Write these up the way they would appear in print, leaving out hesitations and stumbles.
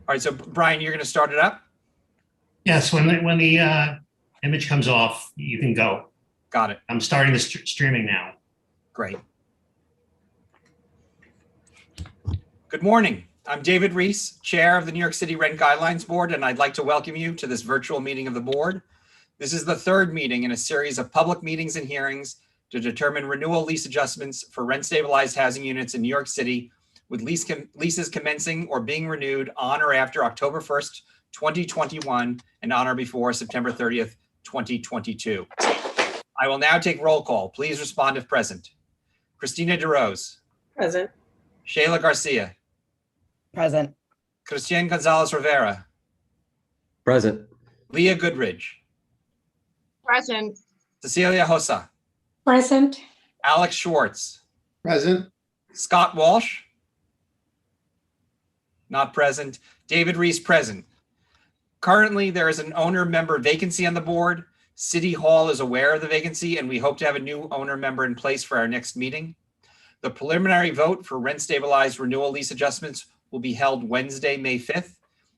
All right, so Brian, you're going to start it up? Yes, when the image comes off, you can go. Got it. I'm starting the streaming now. Great. Good morning. I'm David Reese, Chair of the New York City Rent Guidelines Board, and I'd like to welcome you to this virtual meeting of the board. This is the third meeting in a series of public meetings and hearings to determine renewal lease adjustments for rent-stabilized housing units in New York City with leases commencing or being renewed on or after October 1st, 2021 and on or before September 30th, 2022. I will now take roll call. Please respond if present. Christina DeRose. Present. Shayla Garcia. Present. Christian Gonzalez Rivera. Present. Leah Goodridge. Present. Cecilia Hossa. Present. Alex Schwartz. Present. Scott Walsh. Not present. David Reese present. Currently, there is an owner member vacancy on the board. City Hall is aware of the vacancy, and we hope to have a new owner member in place for our next meeting. The preliminary vote for rent stabilized renewal lease adjustments will be held Wednesday, May 5th.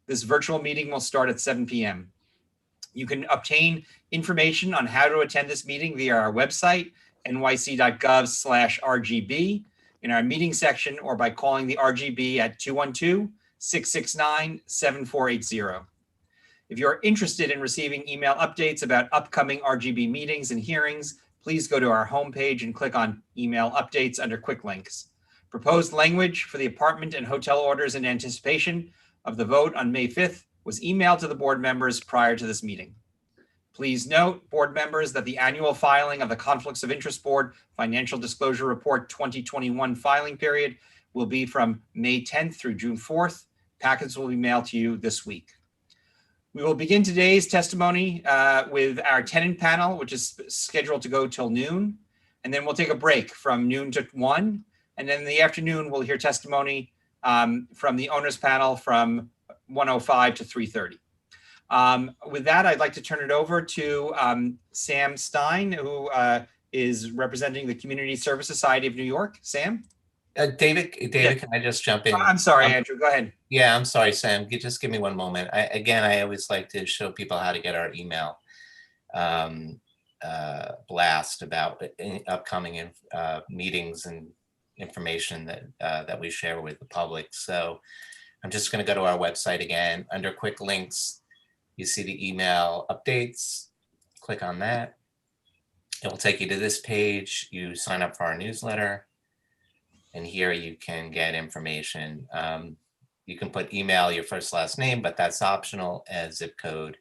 This virtual meeting will start at 7 p.m. You can obtain information on how to attend this meeting via our website, nyc.gov/RGB, in our meeting section, or by calling the RGB at 212-669-7480. If you're interested in receiving email updates about upcoming RGB meetings and hearings, please go to our homepage and click on Email Updates under Quick Links. Proposed language for the apartment and hotel orders in anticipation of the vote on May 5th was emailed to the board members prior to this meeting. Please note, board members, that the annual filing of the Conflicts of Interest Board Financial Disclosure Report 2021 filing period will be from May 10th through June 4th. Packets will be mailed to you this week. We will begin today's testimony with our tenant panel, which is scheduled to go till noon. And then we'll take a break from noon to 1. And then in the afternoon, we'll hear testimony from the owners panel from 1:05 to 3:30. With that, I'd like to turn it over to Sam Stein, who is representing the Community Service Society of New York. Sam? David, Yeah. Can I just jump in? I'm sorry, Andrew, go ahead. Yeah, I'm sorry, Sam. Just give me one moment. I always like to show people how to get our email blast about upcoming meetings and information that we share with the public. So I'm just going to go to our website again. Under quick links, you see the email updates. Click on that. It will take you to this page. You sign up for our newsletter. And here you can get information. You can put email, your first, last name, but that's optional, as zip code.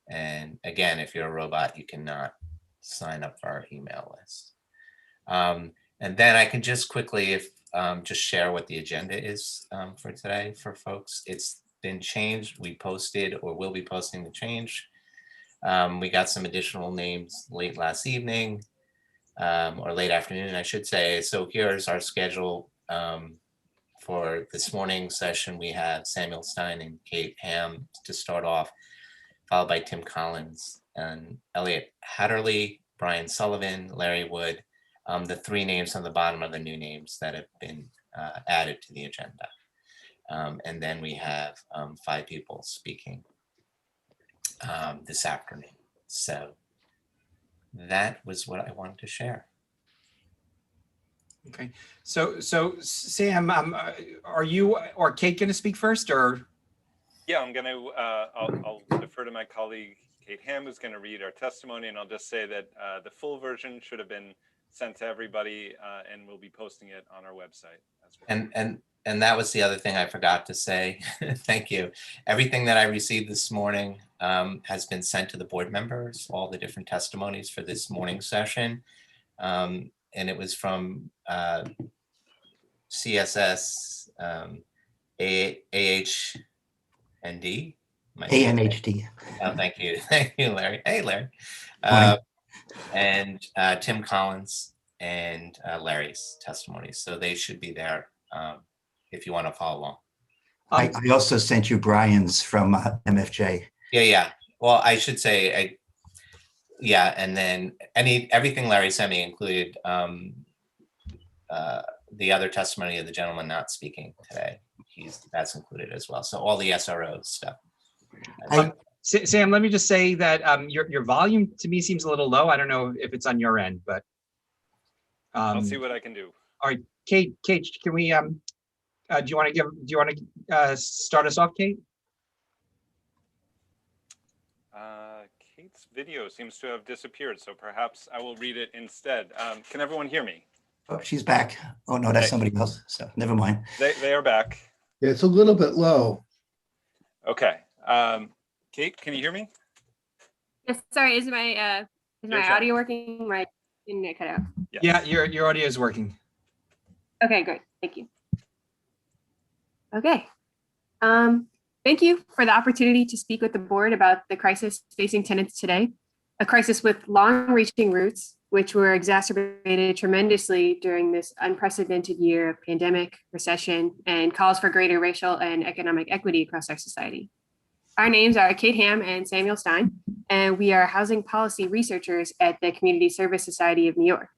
And again, if you're a robot, you cannot sign up for our email list. And then I can just quickly, just share what the agenda is for today for folks. It's been changed. We posted, or will be posting the change. We got some additional names late last evening. Or late afternoon, I should say. So here's our schedule for this morning's session. We have Samuel Stein and Kate Ham to start off, followed by Tim Collins and Elliot Hatterley, Brian Sullivan, Larry Wood. The three names on the bottom are the new names that have been added to the agenda. And then we have 5 people speaking this afternoon. So that was what I wanted to share. Okay, so Sam, are you or Kate going to speak first, or? Yeah, I'm going to. I'll defer to my colleague Kate Ham, who's going to read our testimony, and I'll just say that the full version should have been sent to everybody, and we'll be posting it on our website as well. And that was the other thing I forgot to say. Thank you. Everything that I received this morning has been sent to the board members, all the different testimonies for this morning session. And it was from CSS, AHND. ANHD. Oh, thank you. Thank you, Larry. Hey, Larry. And Tim Collins and Larry's testimony. So they should be there if you want to follow along. I also sent you Brian's from MFJ. Yeah. Well, I should say, and then everything Larry sent me included the other testimony of the gentleman not speaking today that's included as well. So all the SRO stuff. Sam, let me just say that your volume to me seems a little low. I don't know if it's on your end, but I'll see what I can do. all right, Kate, can we do you want to start us off, Kate? Kate's video seems to have disappeared, so perhaps I will read it instead. Can everyone hear me? Oh, she's back. Oh, no, that's Okay. somebody else. So never mind. They are back. Yeah, it's a little bit low. Okay. Kate, can you hear me? Yes, sorry, is my Your turn. audio working? My internet cut out. Yes. Yeah, your audio is working. Okay, great. Thank you. Okay. Thank you for the opportunity to speak with the board about the crisis facing tenants today, a crisis with long-reaching roots, which were exacerbated tremendously during this unprecedented year of pandemic, recession, and calls for greater racial and economic equity across our society. Our names are Kate Ham and Samuel Stein, and we are housing policy researchers at the Community Service Society of New York.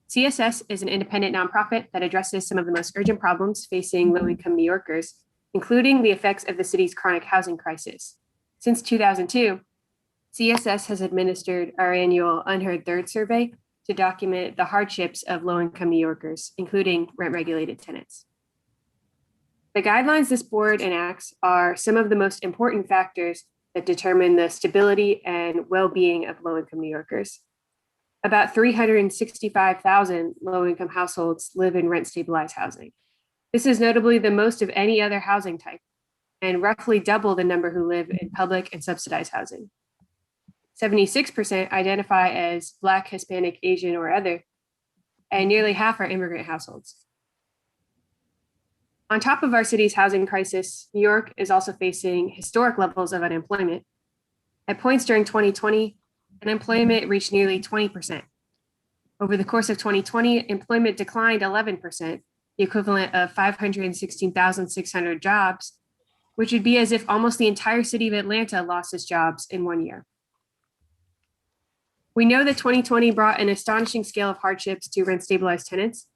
CSS is an independent nonprofit that addresses some of the most urgent problems facing low-income New Yorkers, including the effects of the city's chronic housing crisis. Since 2002, CSS has administered our annual Unheard Third survey to document the hardships of low-income New Yorkers, including rent-regulated tenants. The guidelines this board enacts are some of the most important factors that determine the stability and well-being of low-income New Yorkers. About 365,000 low-income households live in rent-stabilized housing. This is notably the most of any other housing type, and roughly double the number who live in public and subsidized housing. 76% identify as Black, Hispanic, Asian, or other, and nearly half are immigrant households. On top of our city's housing crisis, New York is also facing historic levels of unemployment. At points during 2020, unemployment reached nearly 20%. Over the course of 2020, employment declined 11%, the equivalent of 516,600 jobs, which would be as if almost the entire city of Atlanta lost its jobs in 1 year. We know that 2020 brought an astonishing scale of hardships to rent-stabilized tenants.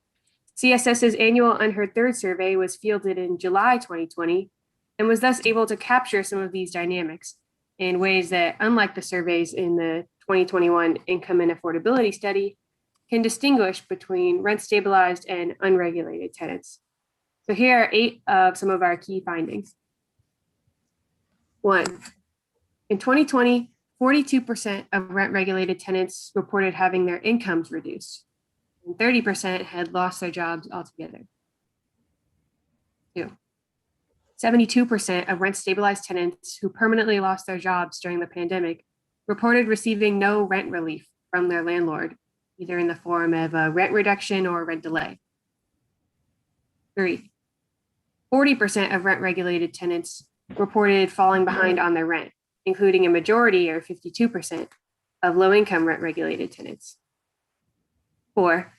CSS's annual Unheard Third survey was fielded in July 2020 and was thus able to capture some of these dynamics in ways that, unlike the surveys in the 2021 Income and Affordability Study, can distinguish between rent-stabilized and unregulated tenants. So here are 8 of some of our key findings. 1, in 2020, 42% of rent-regulated tenants reported having their incomes reduced, and 30% had lost their jobs altogether. 2, 72% of rent-stabilized tenants who permanently lost their jobs during the pandemic reported receiving no rent relief from their landlord, either in the form of a rent reduction or rent delay. 3, 40% of rent-regulated tenants reported falling behind on their rent, including a majority, or 52%, of low-income rent-regulated tenants. 4,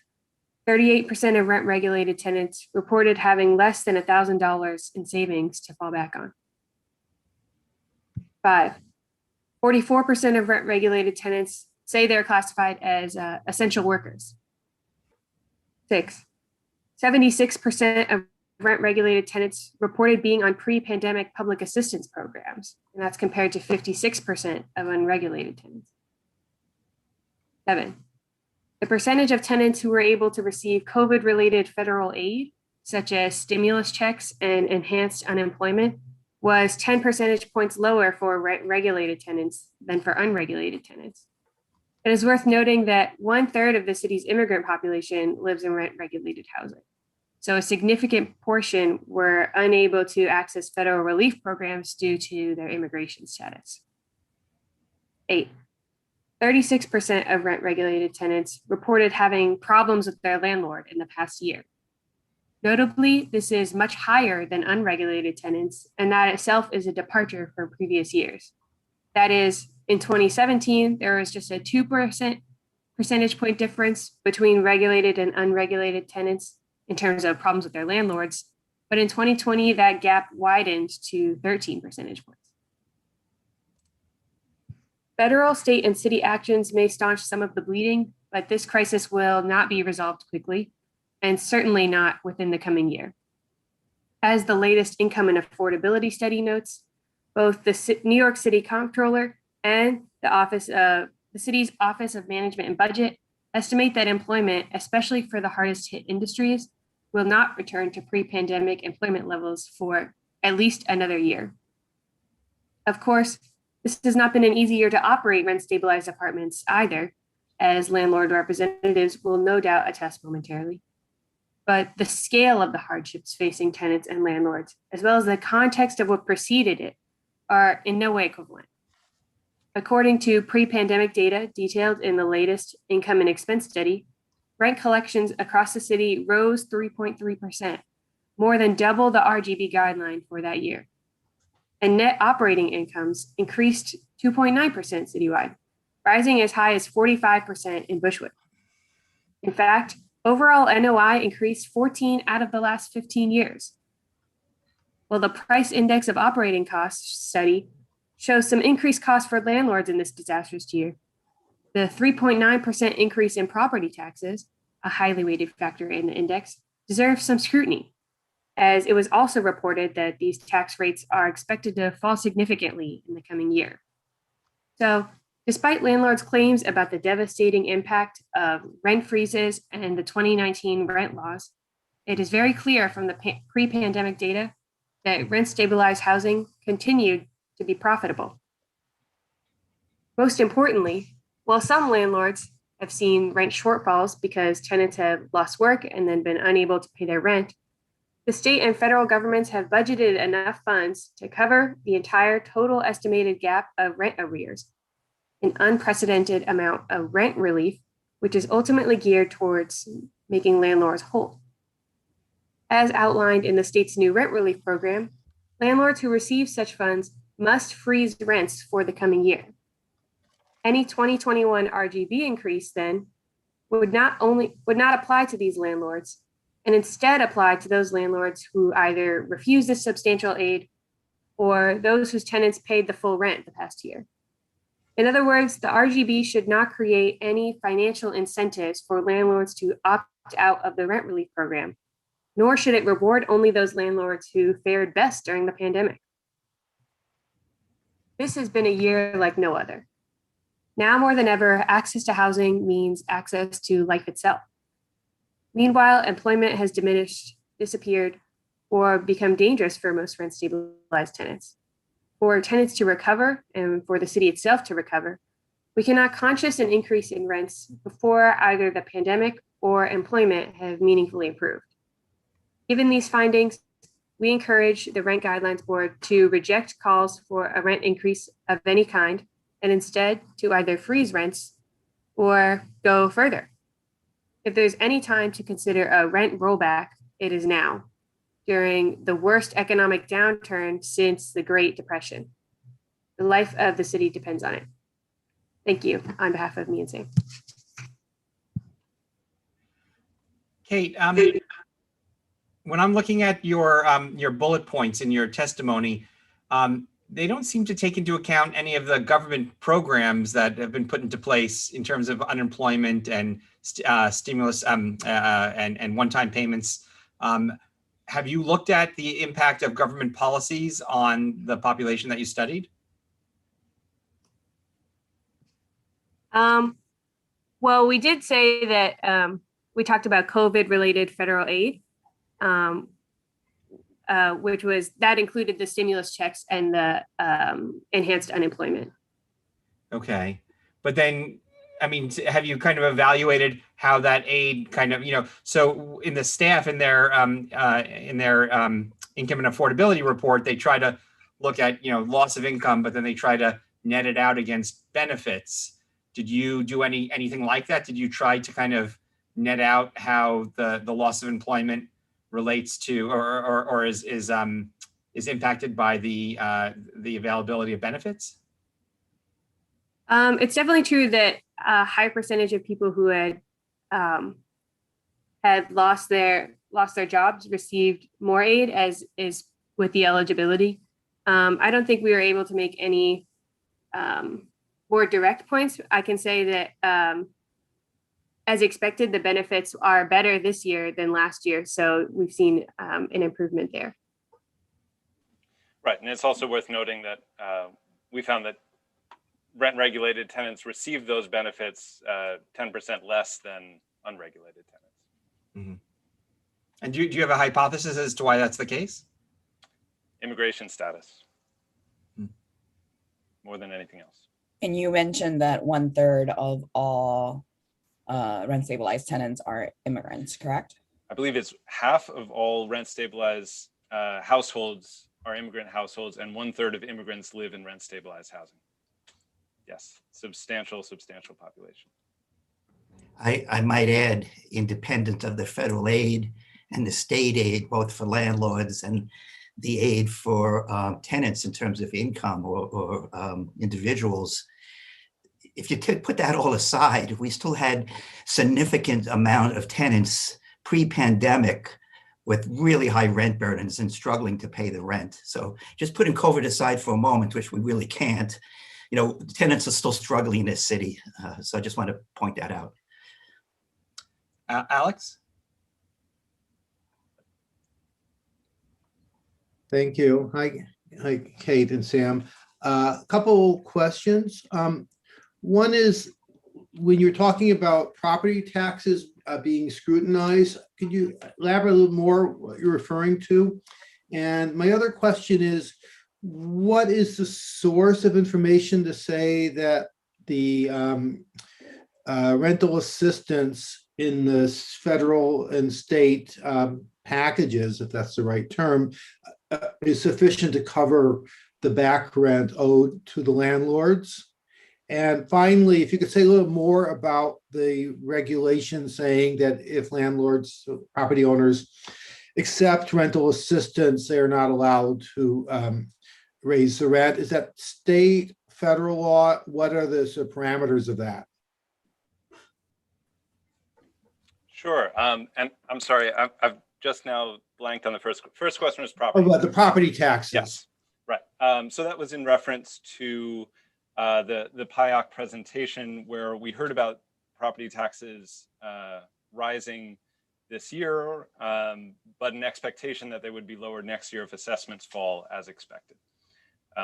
38% of rent-regulated tenants reported having less than $1,000 in savings to fall back on. 5, 44% of rent-regulated tenants say they're classified as essential workers. 6, 76% of rent-regulated tenants reported being on pre-pandemic public assistance programs, and that's compared to 56% of unregulated tenants. 7, the percentage of tenants who were able to receive COVID-related federal aid, such as stimulus checks and enhanced unemployment, was 10 percentage points lower for rent-regulated tenants than for unregulated tenants. It is worth noting that 1/3 of the city's immigrant population lives in rent-regulated housing. So a significant portion were unable to access federal relief programs due to their immigration status. 8, 36% of rent-regulated tenants reported having problems with their landlord in the past year. Notably, this is much higher than unregulated tenants, and that itself is a departure from previous years. That is, in 2017, there was just a 2% percentage point difference between regulated and unregulated tenants in terms of problems with their landlords. But in 2020, that gap widened to 13 percentage points. Federal, state, and city actions may staunch some of the bleeding, but this crisis will not be resolved quickly, and certainly not within the coming year. As the latest income and affordability study notes, both the New York City Comptroller and the city's Office of Management and Budget estimate that employment, especially for the hardest hit industries, will not return to pre-pandemic employment levels for at least another year. Of course, this has not been an easy year to operate rent-stabilized apartments either, as landlord representatives will no doubt attest momentarily. But the scale of the hardships facing tenants and landlords, as well as the context of what preceded it, are in no way equivalent. According to pre-pandemic data detailed in the latest income and expense study, rent collections across the city rose 3.3%, more than double the RGB guideline for that year. And net operating incomes increased 2.9% citywide, rising as high as 45% in Bushwick. In fact, overall NOI increased 14 out of the last 15 years. While the price index of operating costs study shows some increased costs for landlords in this disastrous year, the 3.9% increase in property taxes, a highly weighted factor in the index, deserves some scrutiny, as it was also reported that these tax rates are expected to fall significantly in the coming year. So, despite landlords' claims about the devastating impact of rent freezes and the 2019 rent laws, it is very clear from the pre-pandemic data that rent-stabilized housing continued to be profitable. Most importantly, while some landlords have seen rent shortfalls because tenants have lost work and then been unable to pay their rent, the state and federal governments have budgeted enough funds to cover the entire total estimated gap of rent arrears, an unprecedented amount of rent relief, which is ultimately geared towards making landlords whole. As outlined in the state's new rent relief program, landlords who receive such funds must freeze rents for the coming year. Any 2021 RGB increase then would not apply to these landlords, and instead apply to those landlords who either refuse this substantial aid or those whose tenants paid the full rent the past year. In other words, the RGB should not create any financial incentives for landlords to opt out of the rent relief program, nor should it reward only those landlords who fared best during the pandemic. This has been a year like no other. Now more than ever, access to housing means access to life itself. Meanwhile, employment has diminished, disappeared, or become dangerous for most rent-stabilized tenants. For tenants to recover and for the city itself to recover, we cannot conscious an increase in rents before either the pandemic or employment have meaningfully improved. Given these findings, we encourage the Rent Guidelines Board to reject calls for a rent increase of any kind and instead to either freeze rents or go further. If there's any time to consider a rent rollback, it is now, during the worst economic downturn since the Great Depression. The life of the city depends on it. Thank you on behalf of me and Sam. Kate, when I'm looking at your bullet points in your testimony, they don't seem to take into account any of the government programs that have been put into place in terms of unemployment and stimulus and one-time payments. Have you looked at the impact of government policies on the population that you studied? Well, we did say that we talked about COVID-related federal aid, that included the stimulus checks and the enhanced unemployment. Okay, but then, I mean, have you kind of evaluated how that aid kind of, so in the staff in their income and affordability report, they try to look at, loss of income, but then they try to net it out against benefits. Did you do anything like that? Did you try to kind of net out how the loss of employment relates to or is impacted by the availability of benefits? It's definitely true that a high percentage of people who had lost their jobs received more aid, as is with the eligibility. I don't think we were able to make any more direct points. I can say that as expected, the benefits are better this year than last year. So we've seen an improvement there. Right, and it's also worth noting that we found that rent-regulated tenants receive those benefits 10% less than unregulated tenants. And do you have a hypothesis as to why that's the case? Immigration status, Hmm. more than anything else. And you mentioned that 1/3 of all rent stabilized tenants are immigrants, correct? I believe it's half of all rent-stabilized households are immigrant households, and 1/3 of immigrants live in rent-stabilized housing. Yes, substantial population. I might add, independent of the federal aid and the state aid, both for landlords and the aid for tenants in terms of income or individuals, if you put that all aside, we still had significant amount of tenants pre-pandemic with really high rent burdens and struggling to pay the rent. So just putting COVID aside for a moment, which we really can't, tenants are still struggling in this city. So I just want to point that out. Alex? Thank you. Hi, Kate and Sam. A couple questions. One is, when you're talking about property taxes being scrutinized, could you elaborate a little more what you're referring to? And my other question is, what is the source of information to say that the rental assistance in the federal and state packages, if that's the right term, is sufficient to cover the back rent owed to the landlords? And finally, if you could say a little more about the regulation saying that if landlords, property owners accept rental assistance, they are not allowed to raise the rent. Is that state, federal law? What are the parameters of that? Sure, and I'm sorry, I've just now blanked on the first question was property. Oh, about the property taxes. Yes, right. So that was in reference to the PIOC presentation, where we heard about property taxes rising this year, but an expectation that they would be lower next year if assessments fall as expected.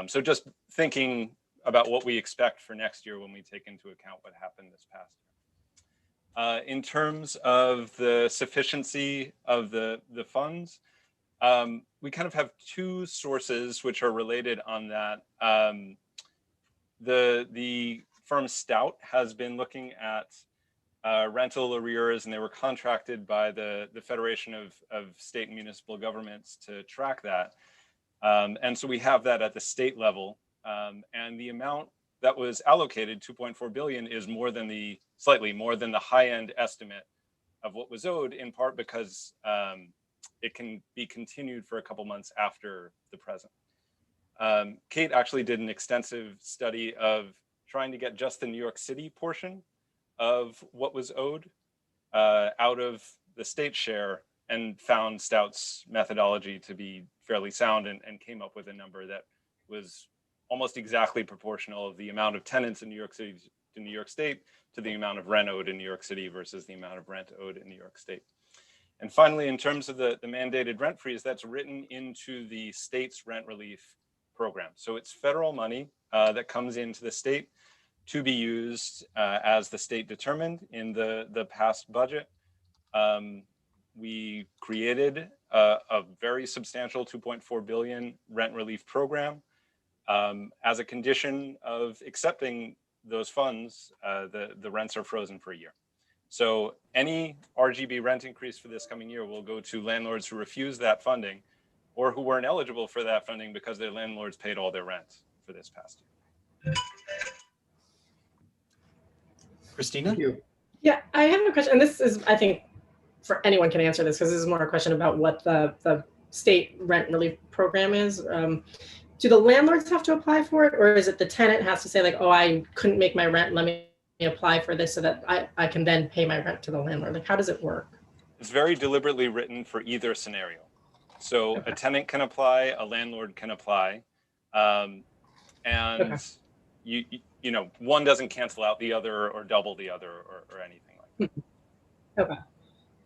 So just thinking about what we expect for next year when we take into account what happened this past year. In terms of the sufficiency of the funds, we kind of have two sources which are related on that. The firm Stout has been looking at rental arrears, and they were contracted by the Federation of State and Municipal Governments to track that. And so we have that at the state level, and the amount that was allocated, 2.4 billion, is slightly more than the high-end estimate of what was owed, in part because it can be continued for a couple months after the present. Kate actually did an extensive study of trying to get just the New York City portion of what was owed out of the state share, and found Stout's methodology to be fairly sound, and came up with a number that was almost exactly proportional of the amount of tenants in New York City to New York State to the amount of rent owed in New York City versus the amount of rent owed in New York State. And finally, in terms of the mandated rent freeze, that's written into the state's rent relief program. So it's federal money that comes into the state to be used as the state determined in the past budget. We created a very substantial 2.4 billion rent relief program. As a condition of accepting those funds, the rents are frozen for a year. So any RGB rent increase for this coming year will go to landlords who refuse that funding, or who weren't eligible for that funding because their landlords paid all their rent for this past year. Christina? Thank you. Yeah, I have a question, and this is, I think, for anyone can answer this, because this is more a question about what the state rent relief program is. Do the landlords have to apply for it, or is it the tenant has to say, like, oh, I couldn't make my rent, let me apply for this so that I can then pay my rent to the landlord? Like, how does it work? It's very deliberately written for either scenario. So Okay. a tenant can apply, a landlord can apply, and Okay. you know, one doesn't cancel out the other or double the other or anything like that. Okay.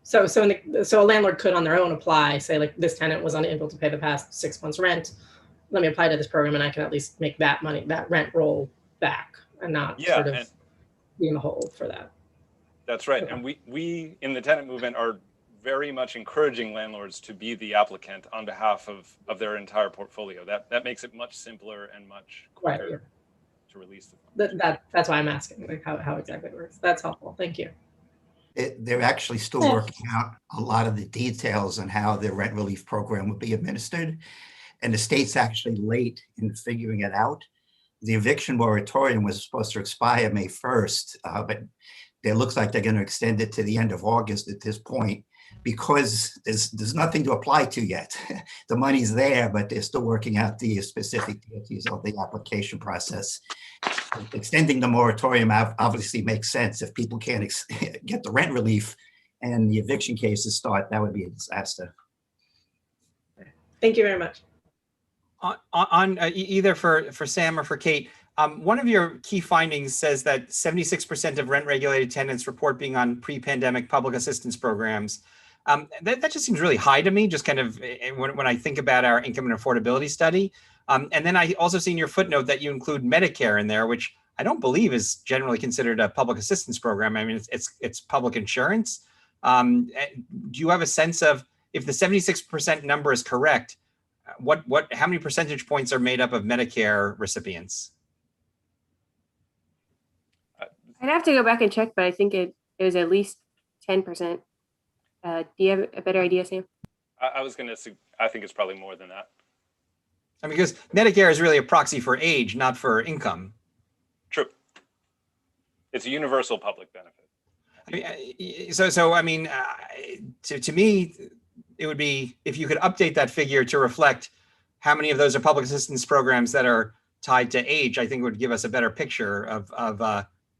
So a landlord could on their own apply, say, like, this tenant was unable to pay the past 6 months rent. let me apply to this program and I can at least make that money, that rent roll back and not Yeah, sort of and be in the hole for that. that's right. Okay. And we in the tenant movement are very much encouraging landlords to be the applicant on behalf of their entire portfolio. That makes it much simpler and much quicker Right, yeah. to release the funds. That's why I'm asking, like how exactly it works. That's helpful. Thank you. They're actually still working out a lot of the details on how the rent relief program will be administered. And the state's actually late in figuring it out. The eviction moratorium was supposed to expire May 1st, but it looks like they're going to extend it to the end of August at this point because there's nothing to apply to yet. The money's there, but they're still working out the specific details of the application process. Extending the moratorium obviously makes sense. If people can't get the rent relief and the eviction cases start, that would be a disaster. Thank you very much. On either for Sam or for Kate, one of your key findings says that 76% of rent-regulated tenants report being on pre-pandemic public assistance programs. That just seems really high to me, just kind of when I think about our income and affordability study. And then I also see in your footnote that you include Medicare in there, which I don't believe is generally considered a public assistance program. I mean, it's public insurance. Do you have a sense of if the 76% number is correct? How many percentage points are made up of Medicare recipients? I'd have to go back and check, but I think it was at least 10%. Do you have a better idea, Sam? I was going to, I think it's probably more than that. I mean, because Medicare is really a proxy for age, not for income. True. It's a universal public benefit. I mean, so I mean, to me, it would be if you could update that figure to reflect how many of those are public assistance programs that are tied to age. I think it would give us a better picture of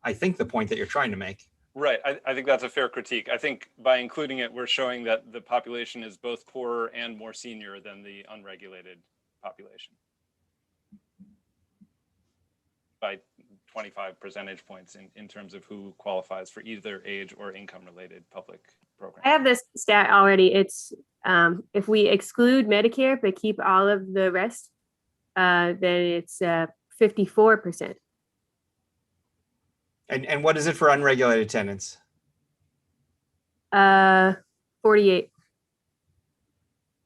I think the point that you're trying to make. Right. I think that's a fair critique. I think by including it, we're showing that the population is both poorer and more senior than the unregulated population by 25 percentage points in terms of who qualifies for either age or income related public program. I have this stat already. It's if we exclude Medicare but keep all of the rest, then it's 54%. And what is it for unregulated tenants? 48.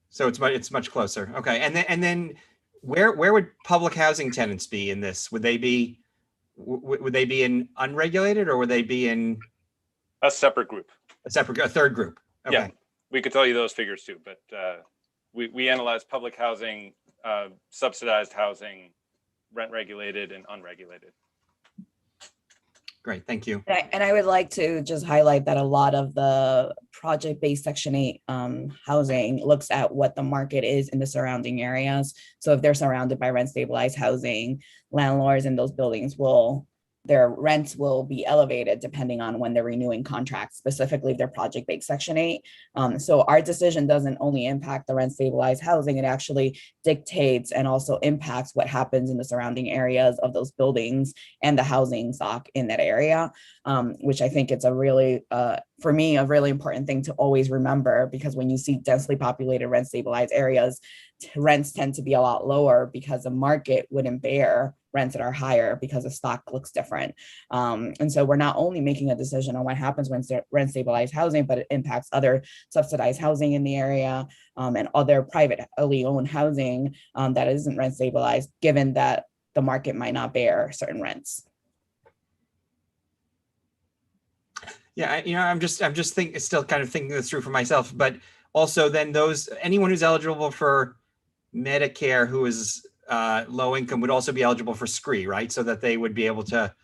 So it's much closer. Okay, and then where would public housing tenants be in this? Would they be in unregulated or would they be in A separate group. a third group? Okay. Yeah, we could tell you those figures too, but we analyze public housing, subsidized housing, rent regulated and unregulated. Great, thank you. And I would like to just highlight that a lot of the project-based Section 8 housing looks at what the market is in the surrounding areas. So if they're surrounded by rent-stabilized housing, landlords in those buildings their rents will be elevated depending on when they're renewing contracts, specifically if they're project-based Section 8. So our decision doesn't only impact the rent-stabilized housing, it actually dictates and also impacts what happens in the surrounding areas of those buildings and the housing stock in that area, which I think it's a really, for me, a really important thing to always remember, because when you see densely populated rent-stabilized areas, rents tend to be a lot lower because the market wouldn't bear rents that are higher because the stock looks different. And so we're not only making a decision on what happens when rent stabilized housing, but it impacts other subsidized housing in the area and other privately owned housing that isn't rent stabilized, given that the market might not bear certain rents. Yeah, I'm just still kind of thinking this through for myself, but also then anyone who's eligible for Medicare who is low income would also be eligible for SCREE, right? So that they would be able to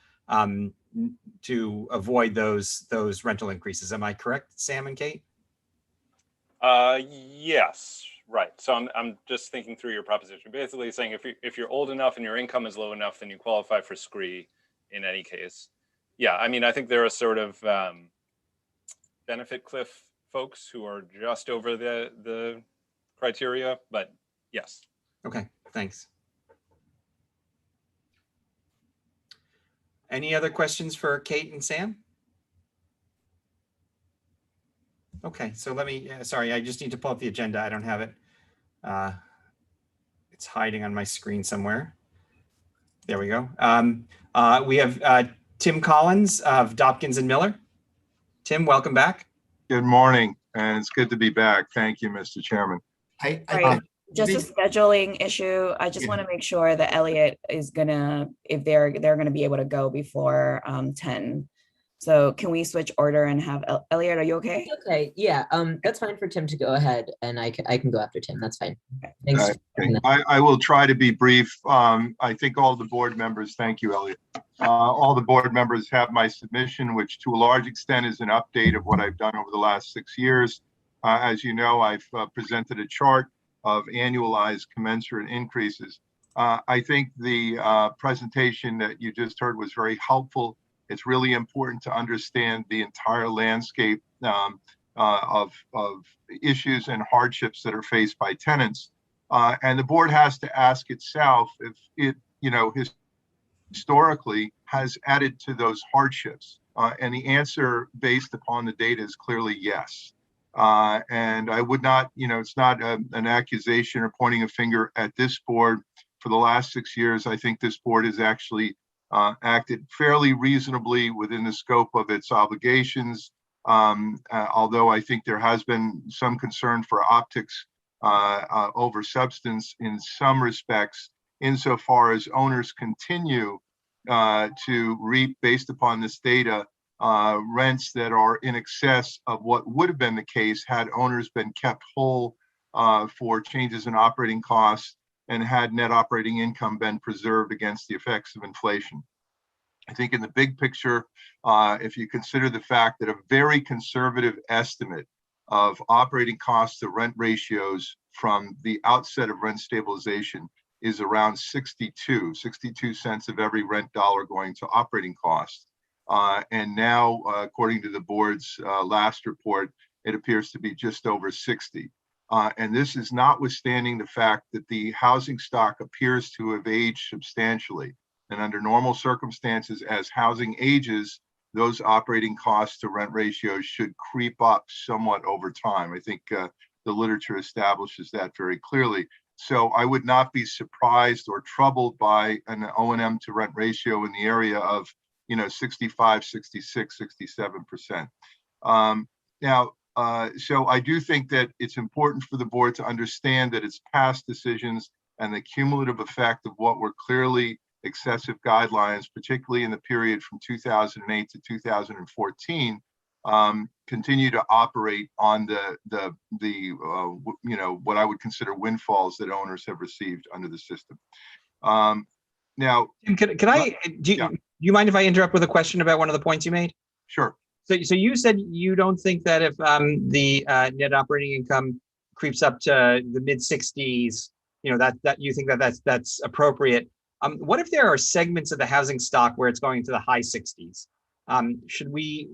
avoid those rental increases. Am I correct, Sam and Kate? Yes, right. So I'm just thinking through your proposition. Basically saying if you're old enough and your income is low enough, then you qualify for SCREE in any case. Yeah, I mean, I think there are sort of benefit cliff folks who are just over the criteria, but yes. Okay, thanks. Any other questions for Kate and Sam? Okay, so let me, sorry, I just need to pull up the agenda. I don't have it. It's hiding on my screen somewhere. There we go. We have Tim Collins of Dopkins and Miller. Tim, welcome back. Good morning, and it's good to be back. Thank you, Mr. Chairman. Right. Just a scheduling issue. I just want to make sure that Elliot is gonna, if they're gonna be able to go before 10. So can we switch order and have Elliot, are you okay? Okay, yeah, that's fine for Tim to go ahead, and I can go after Tim. That's fine. Thanks. Okay. I will try to be brief. I think all the board members, thank you, Elliot. All the board members have my submission, which to a large extent is an update of what I've done over the last 6 years. As you know, I've presented a chart of annualized commensurate increases. I think the presentation that you just heard was very helpful. It's really important to understand the entire landscape of issues and hardships that are faced by tenants. And the board has to ask itself if it, historically has added to those hardships. And the answer based upon the data is clearly yes. And I would not, it's not an accusation or pointing a finger at this board. For the last 6 years, I think this board has actually acted fairly reasonably within the scope of its obligations. Although I think there has been some concern for optics over substance in some respects, insofar as owners continue to reap, based upon this data, rents that are in excess of what would have been the case had owners been kept whole for changes in operating costs and had net operating income been preserved against the effects of inflation. I think in the big picture, if you consider the fact that a very conservative estimate of operating costs to rent ratios from the outset of rent stabilization is around 62 cents of every rent dollar going to operating costs. And now, according to the board's last report, it appears to be just over 60. And this is notwithstanding the fact that the housing stock appears to have aged substantially. And under normal circumstances, as housing ages, those operating costs to rent ratios should creep up somewhat over time. I think the literature establishes that very clearly. So I would not be surprised or troubled by an O&M to rent ratio in the area of 65, 66, 67%. So I do think that it's important for the board to understand that its past decisions and the cumulative effect of what were clearly excessive guidelines, particularly in the period from 2008 to 2014, continue to operate on the what I would consider windfalls that owners have received under the system. Now, can I? Do you mind if I interrupt with a question about one of the points you made? Sure. So you said you don't think that if the net operating income creeps up to the mid 60s, that you think that's appropriate. What if there are segments of the housing stock where it's going to the high 60s? Should we,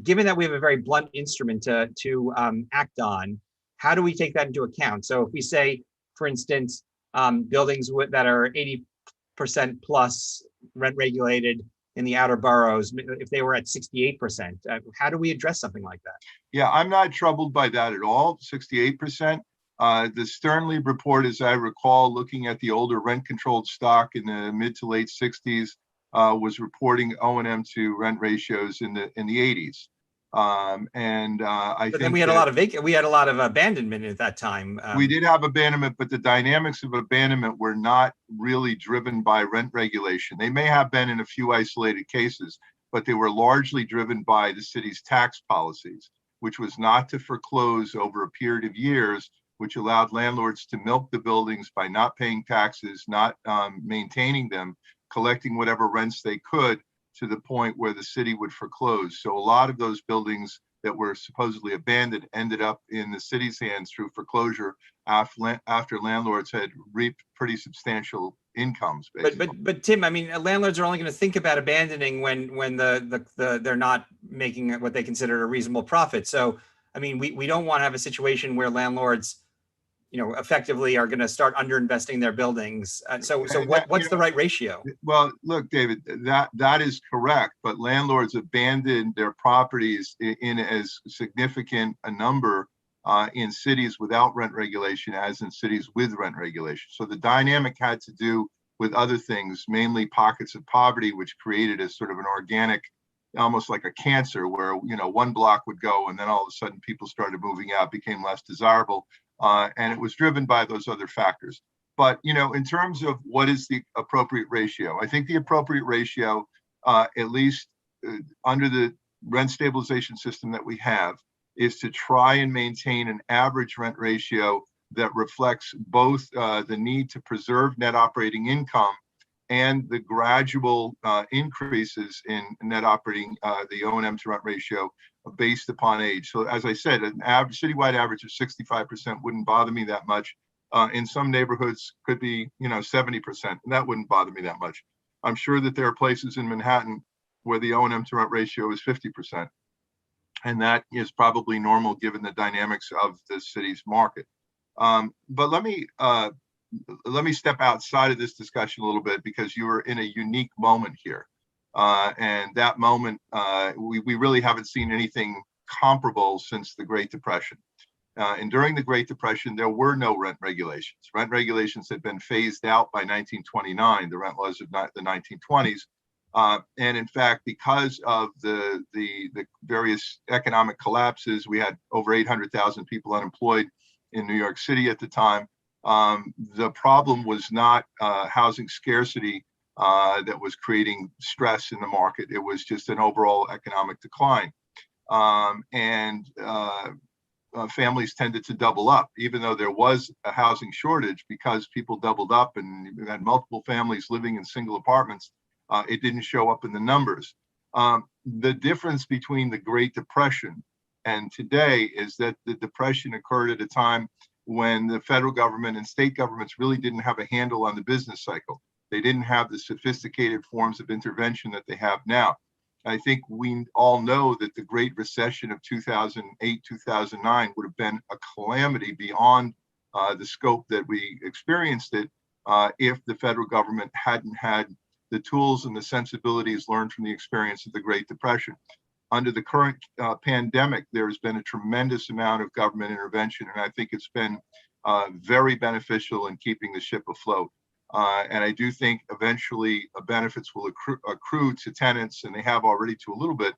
given that we have a very blunt instrument to act on, how do we take that into account? So if we say, for instance, buildings that are 80% plus rent regulated in the outer boroughs, if they were at 68%, how do we address something like that? Yeah, I'm not troubled by that at all, 68%. The Sternlieb report, as I recall, looking at the older rent-controlled stock in the mid to late 60s, was reporting O&M to rent ratios in the 80s. I think then we had a lot of abandonment at that time. We did have abandonment, but the dynamics of abandonment were not really driven by rent regulation. They may have been in a few isolated cases, but they were largely driven by the city's tax policies, which was not to foreclose over a period of years, which allowed landlords to milk the buildings by not paying taxes, not maintaining them, collecting whatever rents they could, to the point where the city would foreclose. So a lot of those buildings that were supposedly abandoned ended up in the city's hands through foreclosure after landlords had reaped pretty substantial incomes. But Tim, I mean, landlords are only going to think about abandoning when they're not making what they consider a reasonable profit. So, I mean, we don't want to have a situation where landlords, effectively are going to start underinvesting their buildings. So what's the right ratio? Well, look, David, that is correct, but landlords abandoned their properties in as significant a number in cities without rent regulation as in cities with rent regulation. So the dynamic had to do with other things, mainly pockets of poverty, which created a sort of an organic, almost like a cancer, where one block would go and then all of a sudden people started moving out, became less desirable, and it was driven by those other factors. But in terms of what is the appropriate ratio, I think the appropriate ratio, at least under the rent stabilization system that we have, is to try and maintain an average rent ratio that reflects both the need to preserve net operating income and the gradual increases in net operating, the O&M to rent ratio based upon age. So as I said, an average citywide average of 65% wouldn't bother me that much. In some neighborhoods could be 70%, and that wouldn't bother me that much. I'm sure that there are places in Manhattan where the O&M to rent ratio is 50. And that is probably normal given the dynamics of the city's market. But let me step outside of this discussion a little bit, because you are in a unique moment here. And that moment, we really haven't seen anything comparable since the Great Depression. And during the Great Depression, there were no rent regulations. Rent regulations had been phased out by 1929, the rent laws of the 1920s. And in fact, because of the various economic collapses, we had over 800,000 people unemployed in New York City at the time. The problem was not housing scarcity that was creating stress in the market. It was just an overall economic decline. Families tended to double up, even though there was a housing shortage, because people doubled up and you had multiple families living in single apartments. It didn't show up in the numbers. The difference between the Great Depression and today is that the Depression occurred at a time when the federal government and state governments really didn't have a handle on the business cycle. They didn't have the sophisticated forms of intervention that they have now. I think we all know that the Great Recession of 2008, 2009 would have been a calamity beyond the scope that we experienced it if the federal government hadn't had the tools and the sensibilities learned from the experience of the Great Depression. Under the current pandemic, there has been a tremendous amount of government intervention, and I think it's been very beneficial in keeping the ship afloat. And I do think eventually benefits will accrue to tenants, and they have already to a little bit,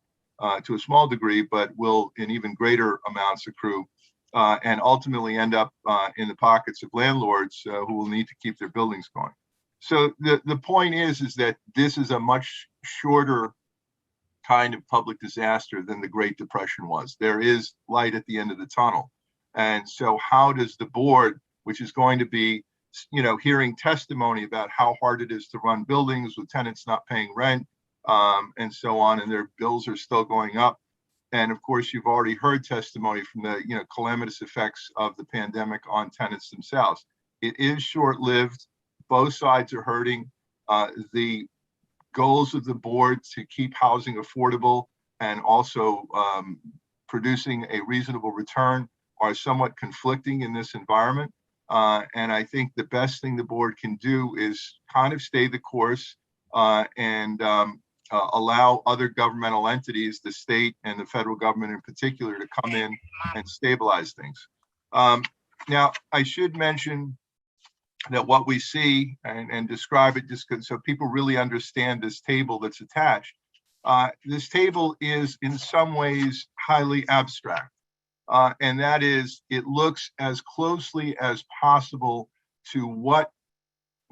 to a small degree, but will in even greater amounts accrue and ultimately end up in the pockets of landlords who will need to keep their buildings going. So the point is that this is a much shorter kind of public disaster than the Great Depression was. There is light at the end of the tunnel. And so how does the board, which is going to be hearing testimony about how hard it is to run buildings with tenants not paying rent and so on, and their bills are still going up. And of course, you've already heard testimony from the calamitous effects of the pandemic on tenants themselves. It is short-lived. Both sides are hurting. The goals of the board to keep housing affordable and also producing a reasonable return are somewhat conflicting in this environment. And I think the best thing the board can do is kind of stay the course and allow other governmental entities, the state and the federal government in particular, to come in and stabilize things. Now, I should mention that what we see and describe it just so people really understand this table that's attached. This table is in some ways highly abstract. And that is, it looks as closely as possible to what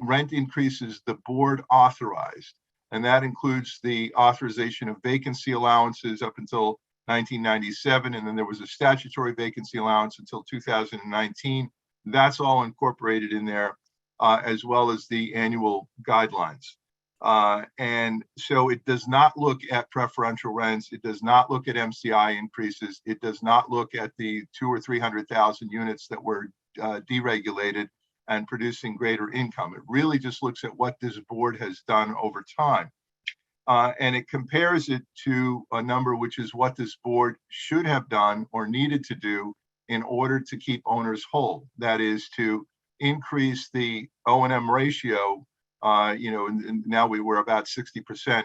rent increases the board authorized. And that includes the authorization of vacancy allowances up until 1997. And then there was a statutory vacancy allowance until 2019. That's all incorporated in there, as well as the annual guidelines. And so it does not look at preferential rents. It does not look at MCI increases. It does not look at the 200,000 or 300,000 units that were deregulated and producing greater income. It really just looks at what this board has done over time. And it compares it to a number which is what this board should have done or needed to do in order to keep owners whole. That is to increase the O&M ratio, and now we were about 60%,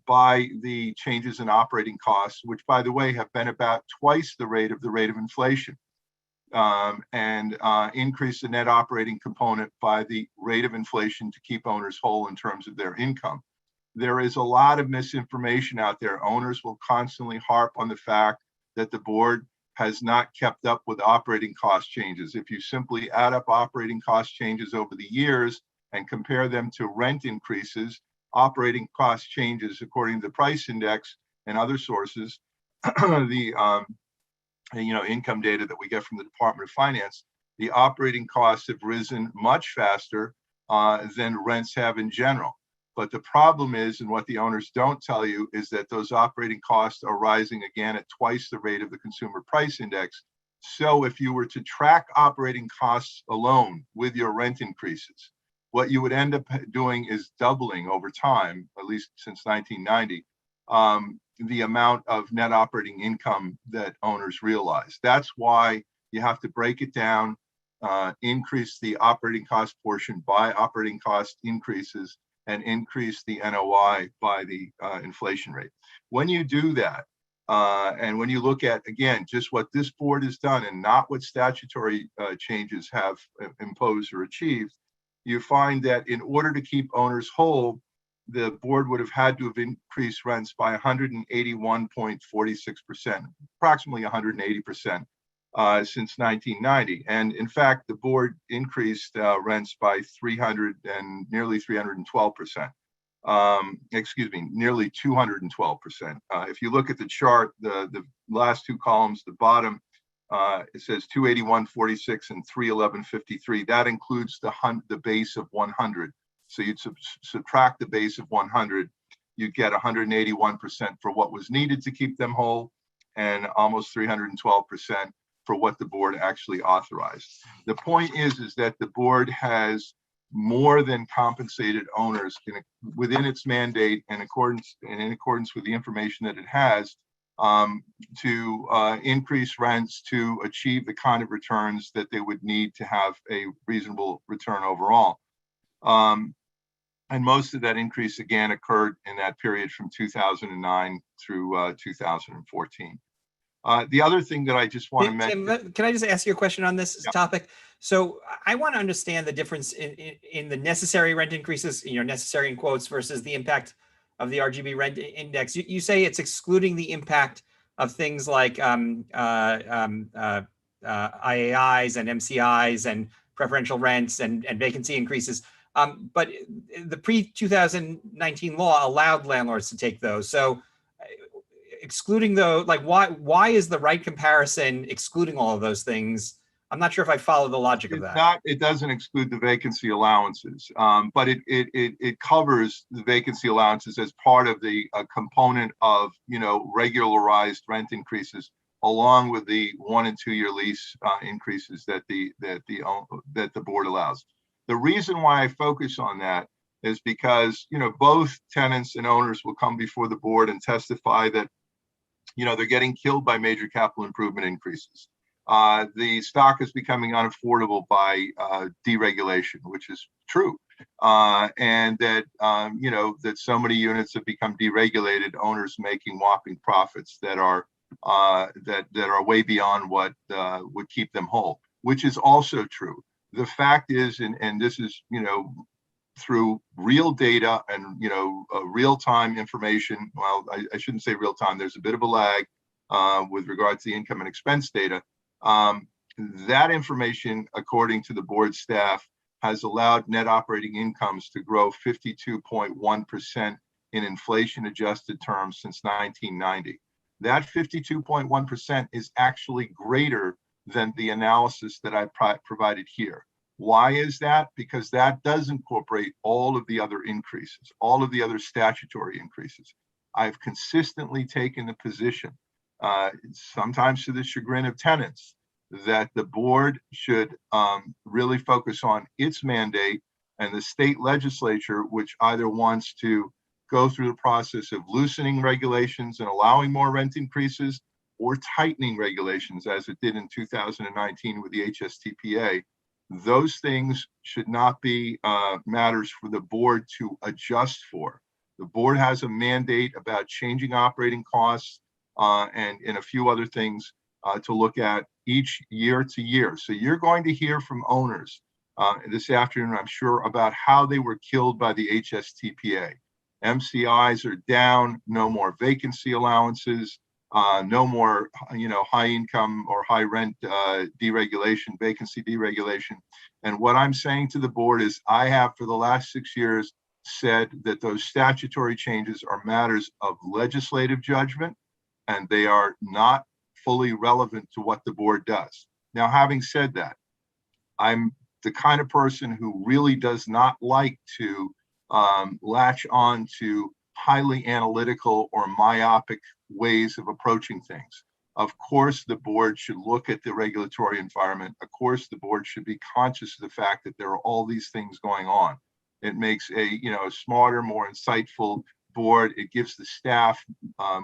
by the changes in operating costs, which, by the way, have been about twice the rate of inflation. and increase the net operating component by the rate of inflation to keep owners whole in terms of their income. There is a lot of misinformation out there. Owners will constantly harp on the fact that the board has not kept up with operating cost changes. If you simply add up operating cost changes over the years and compare them to rent increases, operating cost changes according to the price index and other sources, the income data that we get from the Department of Finance, the operating costs have risen much faster than rents have in general. But the problem is, and what the owners don't tell you, is that those operating costs are rising again at twice the rate of the consumer price index. So if you were to track operating costs alone with your rent increases, what you would end up doing is doubling over time, at least since 1990, the amount of net operating income that owners realize. That's why you have to break it down, increase the operating cost portion by operating cost increases, and increase the NOI by the inflation rate. When you do that, and when you look at, again, just what this board has done and not what statutory changes have imposed or achieved, you find that in order to keep owners whole, the board would have had to have increased rents by 181.46%, approximately 180% since 1990. And in fact, the board increased rents by nearly 312%. Nearly 212%. If you look at the chart, the last two columns, the bottom, it says 281.46 and 311.53. That includes the base of 100. So you'd subtract the base of 100, you get 181% for what was needed to keep them whole, and almost 312% for what the board actually authorized. The point is that the board has more than compensated owners within its mandate and in accordance with the information that it has to increase rents to achieve the kind of returns that they would need to have a reasonable return overall. And most of that increase, again, occurred in that period from 2009 through 2014. The other thing that I just want to mention— Tim, can I just ask you a question on this topic? So I want to understand the difference in the necessary rent increases, necessary in quotes, versus the impact of the RGB rent index. You say it's excluding the impact of things like IAIs and MCIs and preferential rents and vacancy increases. But the pre-2019 law allowed landlords to take those. So excluding those, like why is the right comparison excluding all of those things? I'm not sure if I follow the logic of that. It doesn't exclude the vacancy allowances, but it covers the vacancy allowances as part of the component of regularized rent increases, along with the 1 and 2 year lease increases that the board allows. The reason why I focus on that is because both tenants and owners will come before the board and testify that they're getting killed by major capital improvement increases. The stock is becoming unaffordable by deregulation, which is true, and that that so many units have become deregulated, owners making whopping profits that are way beyond what would keep them whole, which is also true. The fact is, and this is through real data and real-time information. Well, I shouldn't say real-time. There's a bit of a lag with regards to the income and expense data. That information, according to the board staff, has allowed net operating incomes to grow 52.1% in inflation-adjusted terms since 1990. That 52.1% is actually greater than the analysis that I provided here. Why is that? Because that does incorporate all of the other increases, all of the other statutory increases. I've consistently taken the position, sometimes to the chagrin of tenants, that the board should really focus on its mandate, and the state legislature, which either wants to go through the process of loosening regulations and allowing more rent increases, or tightening regulations as it did in 2019 with the HSTPA. Those things should not be matters for the board to adjust for. The board has a mandate about changing operating costs and a few other things to look at each year to year. So you're going to hear from owners this afternoon, I'm sure, about how they were killed by the HSTPA. MCIs are down, no more vacancy allowances, no more, high income or high rent deregulation, vacancy deregulation. And what I'm saying to the board is I have for the last 6 years said that those statutory changes are matters of legislative judgment and they are not fully relevant to what the board does. Now, having said that, I'm the kind of person who really does not like to latch on to highly analytical or myopic ways of approaching things. Of course, the board should look at the regulatory environment. Of course, the board should be conscious of the fact that there are all these things going on. It makes a smarter, more insightful board. It gives the staff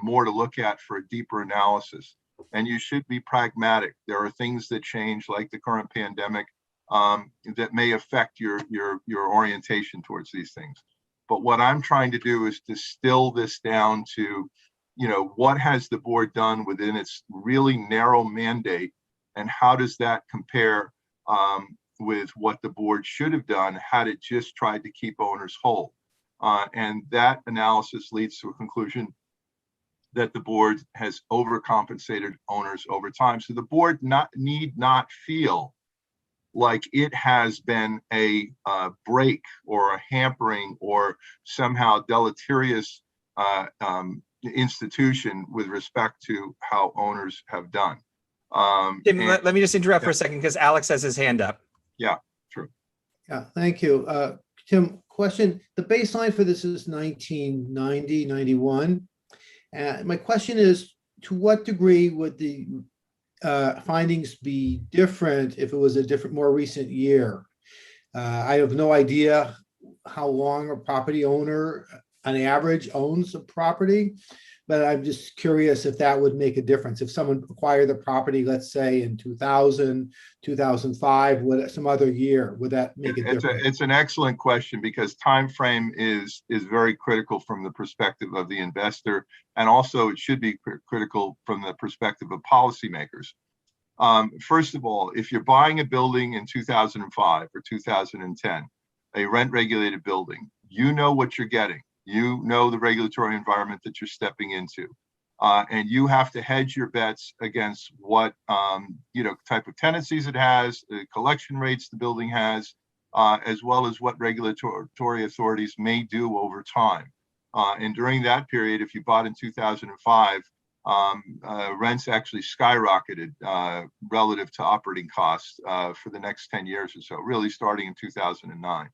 more to look at for a deeper analysis. And you should be pragmatic. There are things that change, like the current pandemic, that may affect your orientation towards these things. But what I'm trying to do is distill this down to, what has the board done within its really narrow mandate, and how does that compare with what the board should have done had it just tried to keep owners whole. And that analysis leads to a conclusion that the board has overcompensated owners over time. So the board need not feel like it has been a break or a hampering or somehow deleterious institution with respect to how owners have done. Tim, let me just interrupt for a second because Alex has his hand up. Yeah, true. Yeah, thank you. Tim, question, the baseline for this is 1990, 91. My question is, to what degree would the findings be different if it was a different, more recent year? I have no idea how long a property owner on average owns a property, but I'm just curious if that would make a difference. If someone acquired the property, let's say in 2000, 2005, some other year, would that make a difference? It's an excellent question, because time frame is very critical from the perspective of the investor, and also it should be critical from the perspective of policymakers. First of all, if you're buying a building in 2005 or 2010, a rent regulated building, you know what you're getting. You know the regulatory environment that you're stepping into, and you have to hedge your bets against what type of tenancies it has, the collection rates the building has, as well as what regulatory authorities may do over time. And during that period, if you bought in 2005, rents actually skyrocketed relative to operating costs for the next 10 years or so, really starting in 2009.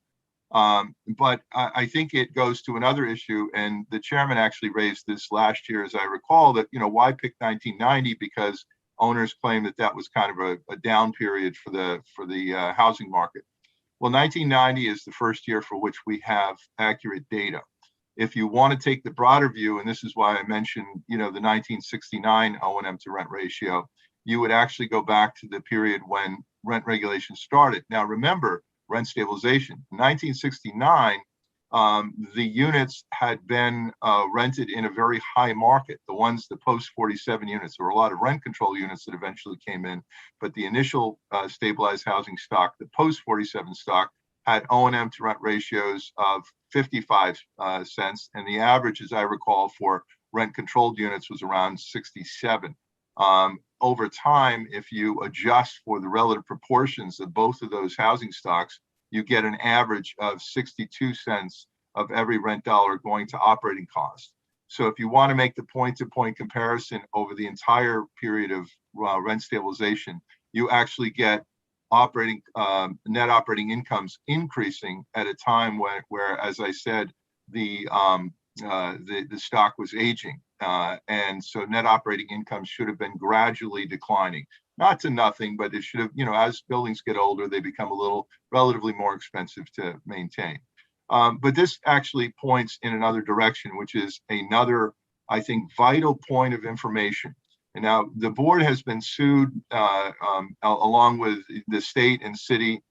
But I think it goes to another issue, and the chairman actually raised this last year, as I recall, that, why pick 1990? Because owners claim that that was kind of a down period for the housing market. Well, 1990 is the first year for which we have accurate data. If you want to take the broader view, and this is why I mentioned, the 1969 O&M to rent ratio, you would actually go back to the period when rent regulation started. Now, remember, rent stabilization. In 1969, the units had been rented in a very high market. The post-47 units, there were a lot of rent control units that eventually came in, but the initial stabilized housing stock, the post-47 stock, had O&M to rent ratios of 55 cents, and the average, as I recall, for rent controlled units was around 67. Over time, if you adjust for the relative proportions of both of those housing stocks, you get an average of 62 cents of every rent dollar going to operating costs. So if you want to make the point-to-point comparison over the entire period of rent stabilization, you actually get net operating incomes increasing at a time where, as I said, the stock was aging. And so net operating income should have been gradually declining, not to nothing, but it should have, as buildings get older, they become a little relatively more expensive to maintain. But this actually points in another direction, which is another, I think, vital point of information. And now the board has been sued along with the state and city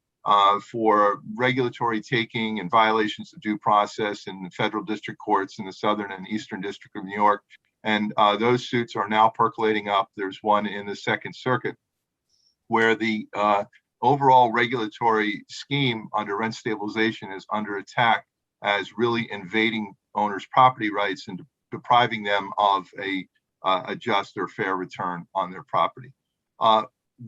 for regulatory taking and violations of due process in the federal district courts in the Southern and Eastern District of New York. And those suits are now percolating up. There's one in the Second Circuit where the overall regulatory scheme under rent stabilization is under attack as really invading owners' property rights and depriving them of a just or fair return on their property.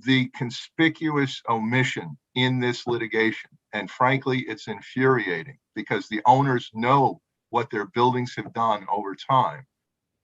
The conspicuous omission in this litigation, and frankly, it's infuriating because the owners know what their buildings have done over time,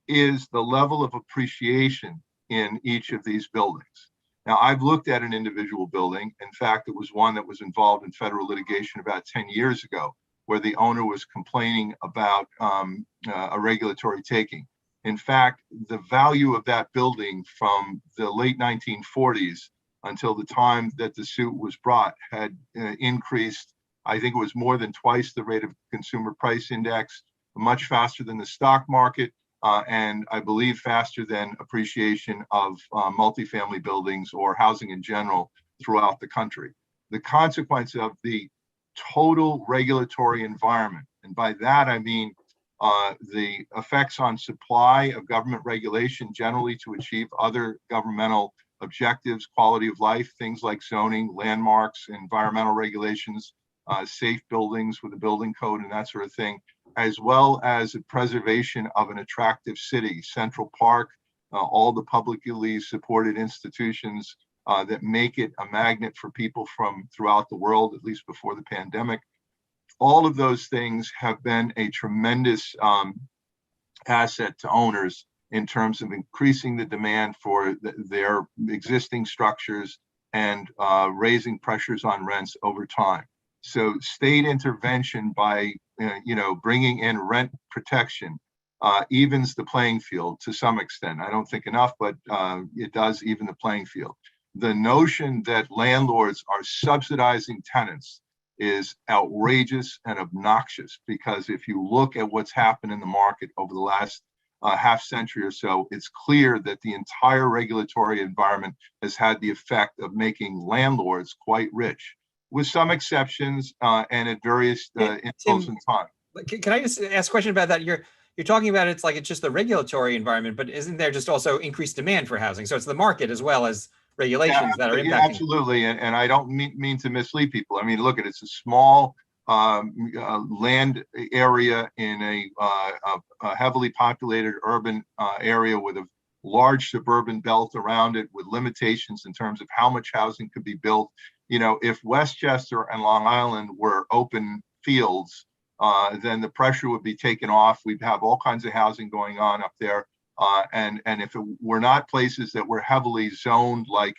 is the level of appreciation in each of these buildings. Now, I've looked at an individual building. In fact, it was one that was involved in federal litigation about 10 years ago, where the owner was complaining about a regulatory taking. In fact, the value of that building from the late 1940s until the time that the suit was brought had increased. I think it was more than twice the rate of consumer price index, much faster than the stock market, and I believe faster than appreciation of multifamily buildings or housing in general throughout the country. The consequence of the total regulatory environment, and by that I mean the effects on supply of government regulation generally to achieve other governmental objectives, quality of life, things like zoning, landmarks, environmental regulations, safe buildings with a building code and that sort of thing, as well as the preservation of an attractive city, Central Park, all the publicly supported institutions that make it a magnet for people from throughout the world, at least before the pandemic. All of those things have been a tremendous asset to owners in terms of increasing the demand for their existing structures and raising pressures on rents over time. So state intervention by bringing in rent protection evens the playing field to some extent. I don't think enough, but it does even the playing field. The notion that landlords are subsidizing tenants is outrageous and obnoxious, because if you look at what's happened in the market over the last half century or so, it's clear that the entire regulatory environment has had the effect of making landlords quite rich, with some exceptions and at various intervals in time. Can I just ask a question about that? You're talking about it's just the regulatory environment, but isn't there just also increased demand for housing? So it's the market as well as regulations that are impacting. Yeah, absolutely, and I don't mean to mislead people. I mean, look, it's a small land area in a heavily populated urban area with a large suburban belt around it, with limitations in terms of how much housing could be built. If Westchester and Long Island were open fields, then the pressure would be taken off. We'd have all kinds of housing going on up there. And if it were not places that were heavily zoned, like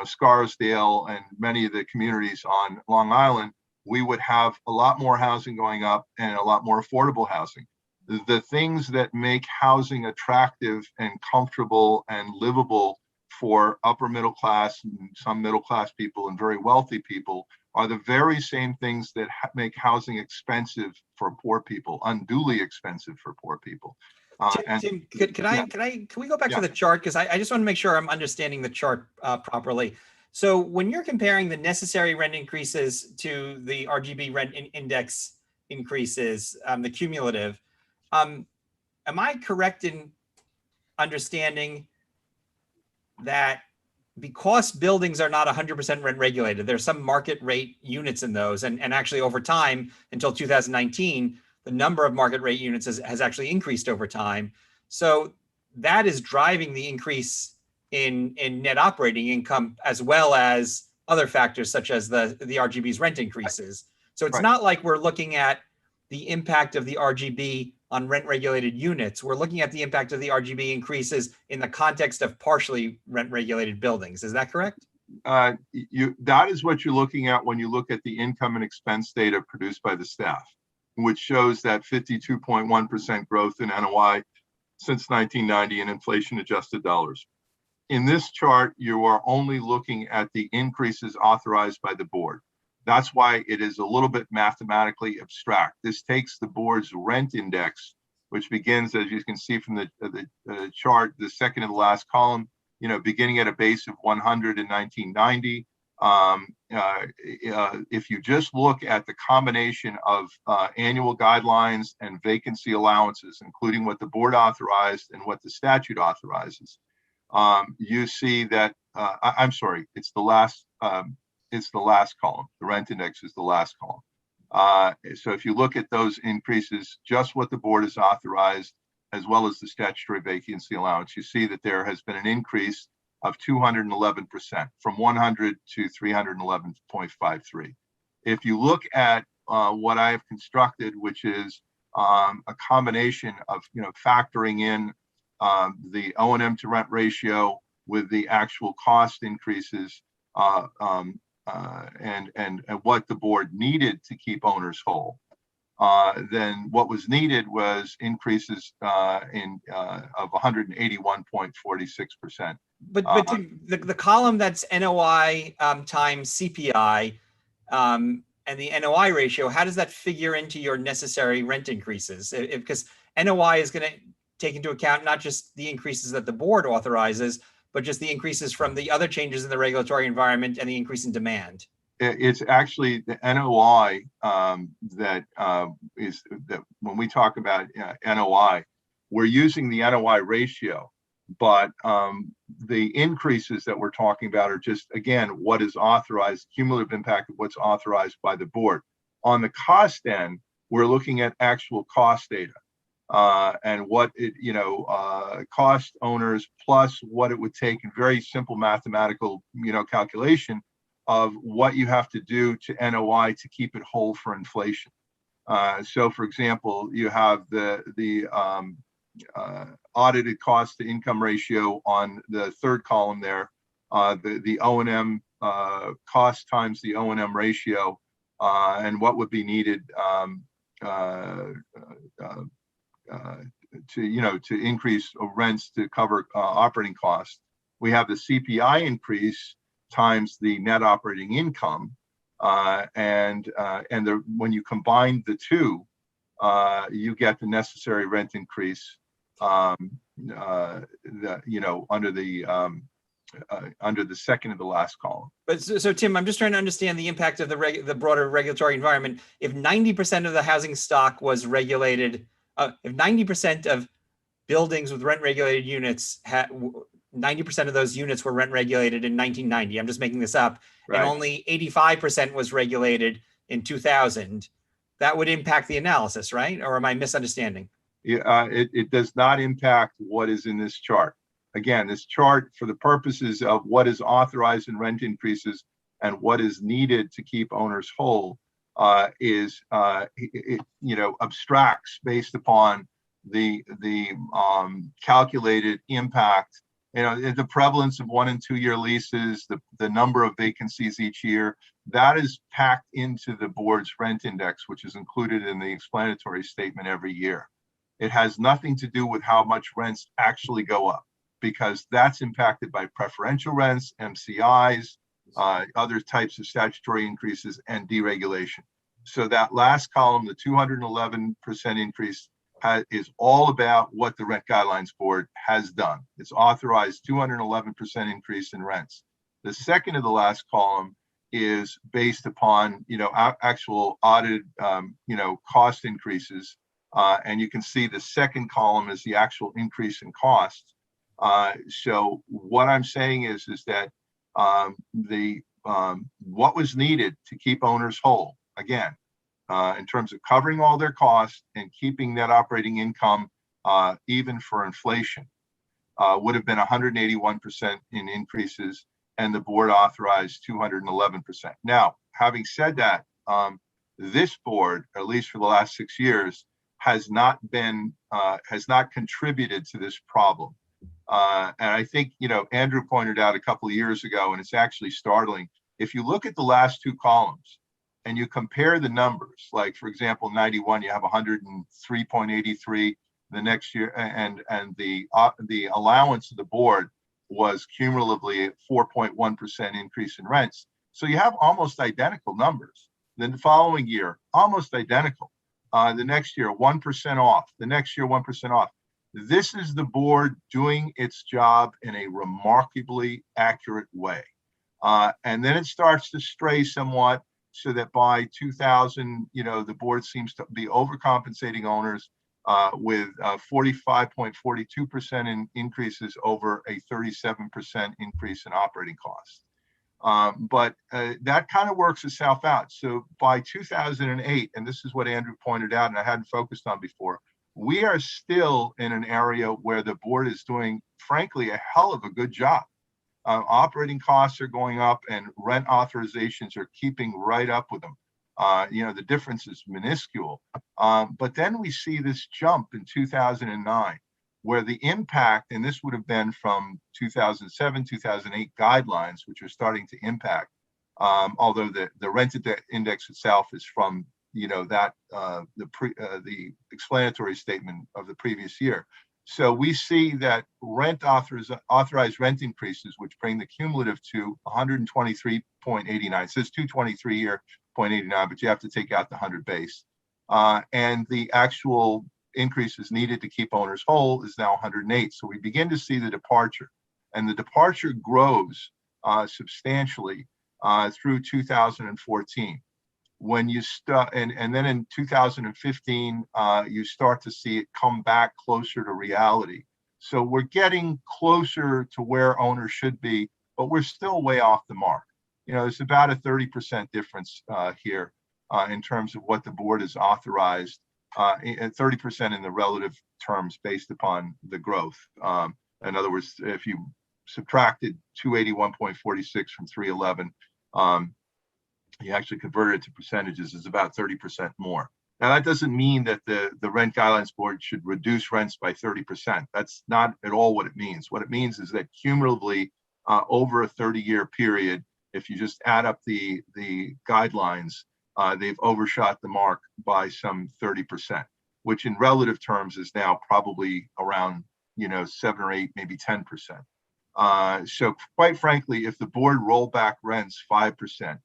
Scarsdale and many of the communities on Long Island, we would have a lot more housing going up and a lot more affordable housing. The things that make housing attractive and comfortable and livable for upper middle class and some middle class people and very wealthy people are the very same things that make housing expensive for poor people, unduly expensive for poor people. Tim, can we go back to the chart? Because I just want to make sure I'm understanding the chart properly. So when you're comparing the necessary rent increases to the RGB rent index increases, the cumulative, am I correct in understanding that because buildings are not 100% rent regulated, there's some market rate units in those, and actually over time until 2019, the number of market rate units has actually increased over time. So that is driving the increase in net operating income, as well as other factors such as the RGB's rent increases. So it's not like we're looking at the impact of the RGB on rent regulated units. We're looking at the impact of the RGB increases in the context of partially rent regulated buildings. Is that correct? That is what you're looking at when you look at the income and expense data produced by the staff, which shows that 52.1% growth in NOI since 1990 in inflation adjusted dollars. In this chart, you are only looking at the increases authorized by the board. That's why it is a little bit mathematically abstract. This takes the board's rent index, which begins, as you can see from the chart, the second to the last column, beginning at a base of 100 in 1990, If you just look at the combination of annual guidelines and vacancy allowances, including what the board authorized and what the statute authorizes, you see that, I'm sorry, it's the last column. The rent index is the last column. So if you look at those increases, just what the board has authorized, as well as the statutory vacancy allowance, you see that there has been an increase of 211% from 100 to 311.53. If you look at what I have constructed, which is a combination of factoring in the O&M to rent ratio with the actual cost increases and what the board needed to keep owners whole, then what was needed was increases of 181.46%. But the column that's NOI times CPI and the NOI ratio, how does that figure into your necessary rent increases? Because NOI is going to take into account not just the increases that the board authorizes, but just the increases from the other changes in the regulatory environment and the increase in demand. It's actually the NOI that when we talk about NOI, we're using the NOI ratio. But the increases that we're talking about are just, again, what is authorized, cumulative impact of what's authorized by the board. On the cost end, we're looking at actual cost data and what it, cost owners plus what it would take in very simple mathematical, calculation of what you have to do to NOI to keep it whole for inflation. So, for example, you have the audited cost to income ratio on the third column there, the O&M cost times the O&M ratio, and what would be needed to increase rents to cover operating costs. We have the CPI increase times the net operating income, and when you combine the two, you get the necessary rent increase under the second of the last column. But so Tim, I'm just trying to understand the impact of the broader regulatory environment. If 90% of the housing stock was regulated, if 90% of buildings with rent regulated units 90% of those units were rent regulated in 1990. I'm just making this up. Right. And only 85% was regulated in 2000. That would impact the analysis, right? Or am I misunderstanding? Yeah, it does not impact what is in this chart. Again, this chart, for the purposes of what is authorized in rent increases and what is needed to keep owners whole, abstracts based upon the calculated impact. The prevalence of 1 and 2 year leases, the number of vacancies each year, that is packed into the board's rent index, which is included in the explanatory statement every year. It has nothing to do with how much rents actually go up, because that's impacted by preferential rents, MCIs, other types of statutory increases, and deregulation. So that last column, the 211% increase, is all about what the Rent Guidelines Board has done. It's authorized 211% increase in rents. The second of the last column is based upon actual audited cost increases, and you can see the second column is the actual increase in cost. So what I'm saying is that what was needed to keep owners whole, again, in terms of covering all their costs and keeping net operating income even for inflation, would have been 181% in increases, and the board authorized 211%. Now, having said that, this board, at least for the last 6 years, has not contributed to this problem. And I think, Andrew pointed out a couple of years ago, and it's actually startling. If you look at the last two columns and you compare the numbers, like, for example, 91, you have 103.83 the next year, and the allowance of the board was cumulatively 4.1% increase in rents. So you have almost identical numbers. Then the following year, almost identical. The next year, 1% off. The next year, 1% off. This is the board doing its job in a remarkably accurate way. And then it starts to stray somewhat, so that by 2000, the board seems to be overcompensating owners with 45.42% in increases over a 37% increase in operating costs. But that kind of works itself out. So by 2008, and this is what Andrew pointed out and I hadn't focused on before, we are still in an area where the board is doing, frankly, a hell of a good job. Operating costs are going up and rent authorizations are keeping right up with them. The difference is minuscule. But then we see this jump in 2009, where the impact, and this would have been from 2007, 2008 guidelines, which are starting to impact, although the rent index itself is from the explanatory statement of the previous year. So we see that authorized rent increases, which bring the cumulative to 123.89. It says 223 here, 0.89, but you have to take out the 100 base. And the actual increases needed to keep owners whole is now 108. So we begin to see the departure, and the departure grows substantially through 2014. When you start, and then in 2015, you start to see it come back closer to reality. So we're getting closer to where owners should be, but we're still way off the mark. There's about a 30% difference here in terms of what the board has authorized, 30% in the relative terms based upon the growth. In other words, if you subtracted 281.46 from 311, you actually convert it to percentages, is about 30% more. Now, that doesn't mean that the Rent Guidelines Board should reduce rents by 30%. That's not at all what it means. What it means is that cumulatively over a 30-year period, if you just add up the guidelines, they've overshot the mark by some 30%, which in relative terms is now probably around 7 or 8, maybe 10%. So quite frankly, if the board rolled back rents 5%,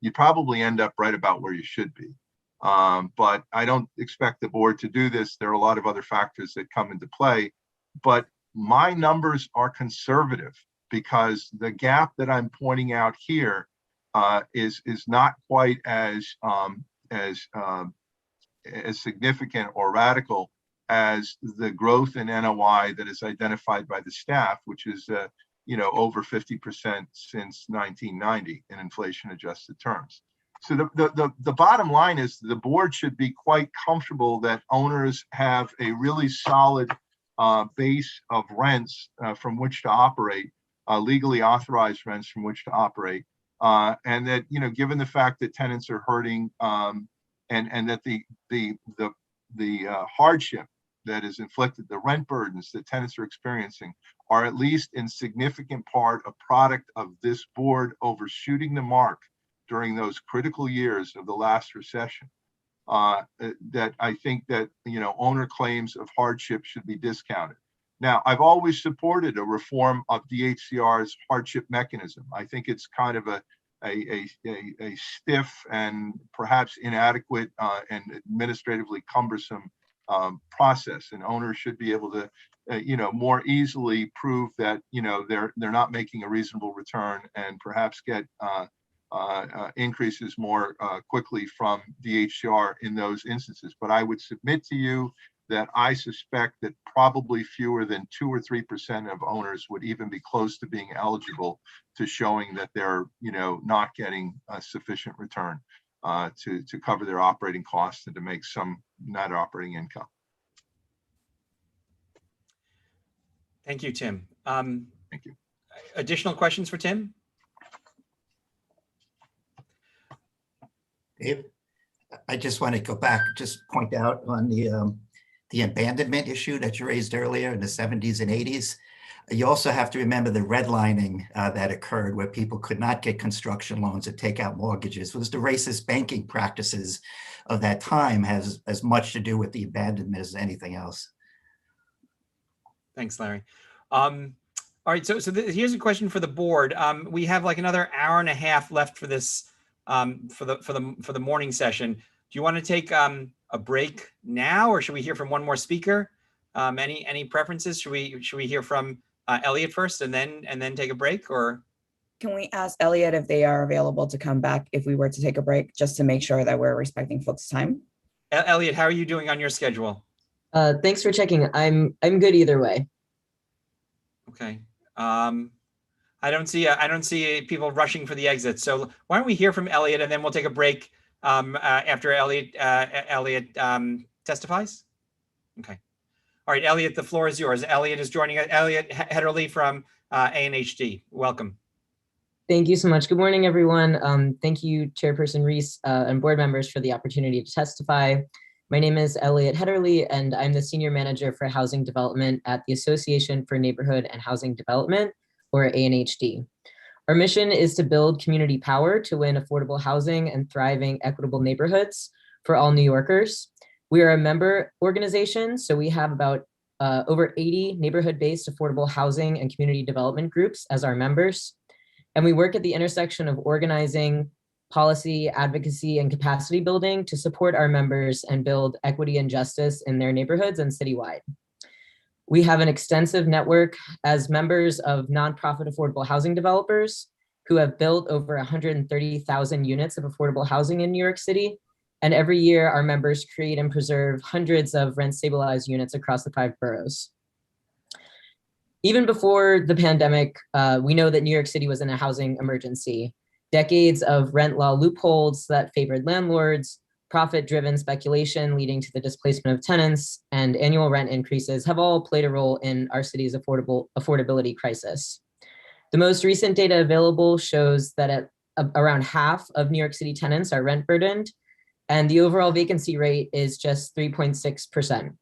you'd probably end up right about where you should be. But I don't expect the board to do this. There are a lot of other factors that come into play, but my numbers are conservative because the gap that I'm pointing out here is not quite as significant or radical as the growth in NOI that is identified by the staff, which is over 50% since 1990 in inflation adjusted terms. So the bottom line is the board should be quite comfortable that owners have a really solid base of rents from which to operate, legally authorized rents from which to operate, and that given the fact that tenants are hurting, and that the hardship that is inflicted, the rent burdens that tenants are experiencing, are at least in significant part a product of this board overshooting the mark during those critical years of the last recession. That I think that owner claims of hardship should be discounted. Now, I've always supported a reform of DHCR's hardship mechanism. I think it's kind of a stiff and perhaps inadequate and administratively cumbersome process, and owners should be able to more easily prove that they're not making a reasonable return and perhaps get increases more quickly from DHCR in those instances. But I would submit to you that I suspect that probably fewer than 2 or 3% of owners would even be close to being eligible to showing that they're not getting a sufficient return to cover their operating costs and to make some net operating income. Thank you, Tim. Thank you. Additional questions for Tim? Dave, I just want to go back, just point out on the abandonment issue that you raised earlier in the 70s and 80s. You also have to remember the redlining that occurred where people could not get construction loans or take out mortgages. It was the racist banking practices of that time has as much to do with the abandonment as anything else. Thanks, Larry. All right, so here's a question for the board. We have like another hour and a half left for this for the morning session. Do you want to take a break now, or should we hear from one more speaker? Any preferences? Should we hear from Elliot first and then take a break, or? Can we ask Elliot if they are available to come back if we were to take a break, just to make sure that we're respecting folks' time? Elliot, how are you doing on your schedule? Thanks for checking. I'm good either way. Okay. I don't see people rushing for the exit. So why don't we hear from Elliot, and then we'll take a break after Elliot testifies? Okay. All right, Elliot, the floor is yours. Elliot is joining us. Elliot Hederle from ANHD. Welcome. Thank you so much. Good morning, everyone. Thank you, Chairperson Reese and board members for the opportunity to testify. My name is Elliot Hederle, and I'm the Senior Manager for Housing Development at the Association for Neighborhood and Housing Development, or ANHD. Our mission is to build community power to win affordable housing and thriving, equitable neighborhoods for all New Yorkers. We are a member organization, so we have about over 80 neighborhood-based affordable housing and community development groups as our members. And we work at the intersection of organizing, policy, advocacy, and capacity building to support our members and build equity and justice in their neighborhoods and citywide. We have an extensive network as members of nonprofit affordable housing developers who have built over 130,000 units of affordable housing in New York City. And every year, our members create and preserve hundreds of rent-stabilized units across the 5 boroughs. Even before the pandemic, we know that New York City was in a housing emergency. Decades of rent law loopholes that favored landlords, profit-driven speculation leading to the displacement of tenants, and annual rent increases have all played a role in our city's affordability crisis. The most recent data available shows that at around half of New York City tenants are rent burdened, and the overall vacancy rate is just 3.6%.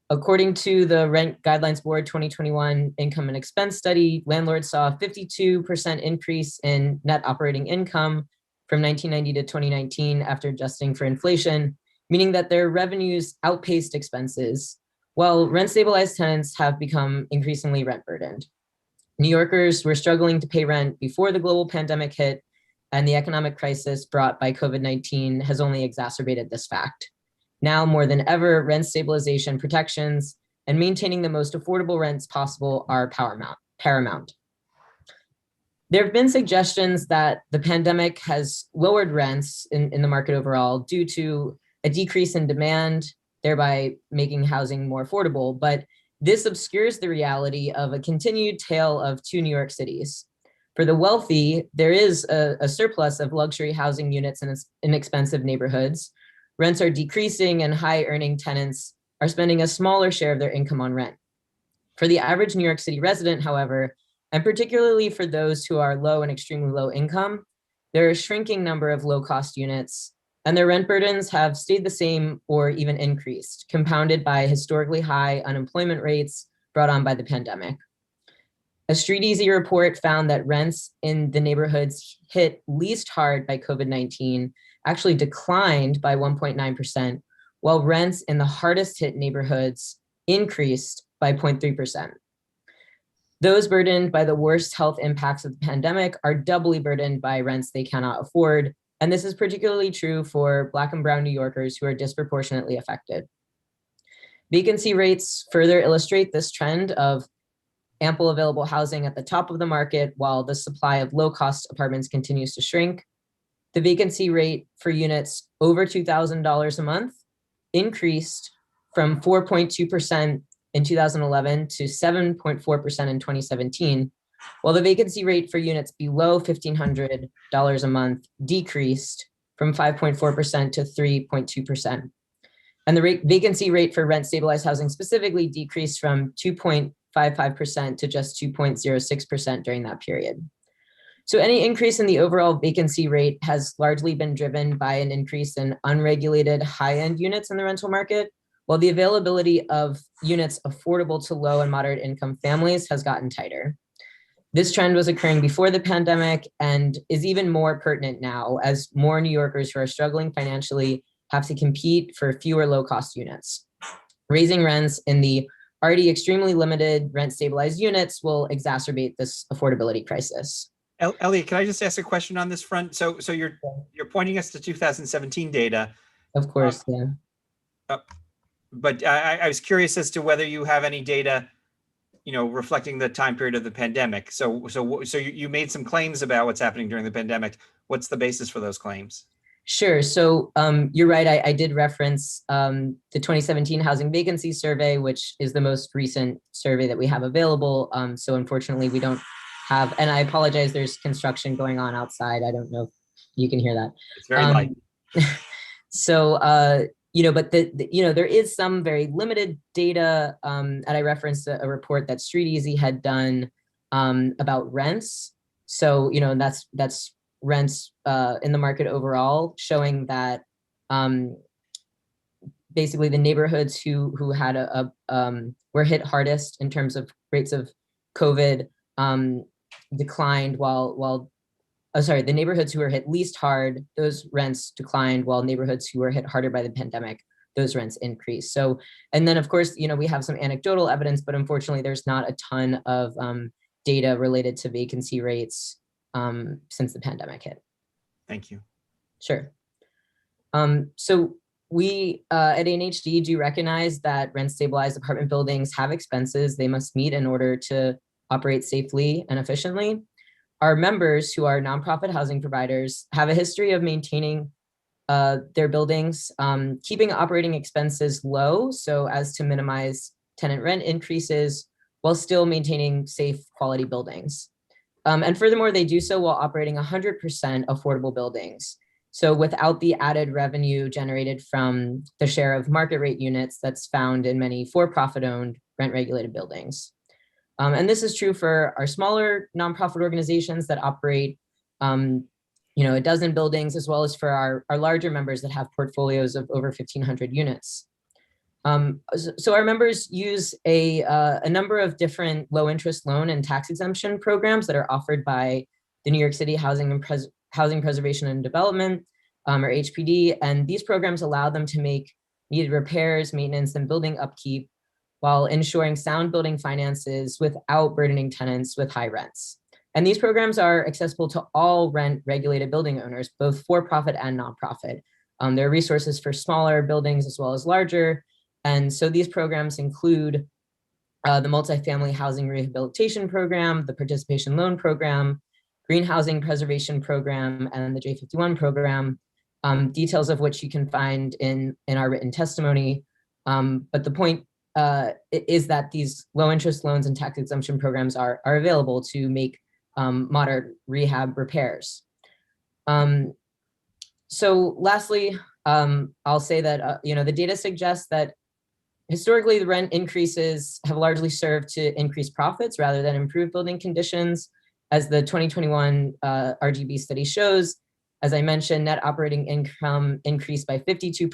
According to the Rent Guidelines Board 2021 income and expense study, landlords saw a 52% increase in net operating income from 1990 to 2019 after adjusting for inflation, meaning that their revenues outpaced expenses, while rent-stabilized tenants have become increasingly rent burdened. New Yorkers were struggling to pay rent before the global pandemic hit, and the economic crisis brought by COVID-19 has only exacerbated this fact. Now more than ever, rent stabilization protections and maintaining the most affordable rents possible are paramount. There have been suggestions that the pandemic has lowered rents in the market overall due to a decrease in demand, thereby making housing more affordable. But this obscures the reality of a continued tale of 2 New York cities. For the wealthy, there is a surplus of luxury housing units in inexpensive neighborhoods. Rents are decreasing and high-earning tenants are spending a smaller share of their income on rent. For the average New York City resident, however, and particularly for those who are low and extremely low income, there are a shrinking number of low-cost units, and their rent burdens have stayed the same or even increased, compounded by historically high unemployment rates brought on by the pandemic. A Street Easy report found that rents in the neighborhoods hit least hard by COVID-19 actually declined by 1.9%, while rents in the hardest hit neighborhoods increased by 0.3%. Those burdened by the worst health impacts of the pandemic are doubly burdened by rents they cannot afford, and this is particularly true for Black and Brown New Yorkers who are disproportionately affected. Vacancy rates further illustrate this trend of ample available housing at the top of the market while the supply of low-cost apartments continues to shrink. The vacancy rate for units over $2,000 a month increased from 4.2% in 2011 to 7.4% in 2017, while the vacancy rate for units below $1,500 a month decreased from 5.4% to 3.2%. And the vacancy rate for rent stabilized housing specifically decreased from 2.55% to just 2.06% during that period. So any increase in the overall vacancy rate has largely been driven by an increase in unregulated high-end units in the rental market, while the availability of units affordable to low and moderate income families has gotten tighter. This trend was occurring before the pandemic and is even more pertinent now as more New Yorkers who are struggling financially have to compete for fewer low-cost units. Raising rents in the already extremely limited rent-stabilized units will exacerbate this affordability crisis. Elliot, can I just ask a question on this front? So you're pointing us to 2017 data. Of course, yeah. But I was curious as to whether you have any data reflecting the time period of the pandemic. So you made some claims about what's happening during the pandemic. What's the basis for those claims? Sure. So you're right. I did reference the 2017 Housing Vacancy Survey, which is the most recent survey that we have available. So unfortunately, we don't have, and I apologize, there's construction going on outside. I don't know if you can hear that. It's very light. So, but there is some very limited data, and I referenced a report that Street Easy had done about rents. So, that's rents in the market overall, showing that basically the neighborhoods who had were hit hardest in terms of rates of COVID declined the neighborhoods who were hit least hard, those rents declined, while neighborhoods who were hit harder by the pandemic, those rents increased. So, and then of course, we have some anecdotal evidence, but unfortunately there's not a ton of data related to vacancy rates since the pandemic hit. Thank you. Sure. So we at NHD do recognize that rent stabilized apartment buildings have expenses they must meet in order to operate safely and efficiently. Our members, who are nonprofit housing providers, have a history of maintaining their buildings, keeping operating expenses low so as to minimize tenant rent increases while still maintaining safe quality buildings. And furthermore, they do so while operating 100% affordable buildings. So without the added revenue generated from the share of market rate units that's found in many for-profit owned rent regulated buildings. And this is true for our smaller nonprofit organizations that operate, a dozen buildings, as well as for our larger members that have portfolios of over 1,500 units. So our members use a number of different low interest loan and tax exemption programs that are offered by the New York City Housing Preservation and Development, or HPD. And these programs allow them to make needed repairs, maintenance, and building upkeep while ensuring sound building finances without burdening tenants with high rents. And these programs are accessible to all rent regulated building owners, both for-profit and nonprofit. There are resources for smaller buildings as well as larger. And so these programs include the Multifamily Housing Rehabilitation Program, the Participation Loan Program, Green Housing Preservation Program, and the J51 program, details of which you can find in our written testimony. But the point is that these low interest loans and tax exemption programs are available to make moderate rehab repairs. So lastly, I'll say that, the data suggests that historically the rent increases have largely served to increase profits rather than improve building conditions. As the 2021 RGB study shows, as I mentioned, net operating income increased by 52%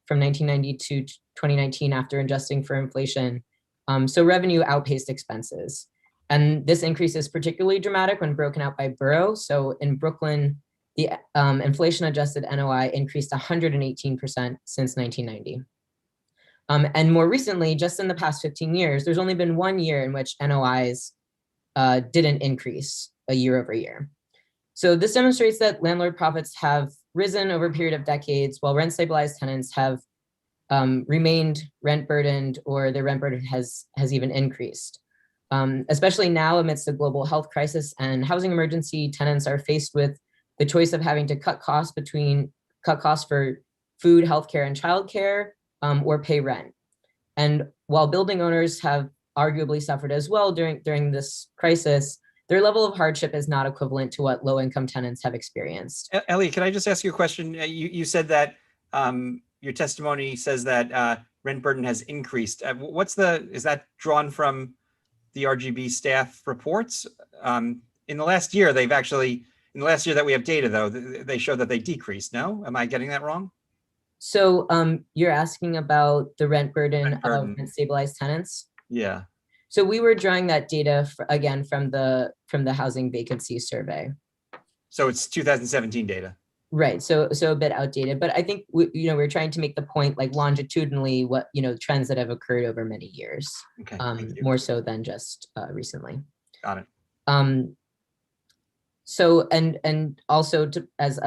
from 1990 to 2019 after adjusting for inflation. So revenue outpaced expenses. And this increase is particularly dramatic when broken out by borough. So in Brooklyn, the inflation adjusted NOI increased 118% since 1990. And more recently, just in the past 15 years, there's only been 1 year in which NOIs didn't increase year over year. So this demonstrates that landlord profits have risen over a period of decades, while rent stabilized tenants have remained rent burdened, or their rent burden has even increased. Especially now amidst the global health crisis and housing emergency, tenants are faced with the choice of having to cut costs for food, healthcare, and childcare, or pay rent. And while building owners have arguably suffered as well during this crisis, their level of hardship is not equivalent to what low-income tenants have experienced. Ellie, can I just ask you a question? You said that your testimony says that rent burden has increased. Is that drawn from the RGB staff reports? In the last year, in the last year that we have data, though, they show that they decreased. No, am I getting that wrong? So you're asking about the rent burden of rent stabilized tenants? Yeah. So we were drawing that data again from the housing vacancy survey. So it's 2017 data. Right. So a bit outdated, but I think we're trying to make the point, like longitudinally, what trends that have occurred over many years. Okay. More so than just recently. Got it. So and also as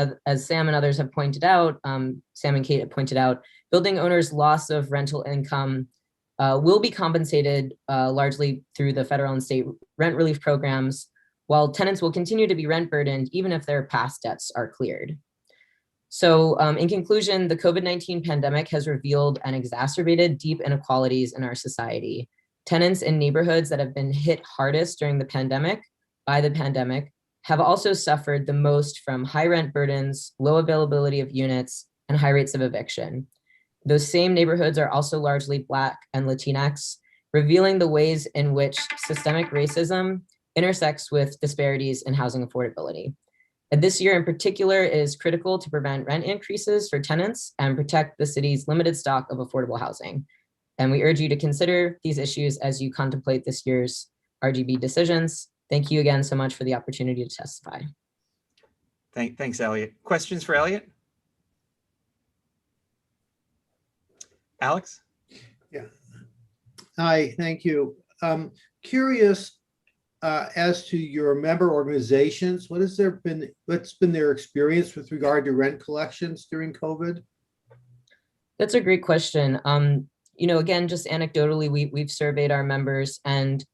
Sam and others have pointed out, Sam and Kate have pointed out, building owners' loss of rental income will be compensated largely through the federal and state rent relief programs, while tenants will continue to be rent burdened even if their past debts are cleared. So in conclusion, the COVID-19 pandemic has revealed and exacerbated deep inequalities in our society. Tenants in neighborhoods that have been hit hardest during the pandemic, by the pandemic, have also suffered the most from high rent burdens, low availability of units, and high rates of eviction. Those same neighborhoods are also largely Black and Latinx, revealing the ways in which systemic racism intersects with disparities in housing affordability. And this year in particular is critical to prevent rent increases for tenants and protect the city's limited stock of affordable housing. And we urge you to consider these issues as you contemplate this year's RGB decisions. Thank you again so much for the opportunity to testify. Thanks, Elliot. Questions for Elliot? Alex? Yeah. Hi, thank you. Curious as to your member organizations, what's been their experience with regard to rent collections during COVID? That's a great question. Again, just anecdotally, we've surveyed our members, and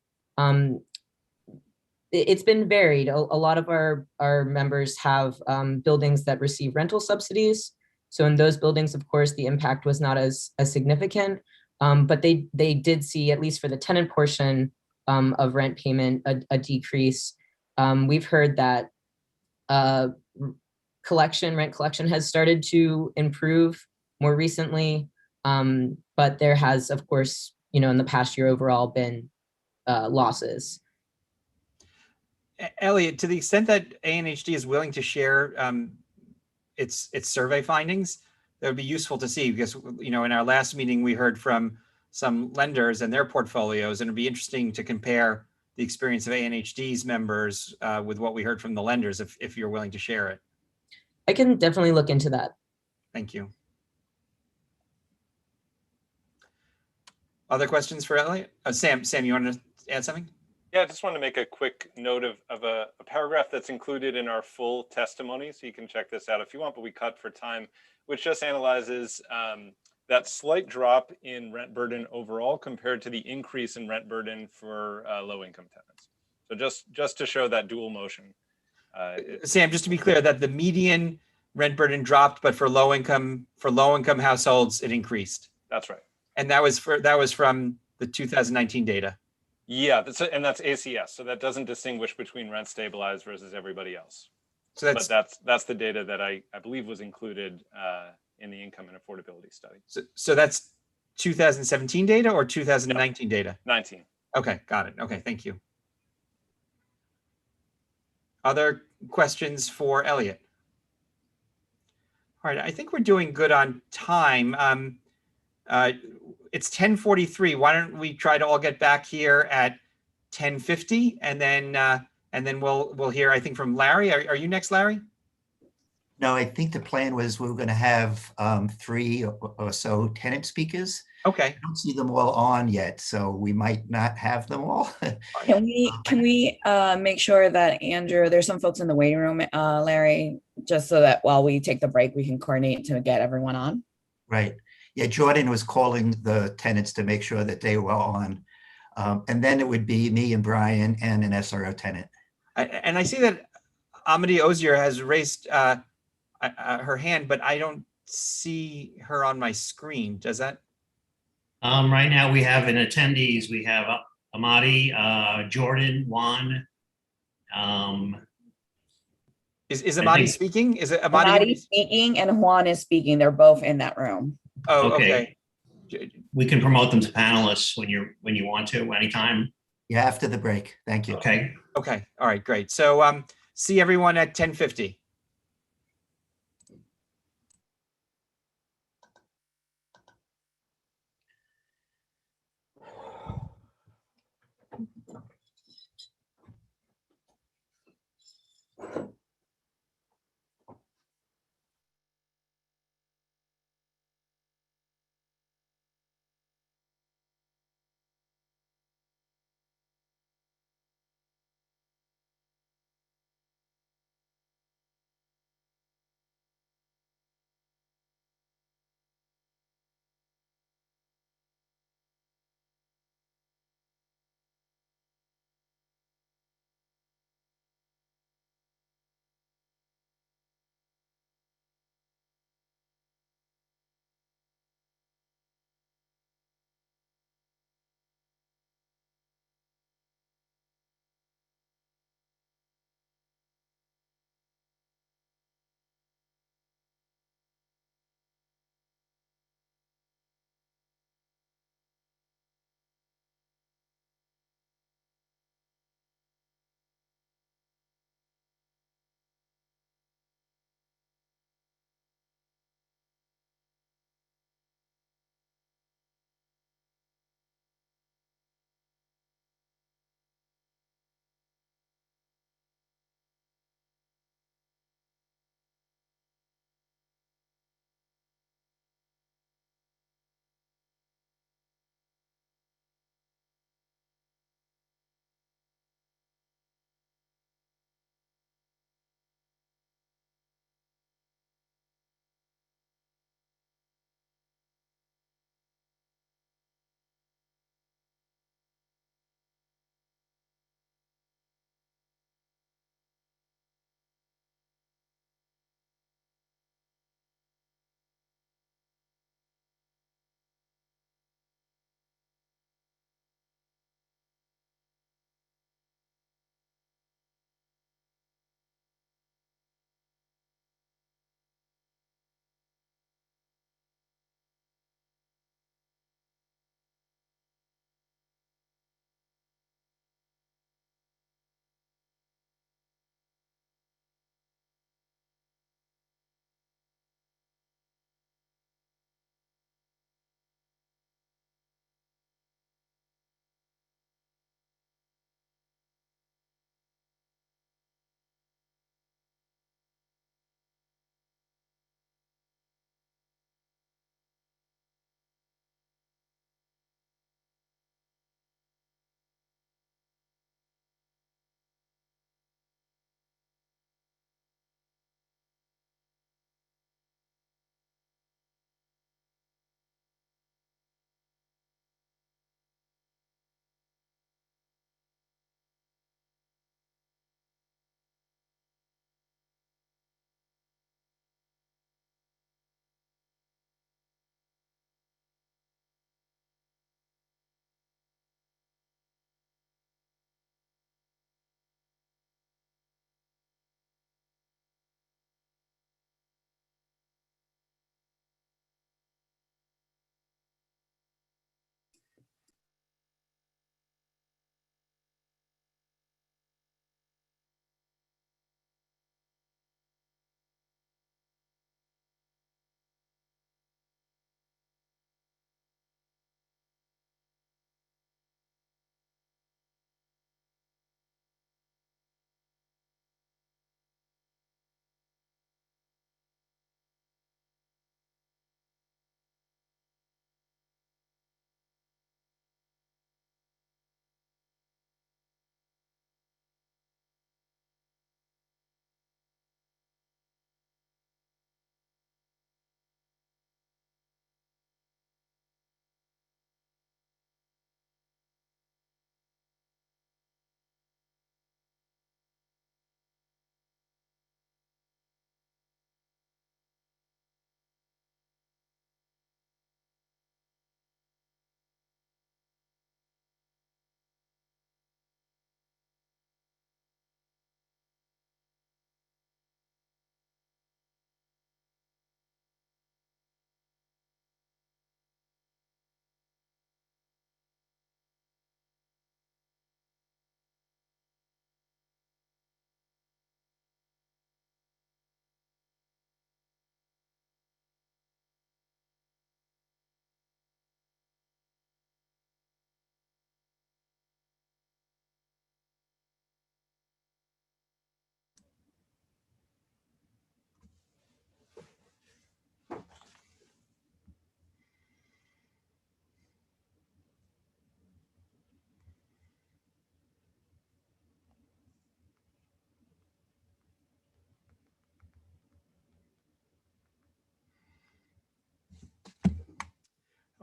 it's been varied. A lot of our members have buildings that receive rental subsidies. So in those buildings, of course, the impact was not as significant, but they did see, at least for the tenant portion of rent payment, a decrease. We've heard that rent collection has started to improve more recently, but there has, of course, in the past year overall been losses. Elliot, to the extent that ANHD is willing to share its survey findings, that would be useful to see, because in our last meeting we heard from some lenders and their portfolios, and it'd be interesting to compare the experience of ANHD's members with what we heard from the lenders, if you're willing to share it. I can definitely look into that. Thank you. Other questions for Elliot? Sam, you want to add something? Yeah, I just want to make a quick note of a paragraph that's included in our full testimony, so you can check this out if you want, but we cut for time, which just analyzes that slight drop in rent burden overall compared to the increase in rent burden for low-income tenants. So just to show that dual motion. Sam, just to be clear, that the median rent burden dropped, but for low-income households, it increased. That's right. And that was from the 2019 data. Yeah, that's ACS. So that doesn't distinguish between rent stabilized versus everybody else. So that's the data that I believe was included in the income and affordability study. So that's 2017 data or 2019 data? 19. Okay, got it. Okay, thank you. Other questions for Elliot? All right, I think we're doing good on time. It's 10:43. Why don't we try to all get back here at 10:50, and then we'll hear, I think, from Larry. Are you next, Larry? No, I think the plan was we were going to have 3 or so tenant speakers. Okay. I don't see them all on yet, so we might not have them all. Can we make sure that Andrew, there's some folks in the waiting room, Larry, just so that while we take the break, we can coordinate to get everyone on? Right. Yeah, Jordan was calling the tenants to make sure that they were on. And then it would be me and Brian and an SRO tenant. And I see that Amity Ozier has raised her hand, but I don't see her on my screen. Does that? Right now we have in attendees, we have Amadi, Jordan, Juan. Is Amadi speaking? Is it Amadi? Amadi's speaking and Juan is speaking. They're both in that room. Oh, okay. We can promote them to panelists when you want to, anytime. Yeah, after the break. Thank you. Okay. Okay. All right, great. So see everyone at 10:50.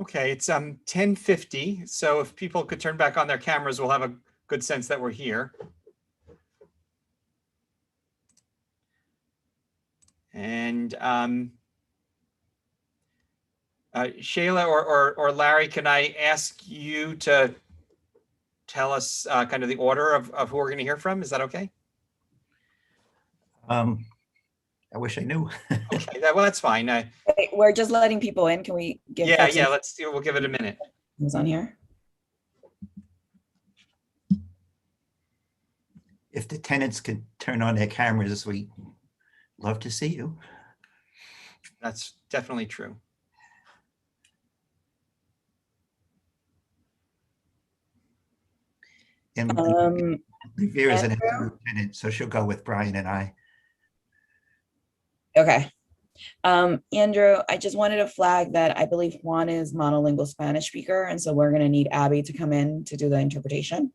Okay, it's 10:50, so if people could turn back on their cameras, we'll have a good sense that we're here. And Shayla or Larry, can I ask you to tell us kind of the order of who we're going to hear from? Is that okay? I wish I knew. Okay, well, that's fine. Wait, we're just letting people in. Can we give? Yeah, folks yeah, we'll give it a minute. who's on here? If the tenants could turn on their cameras, we love to see you. That's definitely true. And Vera's an absolute tenant, so she'll go with Brian and I. Okay. Andrew, I just wanted to flag that I believe Juan is monolingual Spanish speaker, and so we're going to need Abby to come in to do the interpretation.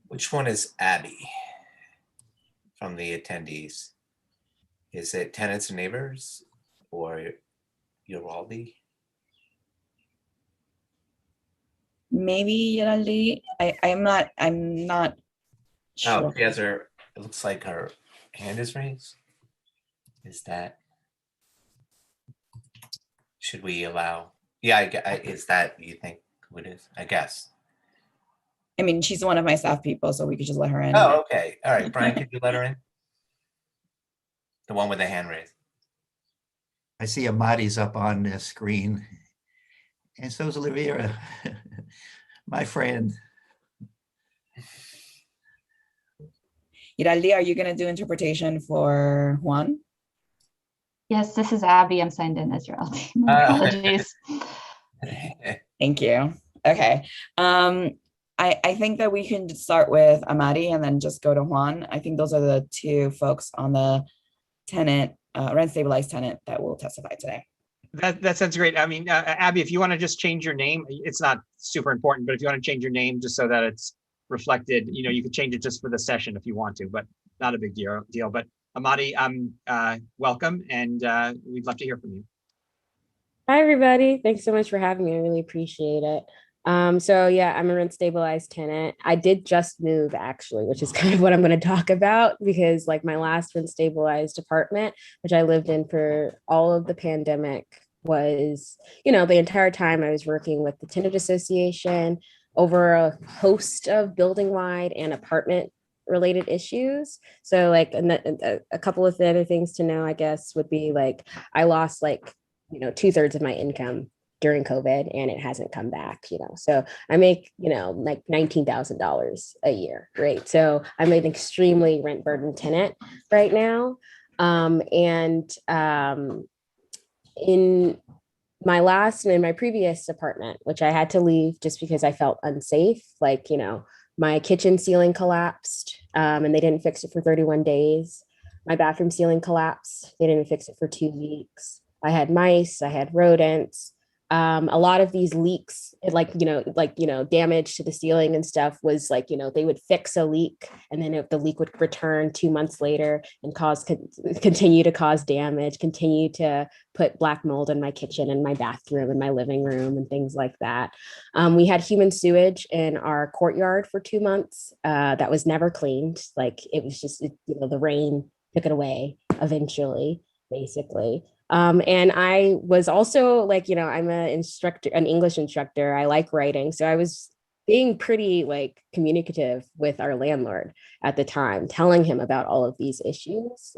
Which one is Abby from the attendees? Is it tenants and neighbors or Uvalde? Maybe Yeraldi. I'm not sure. Oh, she has her, it looks like her hand is raised. Is that, should we allow? Yeah, is that, you think who it is? I guess. I mean, she's one of my staff people, so we could just let her in. Oh, okay. All right, Brian, could you let her in? The one with the hand raised. I see Amadi's up on the screen. And so is Olivia, my friend. Yeraldi, are you going to do interpretation for Juan? Yes, this is Abby. I'm signed in as your LT. My apologies. Thank you. Okay. I think that we can start with Amadi and then just go to Juan. I think those are the two folks on the tenant, rent stabilized tenant that will testify today. That sounds great. I mean, Abby, if you want to just change your name, it's not super important, but if you want to change your name just so that it's reflected, you could change it just for the session if you want to, but not a big deal. But Amadi, welcome, and we'd love to hear from you. Hi, everybody. Thanks so much for having me. I really appreciate it. So yeah, I'm a rent stabilized tenant. I did just move actually, which is kind of what I'm going to talk about because like my last rent stabilized apartment, which I lived in for all of the pandemic was, the entire time I was working with the tenant association over a host of building wide and apartment related issues. So like a couple of the other things to know, I guess, would be like, I lost like, 2/3 of my income during COVID and it hasn't come back, so I make, like $19,000 a year, right? So I'm an extremely rent burdened tenant right now. In my previous apartment, which I had to leave just because I felt unsafe, like, my kitchen ceiling collapsed and they didn't fix it for 31 days. My bathroom ceiling collapsed. They didn't fix it for 2 weeks. I had mice, I had rodents. A lot of these leaks, damage to the ceiling and stuff was like, they would fix a leak and then if the leak would return 2 months later and continue to cause damage, continue to put black mold in my kitchen and my bathroom and my living room and things like that. We had human sewage in our courtyard for 2 months that was never cleaned. Like it was just, the rain took it away eventually, basically. And I was also like, I'm an English instructor. I like writing. So I was being pretty like communicative with our landlord at the time, telling him about all of these issues,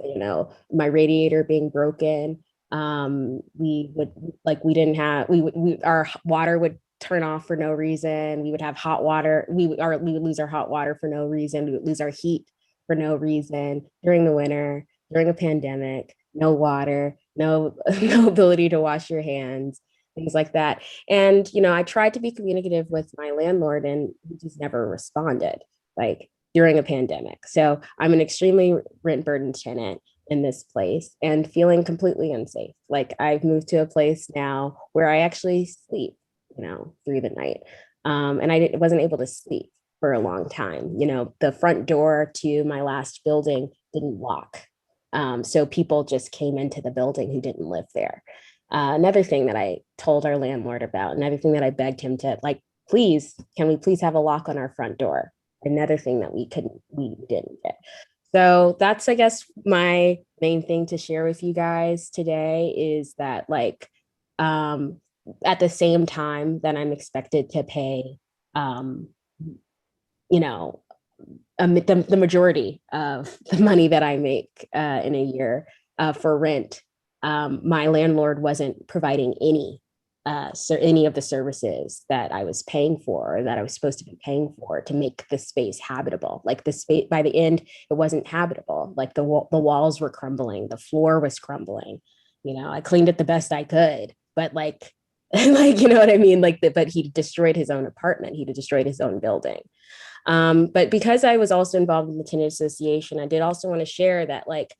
my radiator being broken. Our water would turn off for no reason. We would have hot water. We would lose our hot water for no reason. We would lose our heat for no reason during the winter, during a pandemic, no water, no ability to wash your hands, things like that. And, I tried to be communicative with my landlord and he just never responded, like during a pandemic. So I'm an extremely rent burdened tenant in this place and feeling completely unsafe. Like I've moved to a place now where I actually sleep, through the night. And I wasn't able to sleep for a long time. The front door to my last building didn't lock. So people just came into the building who didn't live there. Another thing that I told our landlord about, another thing that I begged him to, like, please, can we please have a lock on our front door? Another thing that we didn't get. So that's, I guess, my main thing to share with you guys today is that, like, at the same time that I'm expected to pay, you know, the majority of the money that I make in a year for rent, my landlord wasn't providing any of the services that I was paying for, or that I was supposed to be paying for, to make the space habitable. Like, the space, by the end, it wasn't habitable. Like, the walls were crumbling, the floor was crumbling. You know, I cleaned it the best I could, but like, like, you know what I mean? Like, but he destroyed his own apartment. He destroyed his own building. But because I was also involved in the tenant association, I did also want to share that, like,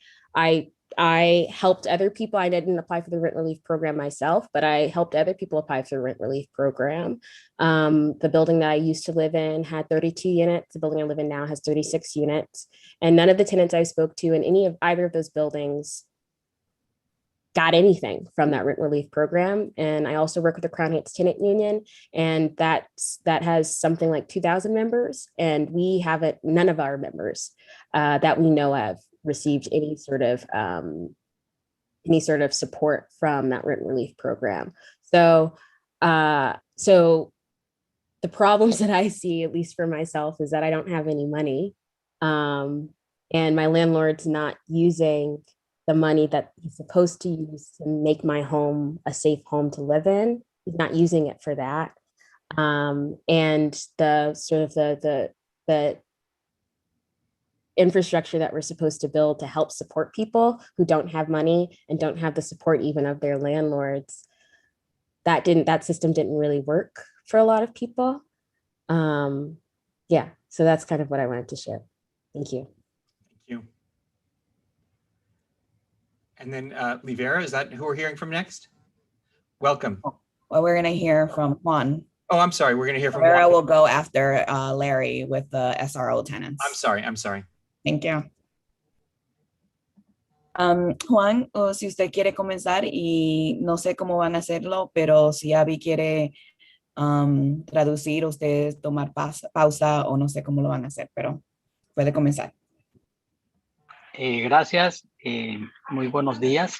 I helped other people. I didn't apply for the rent relief program myself, but I helped other people apply for the rent relief program. The building that I used to live in had 32 units. The building I live in now has 36 units. And none of the tenants I spoke to in either of those buildings got anything from that rent relief program. And I also work with the Crown Heights Tenant Union, and that has something like 2,000 members. And we haven't, none of our members that we know of received any sort of support from that rent relief program. So the problems that I see, at least for myself, is that I don't have any money, and my landlord's not using the money that he's supposed to use to make my home a safe home to live in. He's not using it for that. And the sort of the infrastructure that we're supposed to build to help support people who don't have money and don't have the support even of their landlords, that system didn't really work for a lot of people. Yeah, so that's kind of what I wanted to share. Thank you. Thank you. And then Livera, is that who we're hearing from next? Welcome. Well, we're gonna hear from Juan. Oh, I'm sorry. We're going to hear from Rivera Juan. will go after Larry with the SRO tenants. I'm sorry. Thank you. Juan, si usted quiere comenzar, y no sé cómo van a hacerlo, pero si Abby quiere traducir, ustedes tomar pausa, o no sé cómo lo van a hacer, pero puede comenzar. Gracias. Muy buenos días.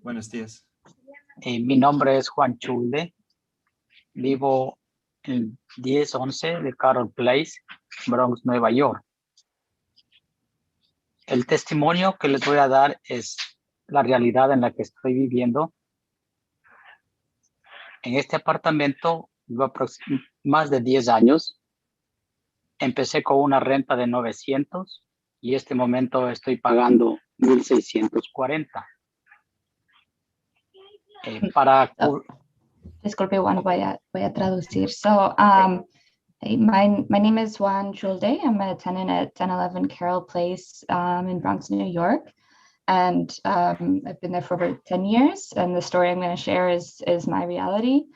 Buenos días. Mi nombre es Juan Chulde. Vivo en 1011 de Carroll Place, Bronx, Nueva York. El testimonio que les voy a dar es la realidad en la que estoy viviendo. En este apartamento vivo más de 10 años. Empecé con una renta de 900 y este momento estoy pagando 1,640. Disculpe, Juan, voy a traducir. So, hey, my name is Juan Chulde. I'm a tenant at 1011 Carroll Place in Bronx, New York. And I've been there for over 10 years. And the story I'm going to share is my reality.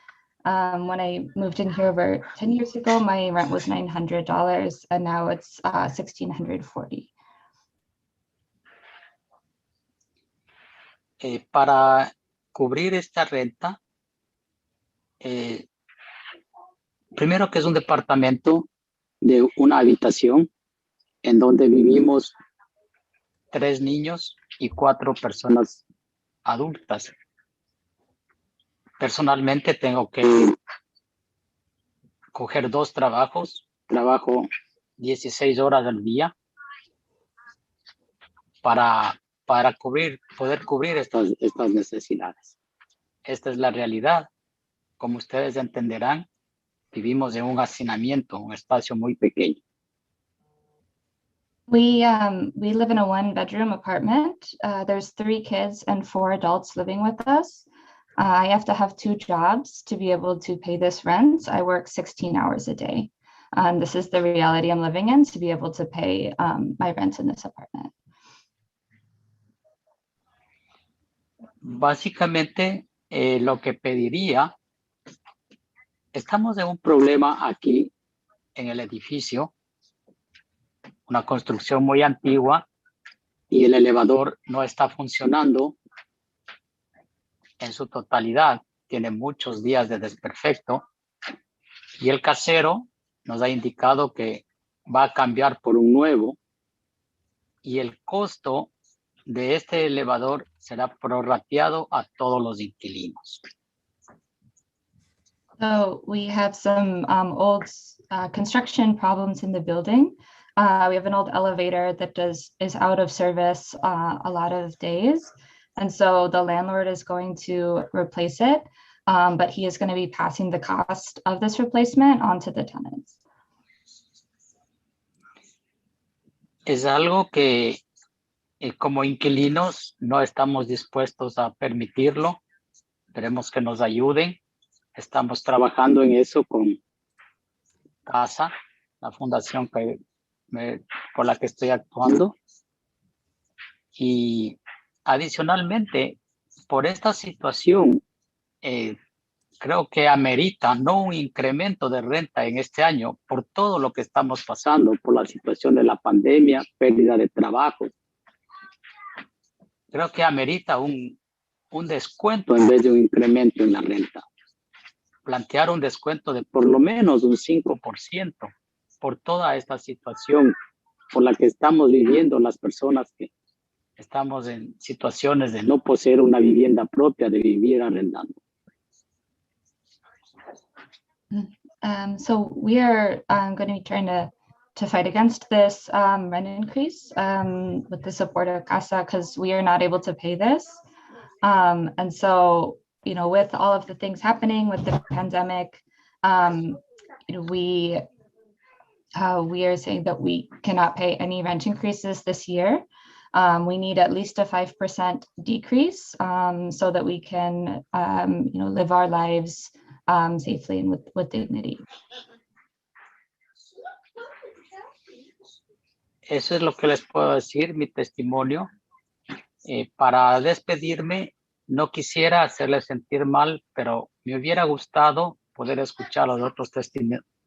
When I moved in here over 10 years ago, my rent was $900 and now it's $1,640. Para cubrir esta renta, primero que es un departamento de una habitación en donde vivimos 3 niños y 4 personas adultas. Personalmente tengo que coger 2 trabajos. Trabajo 16 horas al día para poder cubrir estas necesidades. Esta es la realidad. Como ustedes entenderán, vivimos en un hacinamiento, un espacio muy pequeño. We live in a 1-bedroom apartment. There's 3 kids and 4 adults living with us. I have to have 2 jobs to be able to pay this rent. I work 16 hours a day. This is the reality I'm living in to be able to pay my rent in this apartment. Básicamente, lo que pediría, estamos en un problema aquí en el edificio, una construcción muy antigua y el elevador no está funcionando en su totalidad, tiene muchos días de desperfecto, y el casero nos ha indicado que va a cambiar por un nuevo, y el costo de este elevador será prorrateado a todos los inquilinos. So we have some old construction problems in the building. We have an old elevator that is out of service a lot of days. And so the landlord is going to replace it, but he is going to be passing the cost of this replacement onto the tenants. Es algo que como inquilinos no estamos dispuestos a permitirlo. Queremos que nos ayuden. Estamos trabajando en eso con CASA, la fundación por la que estoy actuando. Y adicionalmente, por esta situación, creo que amerita no un incremento de renta en este año por todo lo que estamos pasando, por la situación de la pandemia, pérdida de trabajo. Creo que amerita un descuento en vez de un incremento en la renta. Plantear un descuento de por lo menos un 5% por toda esta situación por la que estamos viviendo las personas que estamos en situaciones de no poseer una vivienda propia, de vivir arrendando. So we are going to be trying to fight against this rent increase with the support of CASA, because we are not able to pay this. And so, you know, with all of the things happening with the pandemic, you know, we are saying that we cannot pay any rent increases this year. We need at least a 5% decrease so that we can, you know, live our lives safely and with dignity. Eso es lo que les puedo decir, mi testimonio. Para despedirme, no quisiera hacerles sentir mal, pero me hubiera gustado poder escuchar los otros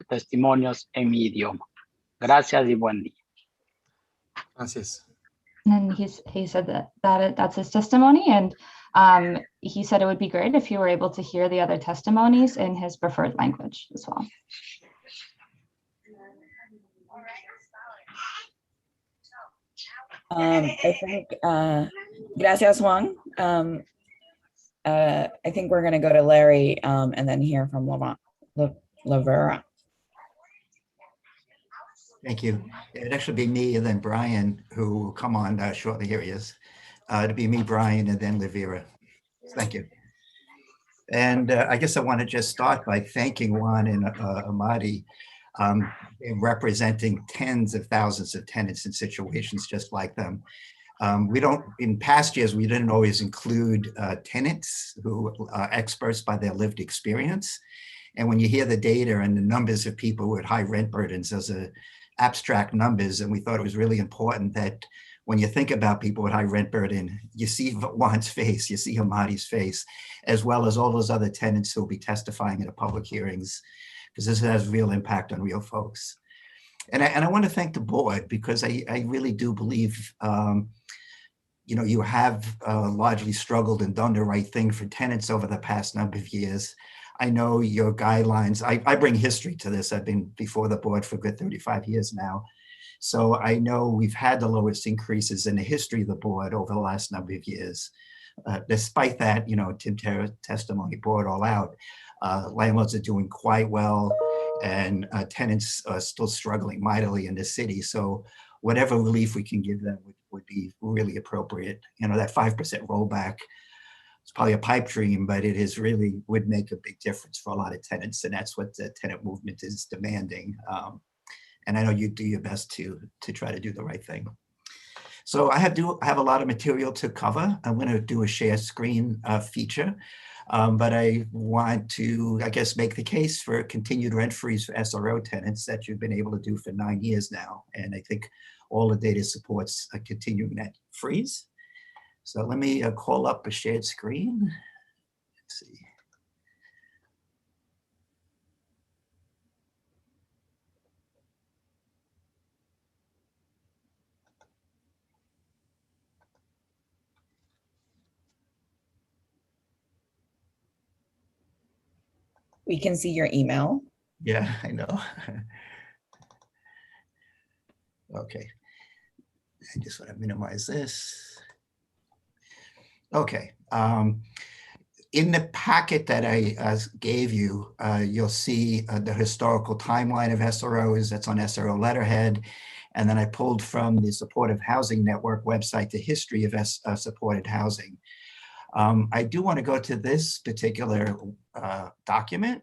testimonios en mi idioma. Gracias y buen día. Gracias. And he said that's his testimony, and he said it would be great if you were able to hear the other testimonies in his preferred language as well. I think, gracias, Juan. I think we're going to go to Larry and then hear from Lavera. Thank you. It'd actually be me and then Brian, who will come on shortly. Here he is. It'd be me, Brian, and then Lavera. Thank you. And I guess I want to just start by thanking Juan and Amadi in representing tens of thousands of tenants in situations just like them. In past years, we didn't always include tenants who are experts by their lived experience. And when you hear the data and the numbers of people with high rent burdens, those are abstract numbers. And we thought it was really important that when you think about people with high rent burden, you see Juan's face, you see Amadi's face, as well as all those other tenants who will be testifying in the public hearings, because this has real impact on real folks. And I want to thank the board, because I really do believe, you know, you have largely struggled and done the right thing for tenants over the past number of years. I know your guidelines, I bring history to this. I've been before the board for a good 35 years now. So I know we've had the lowest increases in the history of the board over the last number of years. Despite that, you know, Tim Terra's testimony bore it all out. Landlords are doing quite well, and tenants are still struggling mightily in the city. So whatever relief we can give them would be really appropriate. You know, that 5% rollback, it's probably a pipe dream, but it is really would make a big difference for a lot of tenants. And that's what the tenant movement is demanding. And I know you do your best to try to do the right thing. So I have a lot of material to cover. I'm going to do a share screen feature, but I want to, I guess, make the case for continued rent freeze for SRO tenants that you've been able to do for 9 years now. And I think all the data supports a continuing that freeze. So let me call up a shared screen. Let's see. We can see your email. Yeah, I know. Okay. I just want to minimize this. Okay. In the packet that I gave you, you'll see the historical timeline of SROs. That's on SRO letterhead. And then I pulled from the Supportive Housing Network website the history of supported housing. I do want to go to this particular document.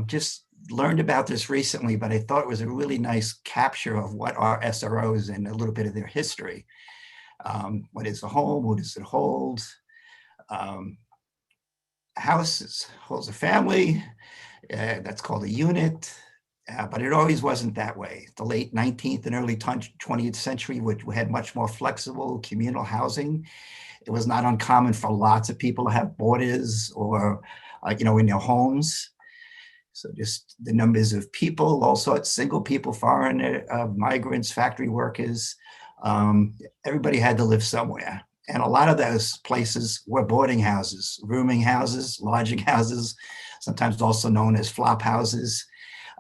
Just learned about this recently, but I thought it was a really nice capture of what are SROs and a little bit of their history. What is a home? What does it hold? House holds a family. That's called a unit. But it always wasn't that way. The late 19th and early 20th century, which had much more flexible communal housing. It was not uncommon for lots of people to have boarders or, in their homes. So just the numbers of people, all sorts, single people, foreign migrants, factory workers, everybody had to live somewhere. And a lot of those places were boarding houses, rooming houses, lodging houses, sometimes also known as flop houses.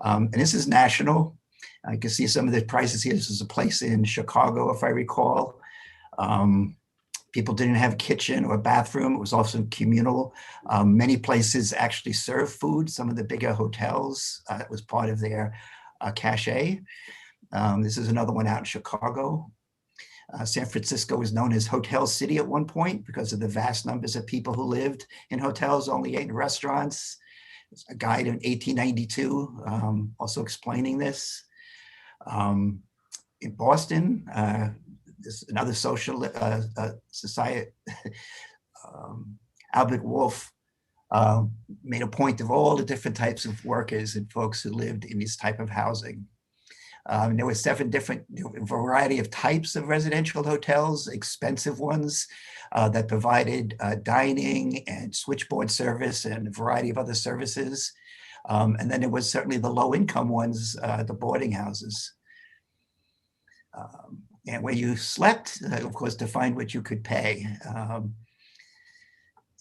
And this is national. I can see some of the prices here. This is a place in Chicago, if I recall. People didn't have a kitchen or a bathroom. It was also communal. Many places actually serve food. Some of the bigger hotels, that was part of their cachet. This is another one out in Chicago. San Francisco was known as Hotel City at one point because of the vast numbers of people who lived in hotels, only ate in restaurants. There's a guide in 1892 also explaining this. In Boston, there's another social society. Albert Wolff made a point of all the different types of workers and folks who lived in this type of housing. There were 7 different variety of types of residential hotels, expensive ones that provided dining and switchboard service and a variety of other services. And then there was certainly the low income ones, the boarding houses. And where you slept, of course, to find what you could pay.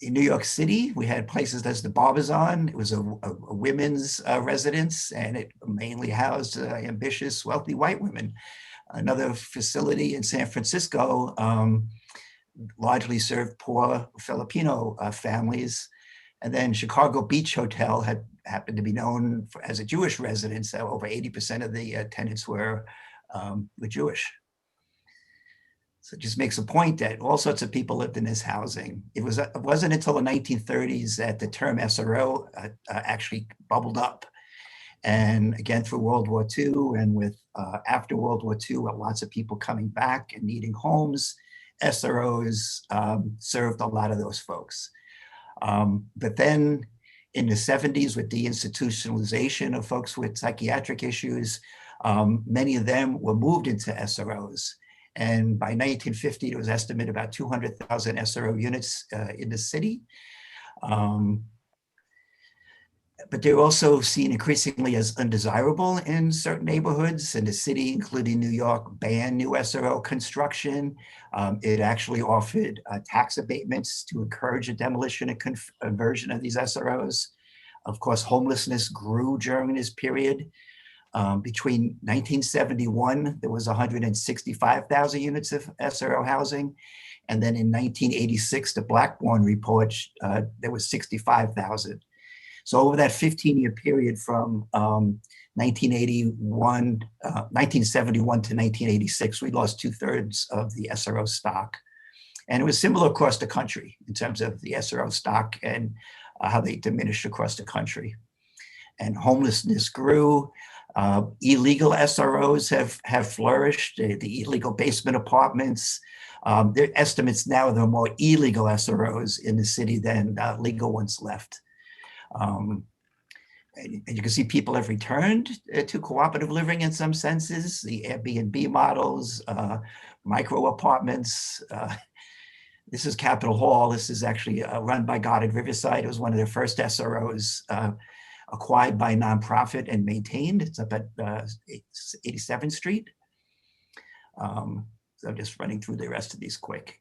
In New York City, we had places as the Barbizon. It was a women's residence, and it mainly housed ambitious, wealthy white women. Another facility in San Francisco largely served poor Filipino families. And then Chicago Beach Hotel happened to be known as a Jewish residence. Over 80% of the tenants were Jewish. So it just makes a point that all sorts of people lived in this housing. It wasn't until the 1930s that the term SRO actually bubbled up. And again, through World War II and with after World War II, with lots of people coming back and needing homes, SROs served a lot of those folks. But then in the 70s, with the institutionalization of folks with psychiatric issues, many of them were moved into SROs. And by 1950, it was estimated about 200,000 SRO units in the city. But they're also seen increasingly as undesirable in certain neighborhoods. In the city, including New York, banned new SRO construction. It actually offered tax abatements to encourage a demolition and conversion of these SROs. Of course, homelessness grew during this period. Between 1971, there was 165,000 units of SRO housing. And then in 1986, the Blackburn report, there was 65,000. So over that 15-year period from 1971 to 1986, we lost 2/3 of the SRO stock. And it was similar across the country in terms of the SRO stock and how they diminished across the country. And homelessness grew. Illegal SROs have flourished, the illegal basement apartments. There are estimates now there are more illegal SROs in the city than legal ones left. And you can see people have returned to cooperative living in some senses, the Airbnb models, micro apartments. This is Capitol Hall. This is actually run by Goddard Riverside. It was one of their first SROs acquired by a nonprofit and maintained. It's up at 87th Street. So I'm just running through the rest of these quick.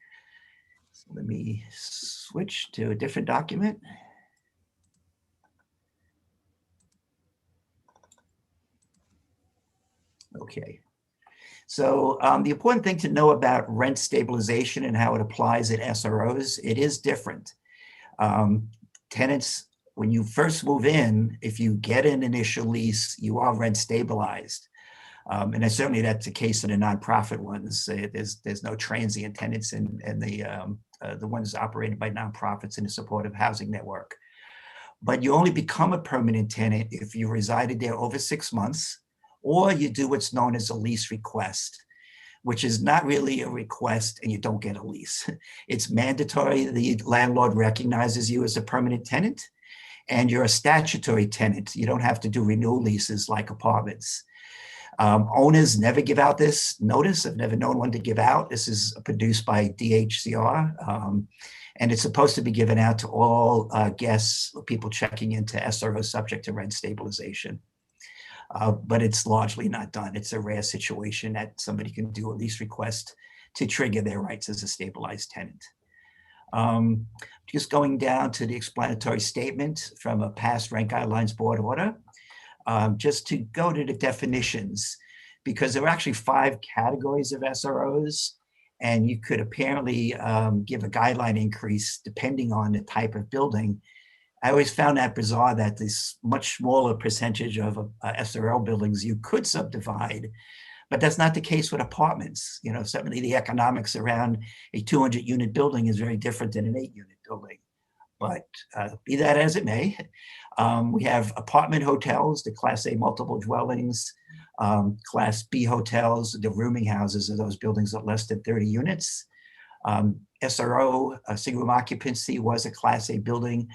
So let me switch to a different document. Okay. So the important thing to know about rent stabilization and how it applies at SROs, it is different. Tenants, when you first move in, if you get an initial lease, you are rent stabilized. And certainly that's the case in the nonprofit ones. There's no transient tenants in the ones operated by nonprofits in the supportive housing network. But you only become a permanent tenant if you resided there over 6 months, or you do what's known as a lease request, which is not really a request and you don't get a lease. It's mandatory. The landlord recognizes you as a permanent tenant and you're a statutory tenant. You don't have to do renewal leases like apartments. Owners never give out this notice. I've never known one to give out. This is produced by DHCR. And it's supposed to be given out to all guests, people checking into SRO subject to rent stabilization. But it's largely not done. It's a rare situation that somebody can do a lease request to trigger their rights as a stabilized tenant. Just going down to the explanatory statement from a past Rent Guidelines Board order, just to go to the definitions, because there are actually 5 categories of SROs, and you could apparently give a guideline increase depending on the type of building. I always found that bizarre that this much smaller percentage of SRL buildings you could subdivide, but that's not the case with apartments. You know, certainly the economics around a 200-unit building is very different than an 8-unit building. But be that as it may, we have apartment hotels, the Class A multiple dwellings, Class B hotels, the rooming houses of those buildings are less than 30 units. SRO, single room occupancy, was a Class A building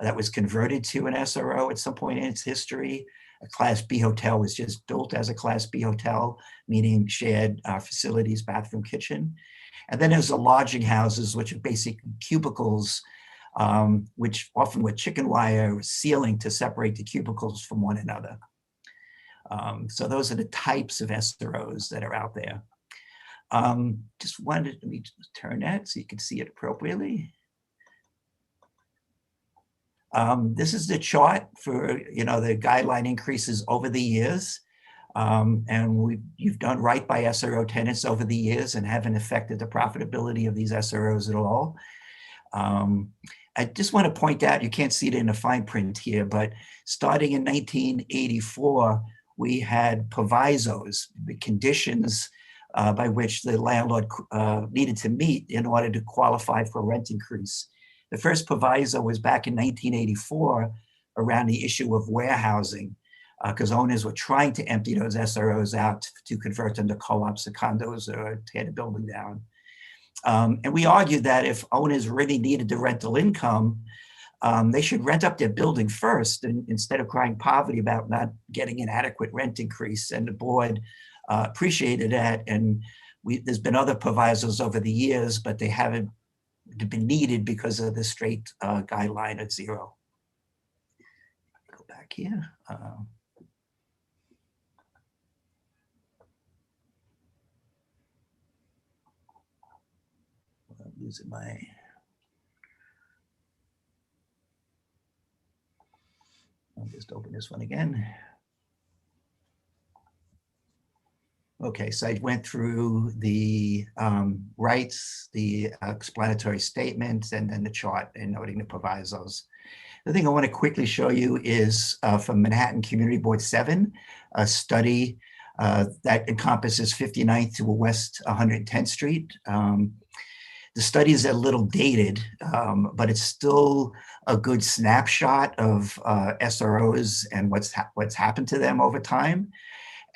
that was converted to an SRO at some point in its history. A Class B hotel was just built as a Class B hotel, meaning shared facilities, bathroom, kitchen. And then there's the lodging houses, which are basic cubicles, which often with chicken wire ceiling to separate the cubicles from one another. So those are the types of SROs that are out there. Just wanted, let me just turn that so you can see it appropriately. This is the chart for, you know, the guideline increases over the years. And you've done right by SRO tenants over the years and haven't affected the profitability of these SROs at all. I just want to point out, you can't see it in the fine print here, but starting in 1984, we had provisos, the conditions by which the landlord needed to meet in order to qualify for rent increase. The first proviso was back in 1984 around the issue of warehousing, because owners were trying to empty those SROs out to convert them to co-ops or condos or tear the building down. And we argued that if owners really needed the rental income, they should rent up their building first, and instead of crying poverty about not getting an adequate rent increase. And the board appreciated that. And there's been other provisos over the years, but they haven't been needed because of the straight guideline at 0. Go back here. I'm losing my. I'll just open this one again. Okay, so I went through the rights, the explanatory statements, and then the chart and noting the provisos. The thing I want to quickly show you is from Manhattan Community Board 7, a study that encompasses 59th to West 110th Street. The study is a little dated, but it's still a good snapshot of SROs and what's happened to them over time.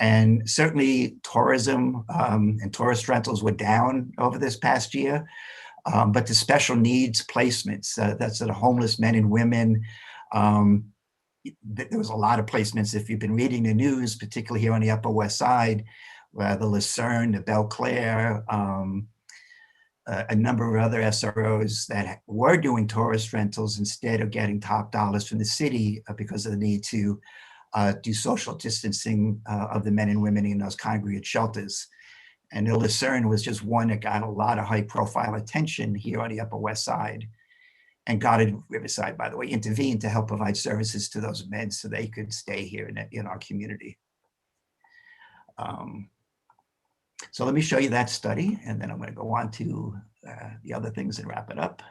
And certainly tourism and tourist rentals were down over this past year, but the special needs placements, that's the homeless men and women, there was a lot of placements. If you've been reading the news, particularly here on the Upper West Side, where the Lucerne, the Belclaire, a number of other SROs that were doing tourist rentals instead of getting top dollars from the city because of the need to do social distancing of the men and women in those congregate shelters. And the Lucerne was just one that got a lot of high profile attention here on the Upper West Side. And Goddard Riverside, by the way, intervened to help provide services to those men so they could stay here in our community. So let me show you that study, and then I'm going to go on to the other things and wrap it up.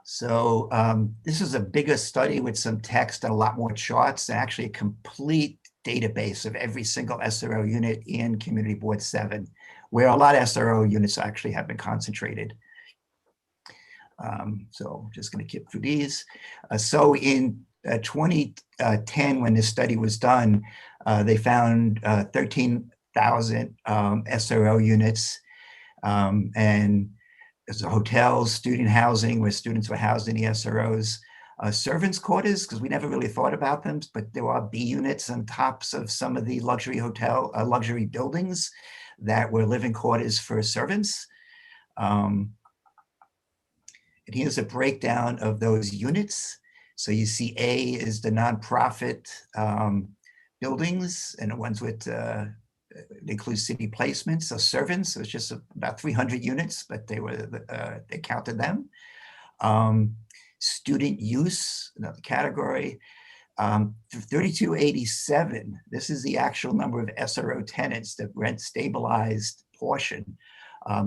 So this is a bigger study with some text and a lot more charts, and actually a complete database of every single SRO unit in Community Board 7, where a lot of SRO units actually have been concentrated. So I'm just going to keep through these. So in 2010, when this study was done, they found 13,000 SRO units, and there's hotels, student housing, where students were housed in the SROs, servants' quarters, because we never really thought about them, but there are B units on tops of some of the luxury buildings that were living quarters for servants. And here's a breakdown of those units. So you see A is the nonprofit buildings, and the ones with it includes city placements, so servants. So it's just about 300 units, but they counted them. Student use, another category. 3287, this is the actual number of SRO tenants, the rent stabilized portion.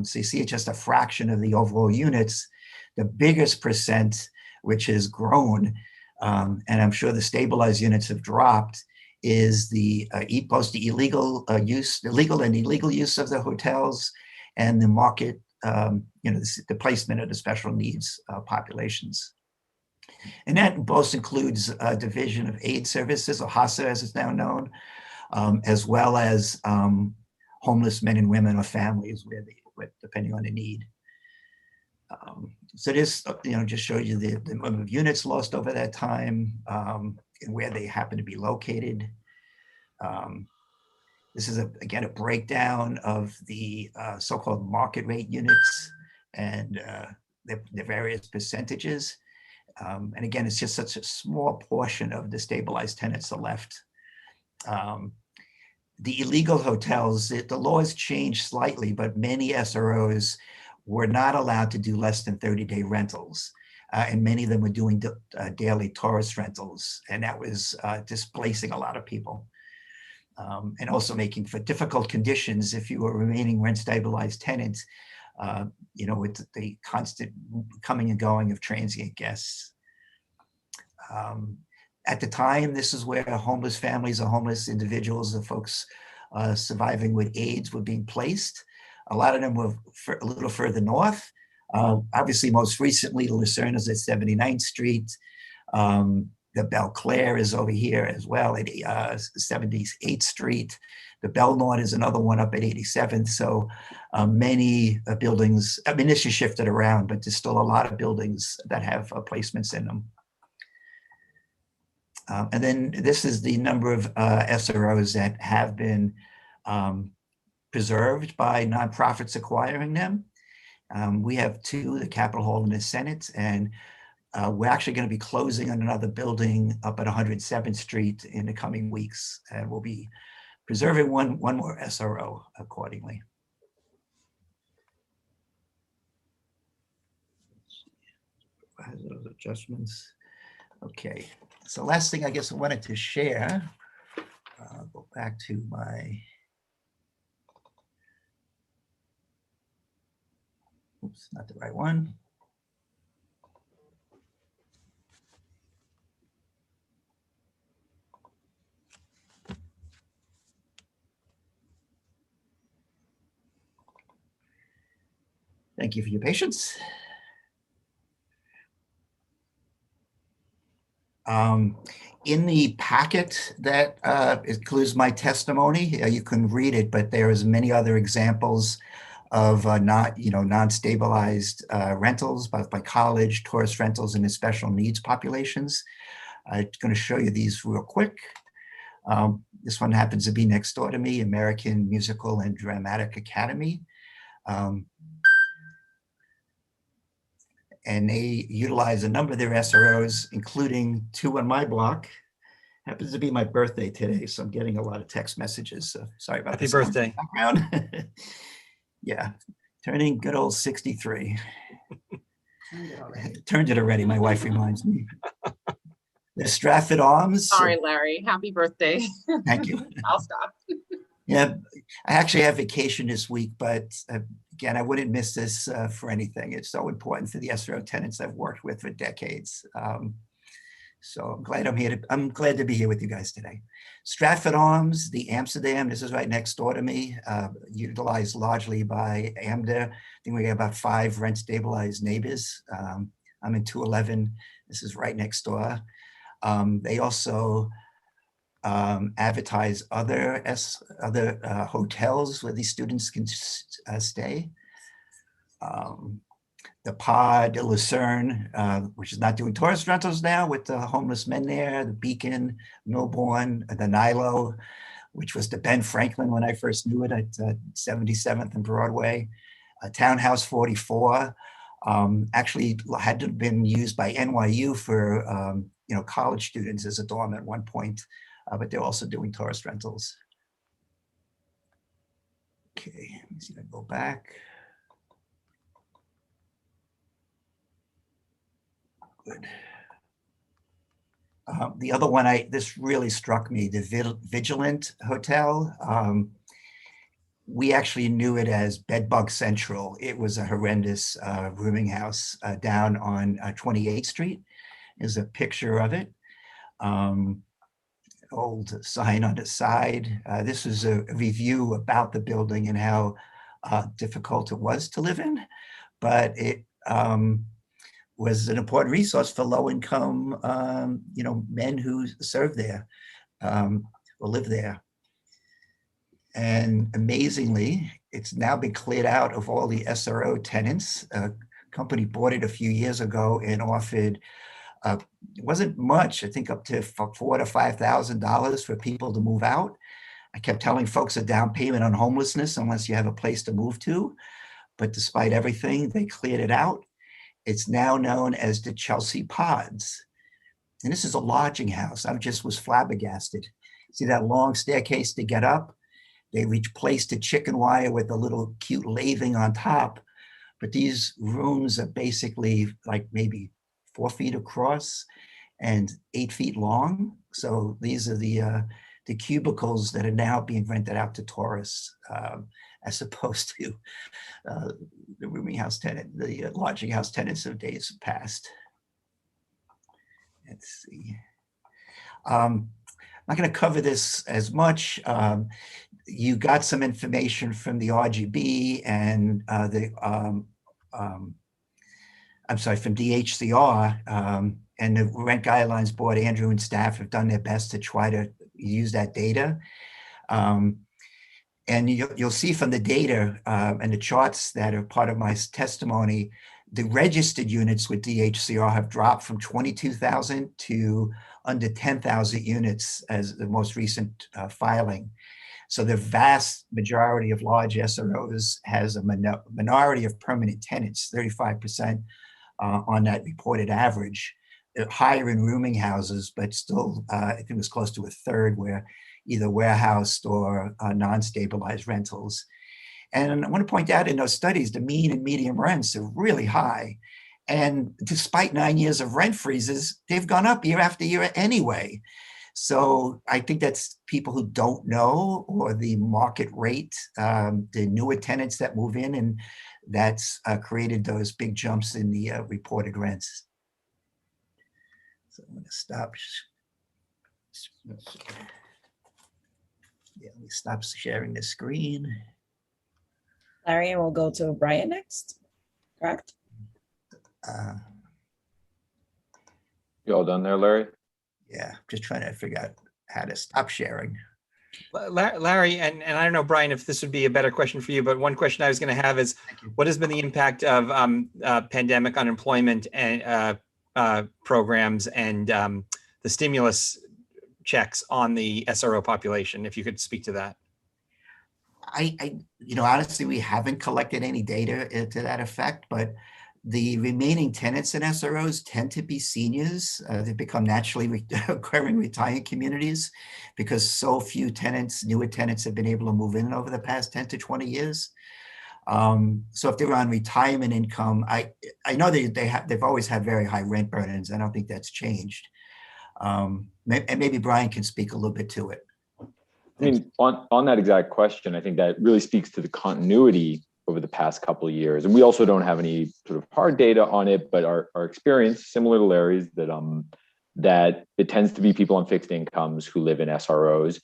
So you see it's just a fraction of the overall units. The biggest percent, which has grown, and I'm sure the stabilized units have dropped, is the both the illegal use, the legal and illegal use of the hotels, and the market, the placement of the special needs populations. And that both includes Division of Aid Services, or HASA as it's now known, as well as homeless men and women or families depending on the need. So this, just shows you the number of units lost over that time, and where they happen to be located. This is again a breakdown of the so-called market rate units and the various percentages. And again, it's just such a small portion of the stabilized tenants are left. The illegal hotels, the laws changed slightly, but many SROs were not allowed to do less than 30-day rentals. And many of them were doing daily tourist rentals, and that was displacing a lot of people. And also making for difficult conditions if you were remaining rent stabilized tenants, with the constant coming and going of transient guests. At the time, this is where homeless families or homeless individuals or folks surviving with AIDS were being placed. A lot of them were a little further north. Obviously, most recently, the Lucerna's at 79th Street. The Belclaire is over here as well at 78th Street. The Belnord is another one up at 87th. So many buildings, this is shifted around, but there's still a lot of buildings that have placements in them. And then this is the number of SROs that have been preserved by nonprofits acquiring them. We have two, the Capitol Hall and the Senate, and we're actually going to be closing on another building up at 107th Street in the coming weeks, and we'll be preserving one more SRO accordingly. Those adjustments. Okay, so last thing I guess I wanted to share, go back to my, oops, not the right one. Thank you for your patience. In the packet that includes my testimony, you can read it, but there is many other examples of non-stabilized rentals, both by college, tourist rentals, and in special needs populations. I'm going to show you these real quick. This one happens to be next door to me, American Musical and Dramatic Academy. And they utilize a number of their SROs, including two on my block. Happens to be my birthday today, so I'm getting a lot of text messages. So sorry about Happy this. birthday. Background. Yeah, Turning good old 63. Turned it already, my wife reminds me. The Stratford Arms. Sorry, Larry. Happy birthday. Thank you. I'll stop. Yeah, I actually have vacation this week, but again, I wouldn't miss this for anything. It's so important for the SRO tenants I've worked with for decades. So I'm glad I'm here. I'm glad to be here with you guys today. Stratford Arms, the Amsterdam, this is right next door to me, utilized largely by AMDA. I think we got about 5 rent stabilized neighbors. I'm in 211. This is right next door. They also advertise other hotels where these students can stay. The Pod, Lucerne, which is not doing tourist rentals now with the homeless men there, the Beacon, Milbourne, the Nilo, which was the Ben Franklin when I first knew it at 77th and Broadway. Townhouse 44 actually had to have been used by NYU for college students as a dorm at one point, but they're also doing tourist rentals. Okay, let me see if I go back. Good. The other one, this really struck me, the Vigilant Hotel. We actually knew it as Bedbug Central. It was a horrendous rooming house down on 28th Street. There's a picture of it. Old sign on the side. This is a review about the building and how difficult it was to live in, but it was an important resource for low-income, men who serve there or live there. And amazingly, it's now been cleared out of all the SRO tenants. A company bought it a few years ago and offered, it wasn't much, I think up to $4,000 to $5,000 for people to move out. I kept telling folks a down payment on homelessness unless you have a place to move to. But despite everything, they cleared it out. It's now known as the Chelsea Pods. And this is a lodging house. I just was flabbergasted. See that long staircase to get up? They replaced the chicken wire with a little cute lathing on top. But these rooms are basically like maybe 4 feet across and 8 feet long. So these are the cubicles that are now being rented out to tourists, as opposed to the rooming house tenant, the lodging house tenants of days past. Let's see. I'm not going to cover this as much. You got some information from the RGB and from DHCR, and the Rent Guidelines Board. Andrew and staff have done their best to try to use that data. And you'll see from the data and the charts that are part of my testimony, the registered units with DHCR have dropped from 22,000 to under 10,000 units as the most recent filing. So the vast majority of large SROs has a minority of permanent tenants, 35% on that reported average. Higher in rooming houses, but still, I think it was close to a third where either warehoused or non-stabilized rentals. And I want to point out in those studies, the mean and median rents are really high. And despite 9 years of rent freezes, they've gone up year after year anyway. So I think that's people who don't know, or the market rate, the newer tenants that move in, and that's created those big jumps in the reported rents. So I'm going to stop. Yeah, let me stop sharing the screen. Larry, and we'll go to Brian next, correct? You all done there, Larry? Yeah, just trying to figure out how to stop sharing. Larry, and I don't know, Brian, if this would be a better question for you, but one question I was going to have is, what has been the impact of pandemic unemployment and programs and the stimulus checks on the SRO population, if you could speak to that? Honestly, we haven't collected any data to that effect, but the remaining tenants in SROs tend to be seniors. They've become naturally occurring retirement communities because so few tenants, newer tenants, have been able to move in over the past 10 to 20 years. So if they're on retirement income, I know they've always had very high rent burdens. I don't think that's changed. And maybe Brian can speak a little bit to it. I mean, on that exact question, I think that really speaks to the continuity over the past couple of years. And we also don't have any sort of hard data on it, but our experience, similar to Larry's, that it tends to be people on fixed incomes who live in SROs.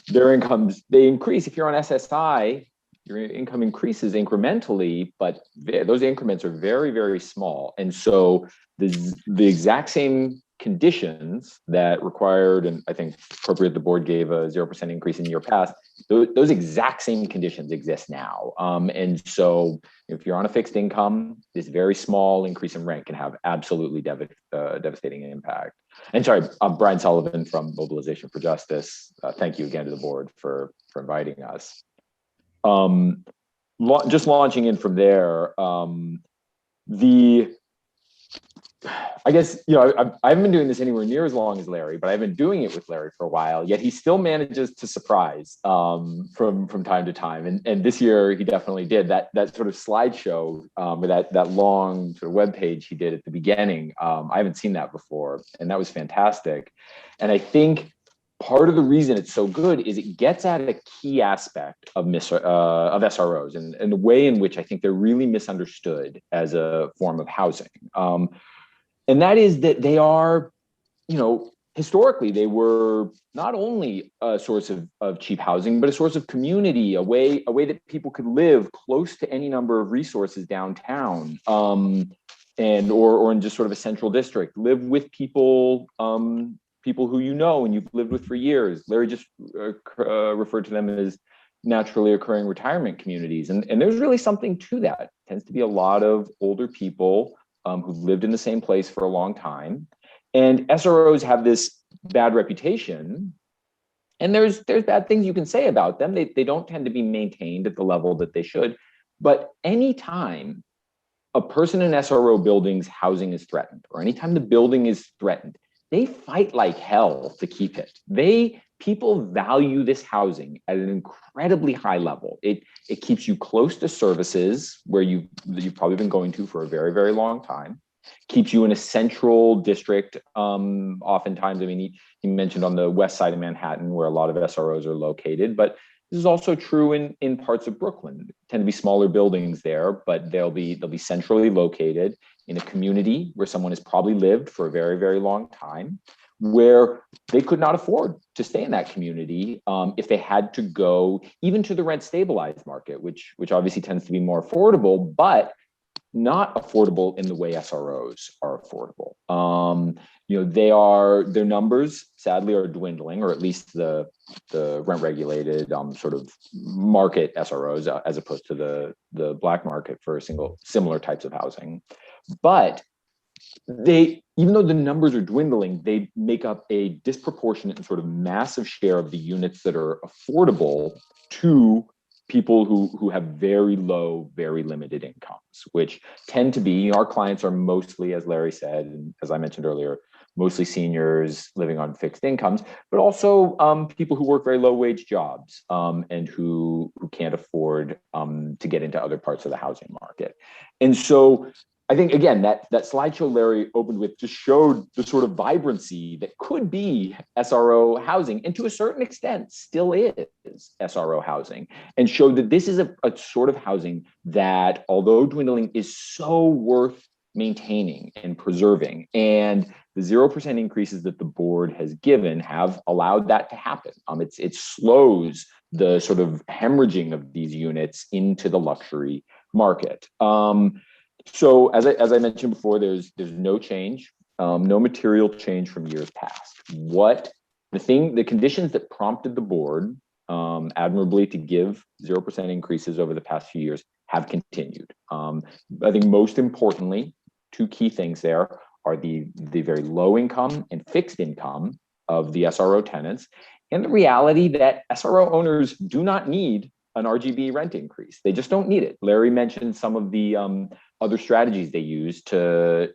Their incomes, they increase. If you're on SSI, your income increases incrementally, but those increments are very, very small. And so the exact same conditions that required, and I think appropriate, the board gave a 0% increase in year past, those exact same conditions exist now. And so if you're on a fixed income, this very small increase in rent can have absolutely devastating impact. And sorry, I'm Brian Sullivan from Mobilization for Justice. Thank you again to the board for inviting us. Just launching in from there, I guess, I haven't been doing this anywhere near as long as Larry, but I've been doing it with Larry for a while, yet he still manages to surprise from time to time. And this year he definitely did. That sort of slideshow, or that long sort of web page he did at the beginning. I haven't seen that before, and that was fantastic. And I think part of the reason it's so good is it gets at a key aspect of SROs and the way in which I think they're really misunderstood as a form of housing. And that is that they are, historically, they were not only a source of cheap housing, but a source of community, a way that people could live close to any number of resources downtown, and or in just sort of a central district, live with people who and you've lived with for years. Larry just referred to them as naturally occurring retirement communities. And there's really something to that. It tends to be a lot of older people who've lived in the same place for a long time. And SROs have this bad reputation. And there's bad things you can say about them. They don't tend to be maintained at the level that they should. But anytime a person in SRO buildings housing is threatened, or anytime the building is threatened, they fight like hell to keep it. People value this housing at an incredibly high level. It keeps you close to services where you've probably been going to for a very, very long time. Keeps you in a central district. Oftentimes, I mean, he mentioned on the west side of Manhattan where a lot of SROs are located, but this is also true in parts of Brooklyn. Tend to be smaller buildings there, but they'll be centrally located in a community where someone has probably lived for a very, very long time, where they could not afford to stay in that community if they had to go even to the rent stabilized market, which obviously tends to be more affordable, but not affordable in the way SROs are affordable. Their numbers sadly are dwindling, or at least the rent regulated sort of market SROs, as opposed to the black market for similar types of housing. But even though the numbers are dwindling, they make up a disproportionate and sort of massive share of the units that are affordable to people who have very low, very limited incomes, which tend to be, our clients are mostly, as Larry said, and as I mentioned earlier, mostly seniors living on fixed incomes, but also people who work very low wage jobs and who can't afford to get into other parts of the housing market. And so I think, again, that slideshow Larry opened with just showed the sort of vibrancy that could be SRO housing, and to a certain extent still is SRO housing, and showed that this is a sort of housing that, although dwindling, is so worth maintaining and preserving. And the 0% increases that the board has given have allowed that to happen. It slows the sort of hemorrhaging of these units into the luxury market. So as I mentioned before, there's no change, no material change from years past. The conditions that prompted the board admirably to give 0% increases over the past few years have continued. I think most importantly, two key things there are the very low income and fixed income of the SRO tenants, and the reality that SRO owners do not need an RGB rent increase. They just don't need it. Larry mentioned some of the other strategies they use to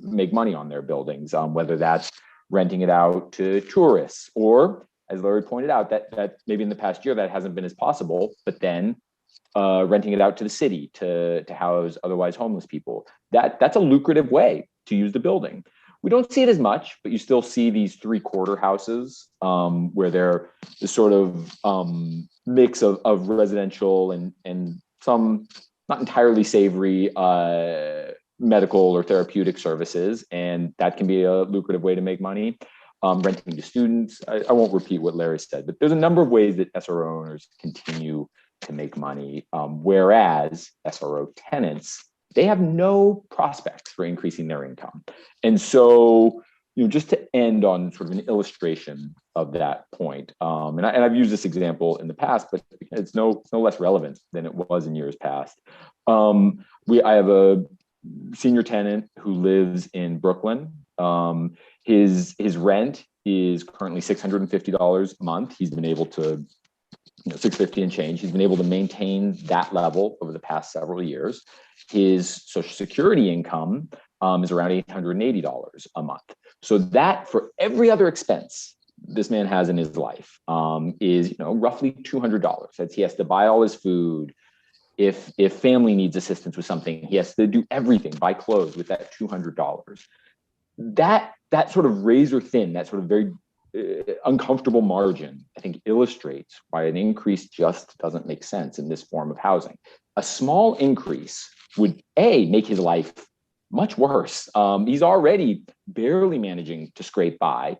make money on their buildings, whether that's renting it out to tourists, or, as Larry pointed out, that maybe in the past year that hasn't been as possible, but then renting it out to the city to house otherwise homeless people. That's a lucrative way to use the building. We don't see it as much, but you still see these 3-quarter houses where they're the sort of mix of residential and some not entirely savory medical or therapeutic services. And that can be a lucrative way to make money. Renting to students. I won't repeat what Larry said, but there's a number of ways that SRO owners continue to make money, whereas SRO tenants, they have no prospects for increasing their income. And so, just to end on sort of an illustration of that point, and I've used this example in the past, but it's no less relevant than it was in years past. I have a senior tenant who lives in Brooklyn. His rent is currently $650 a month. He's been able to, $650 and change. He's been able to maintain that level over the past several years. His Social Security income is around $880 a month. So that, for every other expense this man has in his life, is roughly $200. That's, he has to buy all his food. If family needs assistance with something, he has to do everything, buy clothes with that $200. That sort of razor thin, that sort of very uncomfortable margin, I think illustrates why an increase just doesn't make sense in this form of housing. A small increase would make his life much worse. He's already barely managing to scrape by.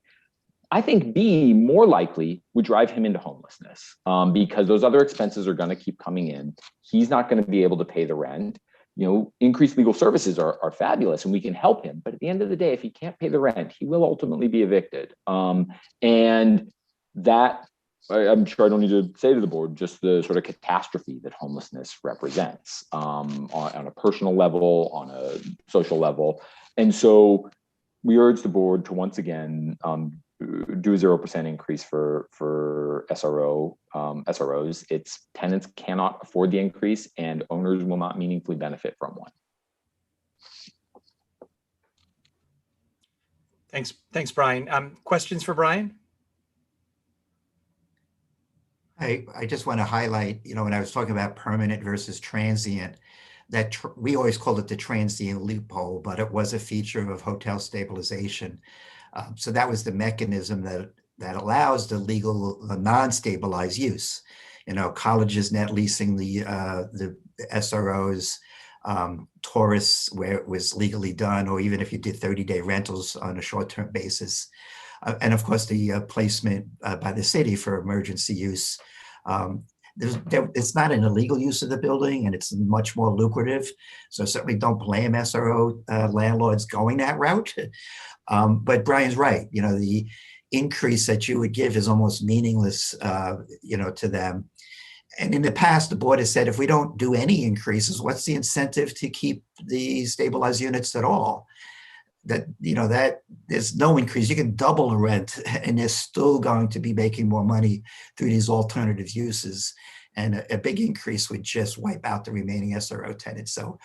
I think B, more likely, would drive him into homelessness because those other expenses are going to keep coming in. He's not going to be able to pay the rent. Increased legal services are fabulous and we can help him. But at the end of the day, if he can't pay the rent, he will ultimately be evicted. And that, I'm sure I don't need to say to the board, just the sort of catastrophe that homelessness represents on a personal level, on a social level. And so we urge the board to once again do a 0% increase for SROs. Its tenants cannot afford the increase and owners will not meaningfully benefit from one. Thanks, Brian. Questions for Brian? I just want to highlight, when I was talking about permanent versus transient, that we always called it the transient loophole, but it was a feature of hotel stabilization. So that was the mechanism that allows the legal, non-stabilized use. Colleges net leasing the SROs, tourists where it was legally done, or even if you did 30-day rentals on a short-term basis. And of course, the placement by the city for emergency use. It's not an illegal use of the building and it's much more lucrative. So certainly don't blame SRO landlords going that route. But Brian's right, the increase that you would give is almost meaningless, to them. And in the past, the board has said, if we don't do any increases, what's the incentive to keep the stabilized units at all? That there's no increase. You can double the rent and they're still going to be making more money through these alternative uses. And a big increase would just wipe out the remaining SRO tenants. So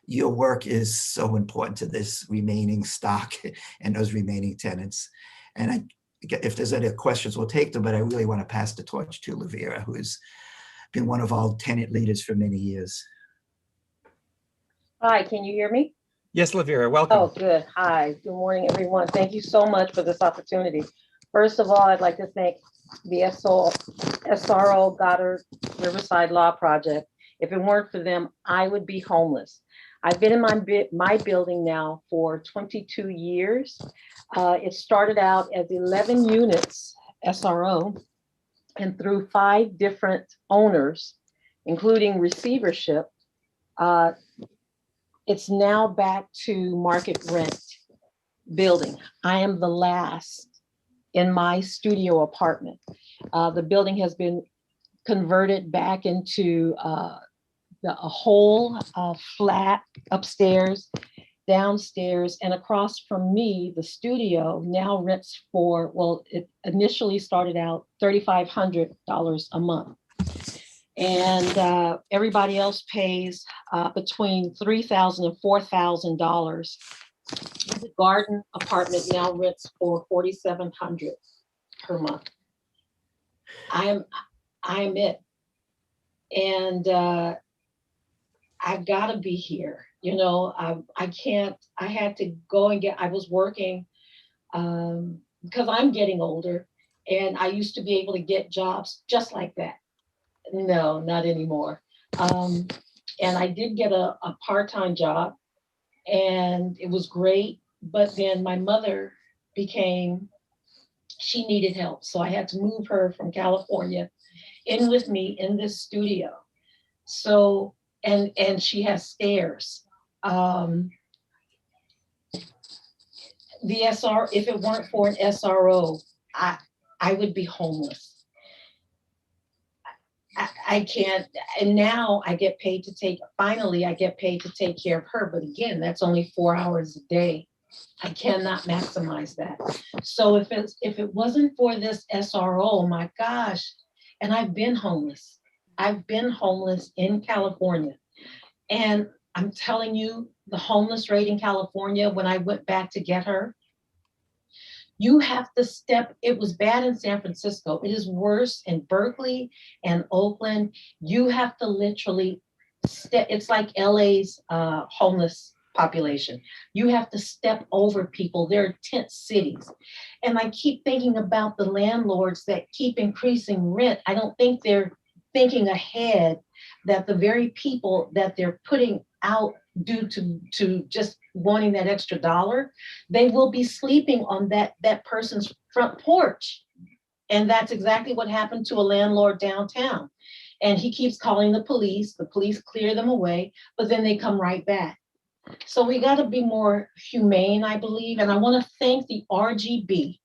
your work is so important to this remaining stock and those remaining tenants. And if there's any questions, we'll take them, but I really want to pass the torch to Lavera, who has been one of our tenant leaders for many years. Hi, can you hear me? Yes, Lavera, welcome. Oh, good. Hi, good morning, everyone. Thank you so much for this opportunity. First of all, I'd like to thank the SRO Goddard Riverside Law Project. If it weren't for them, I would be homeless. I've been in my building now for 22 years. It started out as 11 units SRO, and through 5 different owners, including receivership, it's now back to market rent building. I am the last in my studio apartment. The building has been converted back into a whole flat upstairs, downstairs, and across from me, the studio now rents for, well, it initially started out $3,500 a month. And everybody else pays between $3,000 and $4,000. The garden apartment now rents for $4,700 per month. I am it. And I gotta be here. You know, I can't, I had to go and I was working because I'm getting older, and I used to be able to get jobs just like that. No, not anymore. And I did get a part-time job, and it was great. But then my mother she needed help. So I had to move her from California in with me in this studio. So, and she has stairs. The if it weren't for an SRO, I would be homeless. I can't, and now I get paid finally I get paid to take care of her. But again, that's only 4 hours a day. I cannot maximize that. So if it wasn't for this SRO, my gosh, and I've been homeless. I've been homeless in California. And I'm telling you, the homeless rate in California, when I went back to get her, you have to it was bad in San Francisco. It is worse in Berkeley and Oakland. You have to literally it's like LA's homeless population. You have to step over people. They're tent cities. And I keep thinking about the landlords that keep increasing rent. I don't think they're thinking ahead that the very people that they're putting out due to just wanting that extra dollar, they will be sleeping on that person's front porch. And that's exactly what happened to a landlord downtown. And he keeps calling the police clear them away, but then they come right back. So we got to be more humane, I believe. And I want to thank the RGB.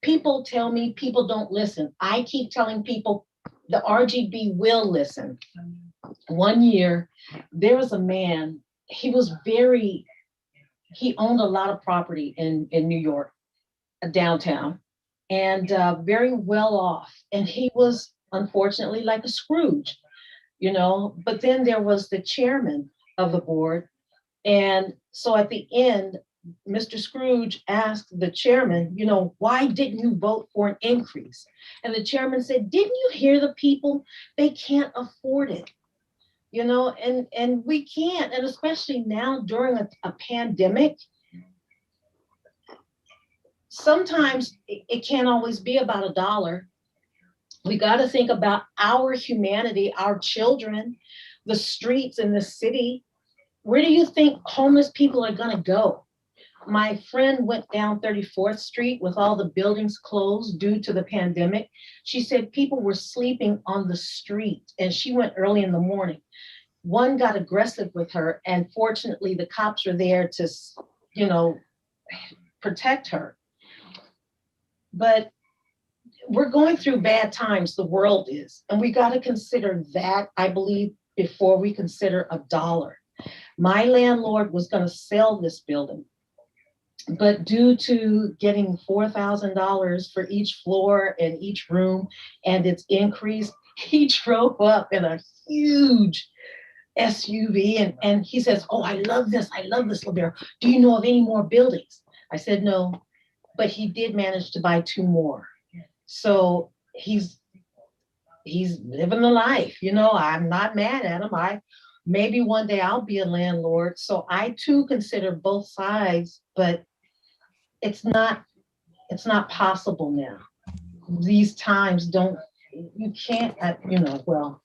People tell me people don't listen. I keep telling people the RGB will listen. One year, there was a man, he owned a lot of property in New York, downtown, and very well off. And he was unfortunately like a Scrooge, you know, but then there was the chairman of the board. And so at the end, Mr. Scrooge asked the chairman, you know, why didn't you vote for an increase? And the chairman said, didn't you hear the people? They can't afford it. You know, and we can't, and especially now during a pandemic, sometimes it can't always be about $1. We got to think about our humanity, our children, the streets in the city. Where do you think homeless people are going to go? My friend went down 34th Street with all the buildings closed due to the pandemic. She said people were sleeping on the street, and she went early in the morning. One got aggressive with her, and fortunately the cops were there to, you know, protect her. But we're going through bad times, the world is, and we got to consider that, I believe, before we consider $1. My landlord was going to sell this building, but due to getting $4,000 for each floor and each room and its increase, he drove up in a huge SUV, and he says, oh, I love this, LaBear. Do you know of any more buildings? I said, no, but he did manage to buy 2 more. So he's living the life, you know. I'm not mad at him. Maybe one day I'll be a landlord. So I too consider both sides, but it's not possible now. These times you can't, you know, well,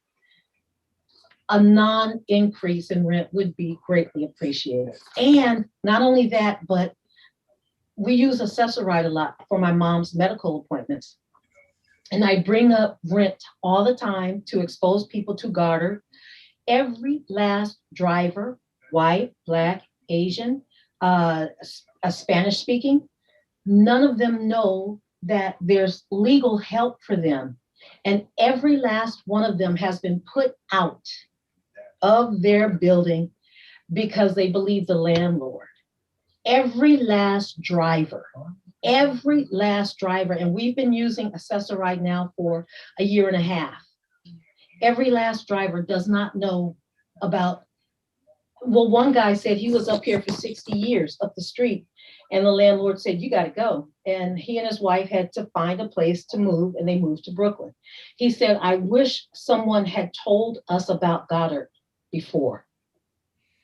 a non-increase in rent would be greatly appreciated. And not only that, but we use Accessorite a lot for my mom's medical appointments. And I bring up rent all the time to expose people to Garter. Every last driver, white, Black, Asian, a Spanish speaking, none of them know that there's legal help for them. And every last one of them has been put out of their building because they believe the landlord. Every last driver. And we've been using Accessorite now for a year and a half. Every last driver does not know about, well, one guy said he was up here for 60 years up the street, And the landlord said, you got to go. And he and his wife had to find a place to move, and they moved to Brooklyn. He said, I wish someone had told us about Goddard before.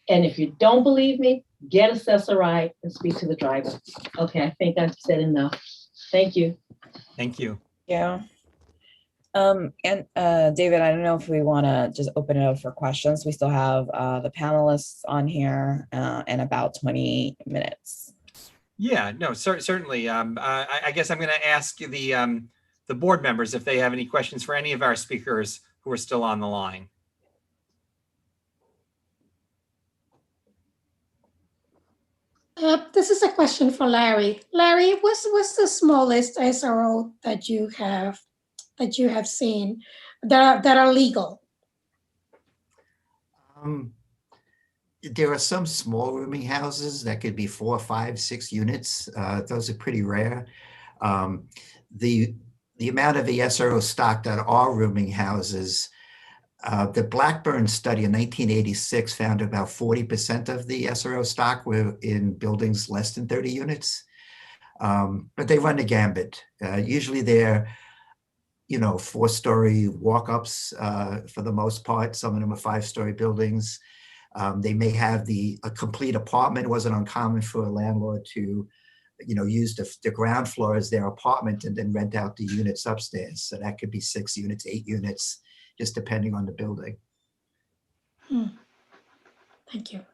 And if you don't believe me, get Accessorize and speak to the driver. Okay, I think I've said enough. Thank you. Thank you. Yeah. And David, I don't know if we want to just open it up for questions. We still have the panelists on here and about 20 minutes. Yeah, no, certainly. I guess I'm going to ask the board members if they have any questions for any of our speakers who are still on the line. This is a question for Larry. Larry, what's the smallest SRO that you have seen that are legal? There are some small rooming houses that could be 4, 5, 6 units. Those are pretty rare. The amount of the SRO stock that are rooming houses, the Blackburn study in 1986 found about 40% of the SRO stock were in buildings less than 30 units. But they run the gambit. Usually they're, 4-story walk-ups for the most part. Some of them are 5-story buildings. They may have a complete apartment. It wasn't uncommon for a landlord to, use the ground floor as their apartment and then rent out the units upstairs. So that could be 6 units, 8 units, just depending on the building. Thank you.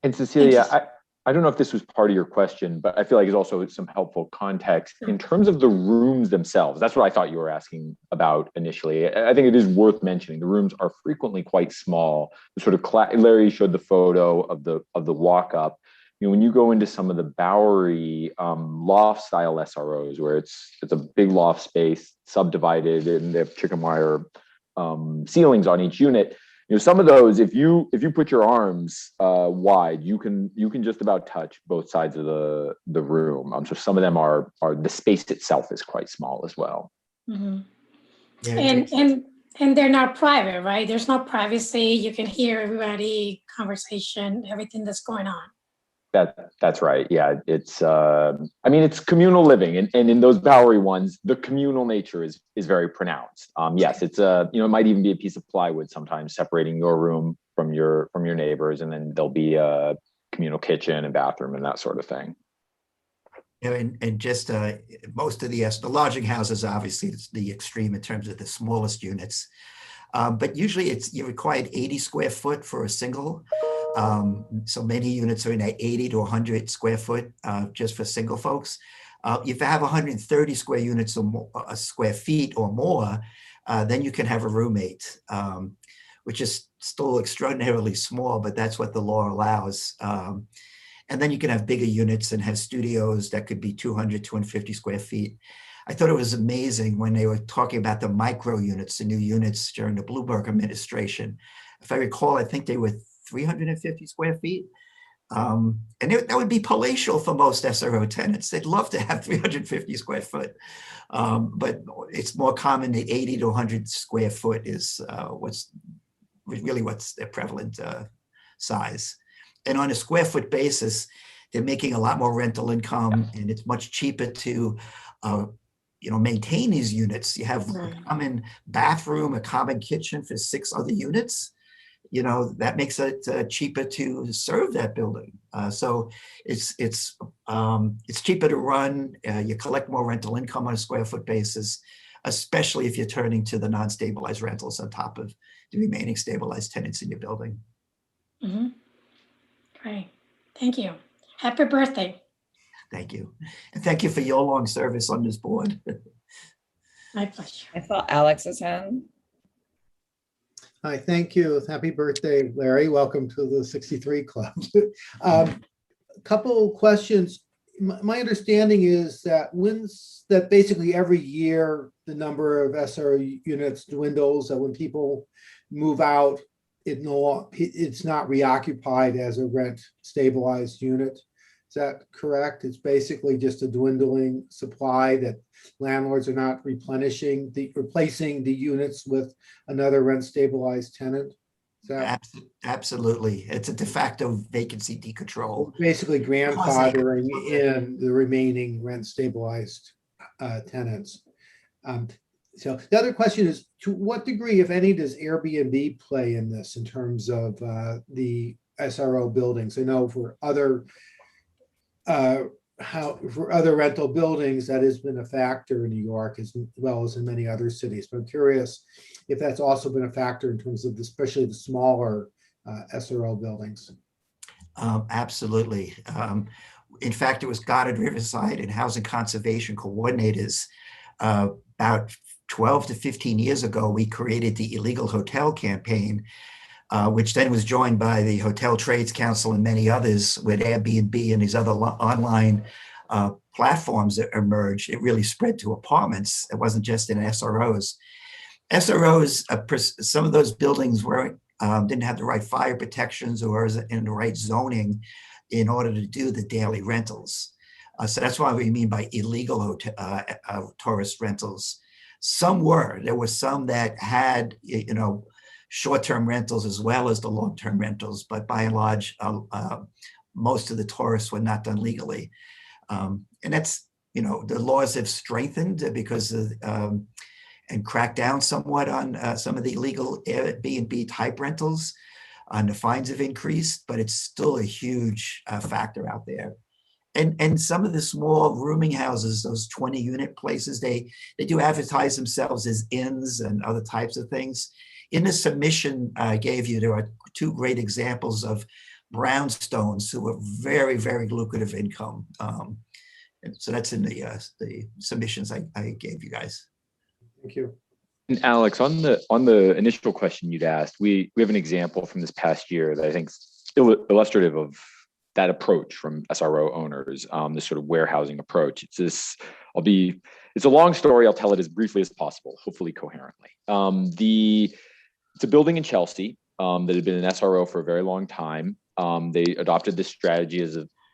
And Cecilia, I don't know if this was part of your question, but I feel like it's also some helpful context in terms of the rooms themselves. That's what I thought you were asking about initially. I think it is worth mentioning. The rooms are frequently quite small. The sort of Larry showed the photo of the walk up. When you go into some of the Bowery loft style SROs, where it's a big loft space subdivided and they have chicken wire ceilings on each unit. Some of those, if you put your arms wide, you can just about touch both sides of the room. So some of them are the space itself is quite small as well. Mm-hmm. Yeah, and they're not private, right? There's no privacy. You can hear everybody conversation, everything that's going on. That's right. Yeah, it's it's communal living, and in those Bowery ones, the communal nature is very pronounced. Yes, it's it might even be a piece of plywood sometimes separating your room from your neighbors, and then there'll be a communal kitchen and bathroom and that sort of thing. And just most of the lodging houses, obviously, it's the extreme in terms of the smallest units. But usually you're required 80 square foot for a single. So many units are in that 80 to 100 square foot just for single folks. If you have 130 square units or more, square feet or more, then you can have a roommate, which is still extraordinarily small, but that's what the law allows. And then you can have bigger units and have studios that could be 200, 250 square feet. I thought it was amazing when they were talking about the micro units, the new units during the Bloomberg administration. If I recall, I think they were 350 square feet. And that would be palatial for most SRO tenants. They'd love to have 350 square foot. But it's more common that 80 to 100 square foot is what's their prevalent size. And on a square foot basis, they're making a lot more rental income, and it's much cheaper to maintain these units. You have a common bathroom, a common kitchen for 6 other units. That makes it cheaper to serve that building. So it's cheaper to run. You collect more rental income on a square foot basis, especially if you're turning to the non-stabilized rentals on top of the remaining stabilized tenants in your building. Mm-hmm. Great. Thank you. Happy birthday. Thank you. And thank you for your long service on this board. My pleasure. I saw Alex's hand. Hi, thank you. Happy birthday, Larry. Welcome to the 63 Club. A couple questions. My understanding is that that basically every year the number of SRO units dwindles, that when people move out, it's not reoccupied as a rent stabilized unit. Is that correct? It's basically just a dwindling supply that landlords are not replacing the units with another rent stabilized tenant. So Absolutely. It's a de facto vacancy decontrol. basically grandfathering in the remaining rent stabilized tenants. So the other question is, to what degree, if any, does Airbnb play in this in terms of the SRO buildings? I know for other rental buildings, that has been a factor in New York as well as in many other cities. But I'm curious if that's also been a factor in terms of especially the smaller SRO buildings. Absolutely. In fact, it was Goddard Riverside and Housing Conservation Coordinators about 12 to 15 years ago. We created the Illegal Hotel campaign, which then was joined by the Hotel Trades Council and many others with Airbnb and these other online platforms that emerged. It really spread to apartments. It wasn't just in SROs. SROs, some of those buildings didn't have the right fire protections or in the right zoning in order to do the daily rentals. So that's why we mean by illegal tourist rentals. There were some that had, short-term rentals as well as the long-term rentals, but by and large, most of the tourists were not done legally. And that's, the laws have strengthened because of, and cracked down somewhat on some of the illegal Airbnb type rentals. The fines have increased, but it's still a huge factor out there. And some of the small rooming houses, those 20-unit places, they do advertise themselves as inns and other types of things. In the submission I gave you, there are two great examples of brownstones who are very, very lucrative income. And so that's in the submissions I gave you guys. Thank you. And Alex, on the initial question you'd asked, we have an example from this past year that I think is illustrative of that approach from SRO owners, this sort of warehousing approach. It's a long story. I'll tell it as briefly as possible, hopefully coherently. It's a building in Chelsea that had been an SRO for a very long time. They adopted this strategy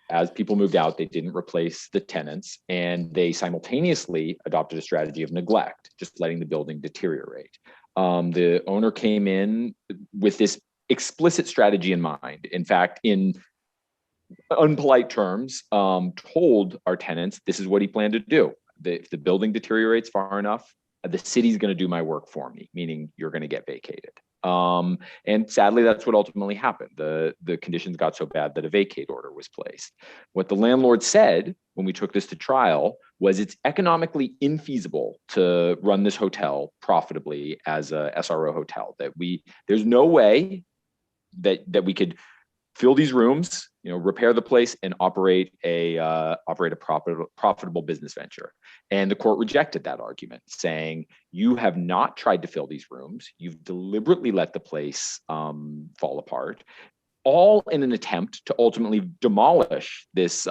as people moved out, they didn't replace the tenants, and they simultaneously adopted a strategy of neglect, just letting the building deteriorate. The owner came in with this explicit strategy in mind. In fact, in unpolite terms, told our tenants this is what he planned to do. If the building deteriorates far enough, the city's going to do my work for me, meaning you're going to get vacated. And sadly, that's what ultimately happened. The conditions got so bad that a vacate order was placed. What the landlord said when we took this to trial was it's economically infeasible to run this hotel profitably as a SRO hotel. There's no way that we could fill these rooms, repair the place and operate a profitable business venture. And the court rejected that argument, saying, you have not tried to fill these rooms. You've deliberately let the place fall apart, all in an attempt to ultimately demolish this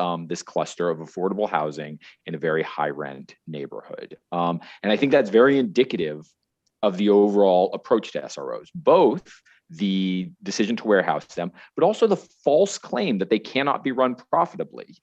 cluster of affordable housing in a very high rent neighborhood. And I think that's very indicative of the overall approach to SROs, both the decision to warehouse them, but also the false claim that they cannot be run profitably.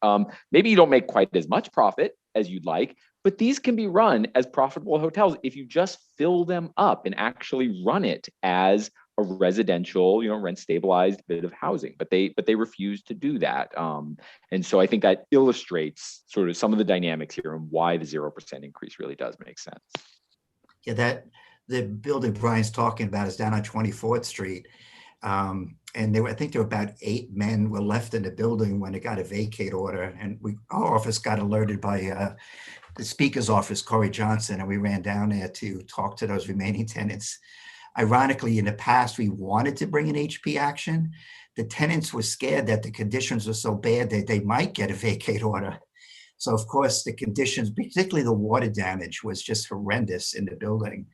Maybe you don't make quite as much profit as you'd like, but these can be run as profitable hotels if you just fill them up and actually run it as a residential, rent stabilized bit of housing. But they refuse to do that. And so I think that illustrates sort of some of the dynamics here and why the 0% increase really does make sense. Yeah, the building Brian's talking about is down on 24th Street. And I think there were about 8 men were left in the building when it got a vacate order. And our office got alerted by the speaker's office, Corey Johnson, and we ran down there to talk to those remaining tenants. Ironically, in the past, we wanted to bring an HP action. The tenants were scared that the conditions were so bad that they might get a vacate order. So of course, the conditions, particularly the water damage, was just horrendous in the building.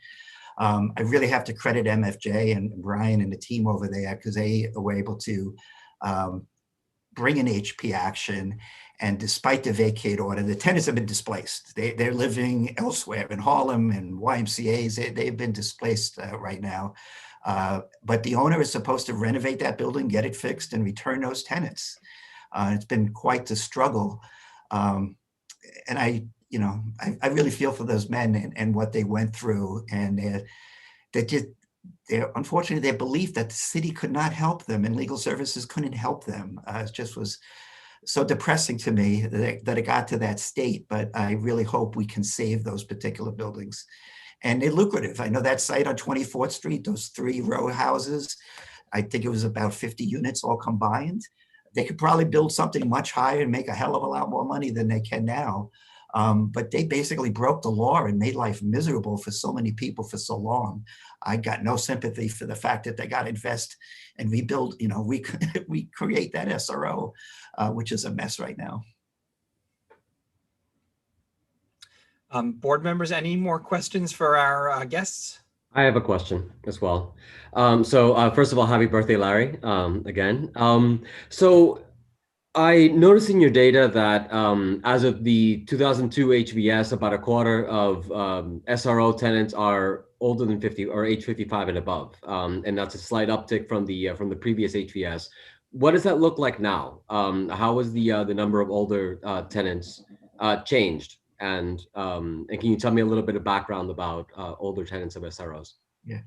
I really have to credit MFJ and Brian and the team over there because they were able to bring an HP action. And despite the vacate order, the tenants have been displaced. They're living elsewhere in Harlem and YMCAs. They've been displaced right now. But the owner is supposed to renovate that building, get it fixed, and return those tenants. It's been quite the struggle. And I really feel for those men and what they went through. And unfortunately, their belief that the city could not help them and legal services couldn't help them it just was so depressing to me that it got to that state. But I really hope we can save those particular buildings. And they're lucrative. I know that site on 24th Street, those 3 row houses, I think it was about 50 units all combined. They could probably build something much higher and make a hell of a lot more money than they can now. But they basically broke the law and made life miserable for so many people for so long. I got no sympathy for the fact that they got to invest and rebuild, we create that SRO, which is a mess right now. Board members, any more questions for our guests? I have a question as well. First of all, happy birthday, Larry, again. So I noticed in your data that as of the 2002 HBS, about a quarter of SRO tenants are older than 50 or age 55 and above. And that's a slight uptick from the previous HBS. What does that look like now? How has the number of older tenants changed? And can you tell me a little bit of background about older tenants of SROs? Yeah,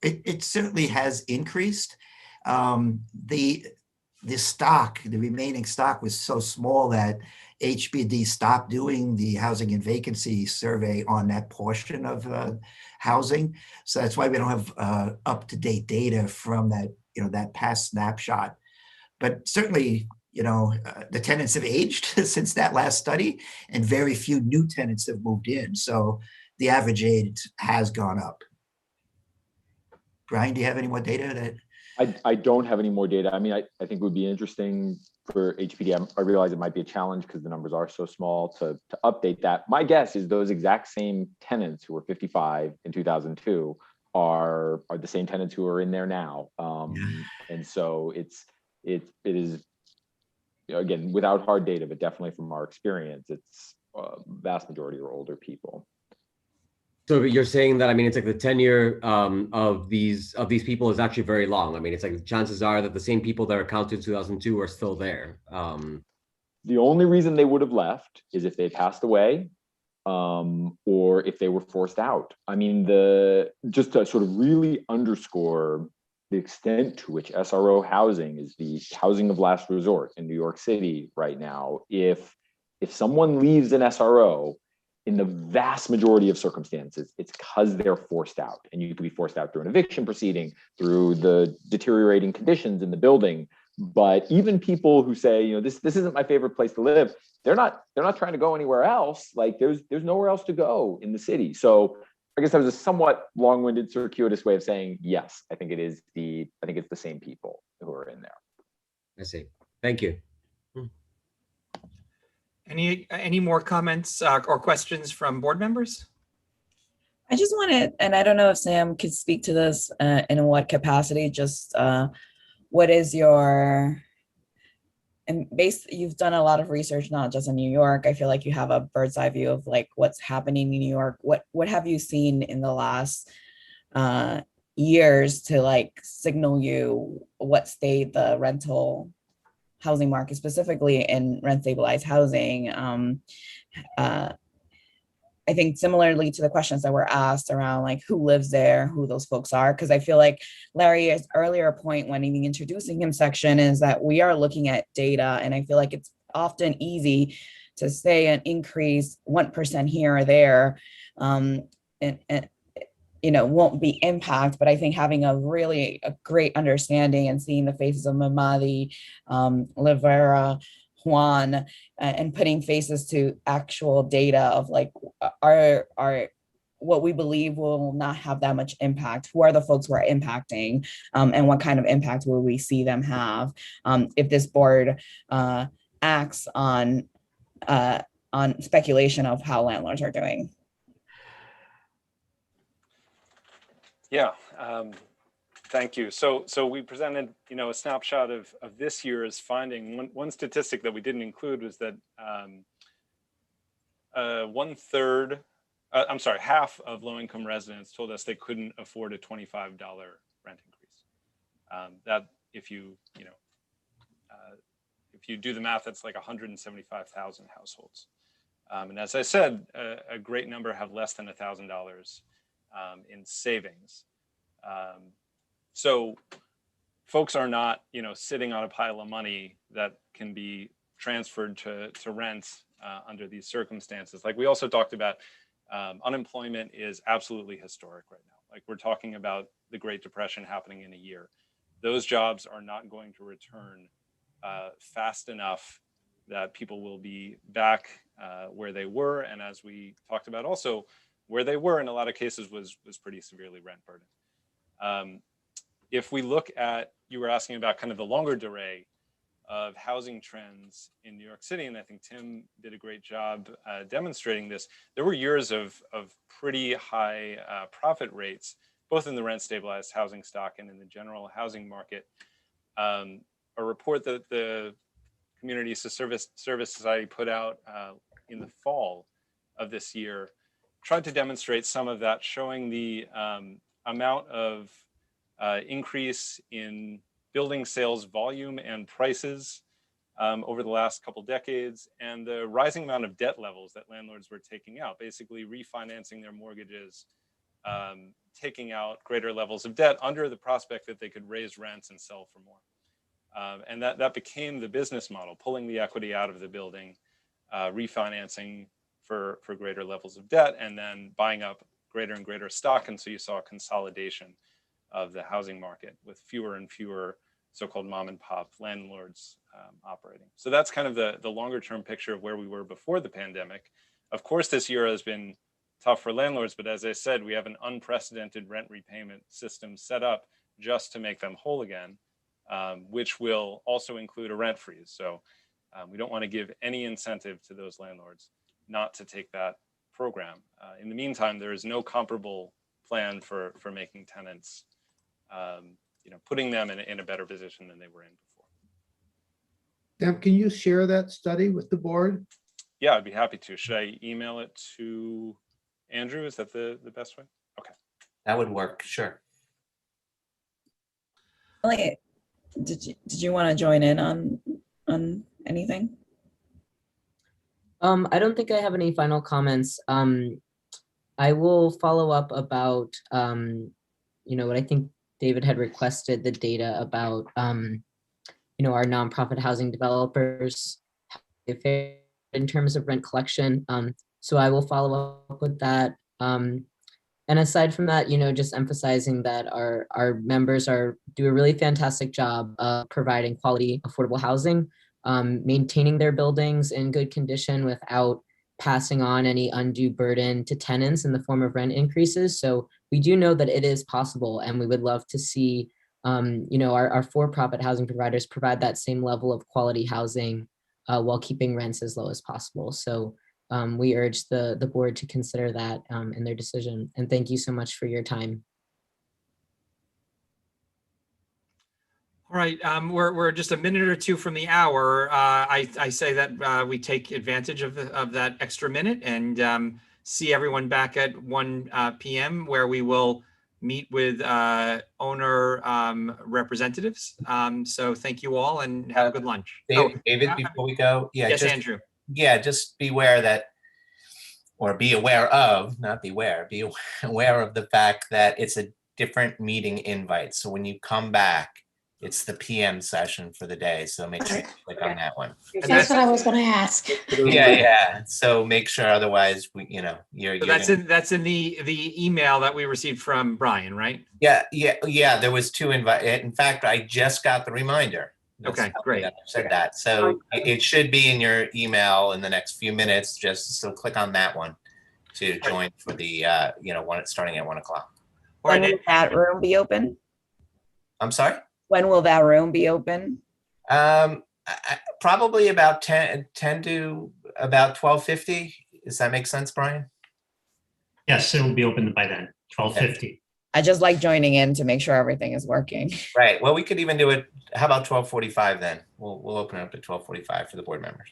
it certainly has increased. The remaining stock was so small that HBD stopped doing the housing and vacancy survey on that portion of housing. So that's why we don't have up-to-date data from that, that past snapshot. But certainly, the tenants have aged since that last study, and very few new tenants have moved in. So the average age has gone up. Brian, do you have any more data that? I don't have any more data. I mean, I think it would be interesting for HPD. I realize it might be a challenge because the numbers are so small to update that. My guess is those exact same tenants who were 55 in 2002 are the same tenants who are in there now. And so it is, again, without hard data, but definitely from our experience, it's vast majority are older people. So you're saying that, I mean, it's like the tenure of these people is actually very long. I mean, it's like the chances are that the same people that are counted in 2002 are still there. The only reason they would have left is if they passed away or if they were forced out. I mean, just to sort of really underscore the extent to which SRO housing is the housing of last resort in New York City right now. If someone leaves an SRO, in the vast majority of circumstances, it's because they're forced out. And you could be forced out through an eviction proceeding, through the deteriorating conditions in the building. But even people who say, this isn't my favorite place to live, they're not trying to go anywhere else. Like there's nowhere else to go in the city. So I guess that was a somewhat long-winded, circuitous way of saying, yes, I think it's the same people who are in there. I see. Thank you. Any more comments or questions from board members? I just wanted, and I don't know if Sam could speak to this in what capacity, just what is your, you've done a lot of research, not just in New York. I feel like you have a bird's eye view of like what's happening in New York. What have you seen in the last years to like signal you what state the rental housing market, specifically in rent stabilized housing? I think similarly to the questions that were asked around like who lives there, who those folks are, because I feel like Larry's earlier point when even introducing him section is that we are looking at data, and I feel like it's often easy to say an increase 1% here or there, and won't be impact, but I think having a great understanding and seeing the faces of Mamadi, Livera, Juan, and putting faces to actual data of like, are what we believe will not have that much impact. Who are the folks who are impacting, and what kind of impact will we see them have if this board acts on speculation of how landlords are doing? Yeah, thank you. So we presented, a snapshot of this year's finding. One statistic that we didn't include was that half of low-income residents told us they couldn't afford a $25 rent increase. That if you do the math, that's like 175,000 households. And as I said, a great number have less than $1,000 in savings. So folks are not, sitting on a pile of money that can be transferred to rent under these circumstances. Like we also talked about, unemployment is absolutely historic right now. Like we're talking about the Great Depression happening in a year. Those jobs are not going to return fast enough that people will be back where they were. And as we talked about also, where they were in a lot of cases was pretty severely rent burdened. If we look at, you were asking about kind of the longer durée of housing trends in New York City, and I think Tim did a great job demonstrating this. There were years of pretty high profit rates, both in the rent stabilized housing stock and in the general housing market. A report that the Community Service Society put out in the fall of this year tried to demonstrate some of that, showing the amount of increase in building sales volume and prices over the last couple decades, and the rising amount of debt levels that landlords were taking out, basically refinancing their mortgages, taking out greater levels of debt under the prospect that they could raise rents and sell for more. And that became the business model, pulling the equity out of the building, refinancing for greater levels of debt, and then buying up greater and greater stock. And so you saw a consolidation of the housing market with fewer and fewer so-called mom and pop landlords operating. So that's kind of the longer term picture of where we were before the pandemic. Of course, this year has been tough for landlords, but as I said, we have an unprecedented rent repayment system set up just to make them whole again, which will also include a rent freeze. So we don't want to give any incentive to those landlords not to take that program. In the meantime, there is no comparable plan for making tenants, putting them in a better position than they were in before. Dan, can you share that study with the board? Yeah, I'd be happy to. Should I email it to Andrew? Is that the best way? Okay. That would work, sure. Elliot, did you want to join in on anything? I don't think I have any final comments. I will follow up about, what I think David had requested, the data about, our nonprofit housing developers in terms of rent collection. So I will follow up with that. And aside from that, just emphasizing that our members do a really fantastic job of providing quality, affordable housing, maintaining their buildings in good condition without passing on any undue burden to tenants in the form of rent increases. So we do know that it is possible, and we would love to see, our for-profit housing providers provide that same level of quality housing while keeping rents as low as possible. So we urge the board to consider that in their decision. And thank you so much for your time. All right, we're just a minute or two from the hour. I say that we take advantage of that extra minute and see everyone back at 1 p.m. where we will meet with owner representatives. So thank you all and have a good lunch. David, before we go, yes, Andrew. Yeah, just beware that, or be aware of, not beware, be aware of the fact that it's a different meeting invite. So when you come back, it's the PM session for the day. So make sure you click on that one. That's what I was going to ask. Yeah. So make sure, otherwise, you're. So that's in the email that we received from Brian, right? Yeah. There was 2 invite. In fact, I just got the reminder. Okay, great. Said that. So it should be in your email in the next few minutes. So click on that one to join for the starting at 1 o'clock. When will that room be open? I'm sorry? When will that room be open? Probably about 10 to about 12:50. Does that make sense, Brian? Yes, it will be open by then, 12:50. I just like joining in to make sure everything is working. Right. Well, we could even do it. How about 12:45 then? We'll open it up at 12:45 for the board members.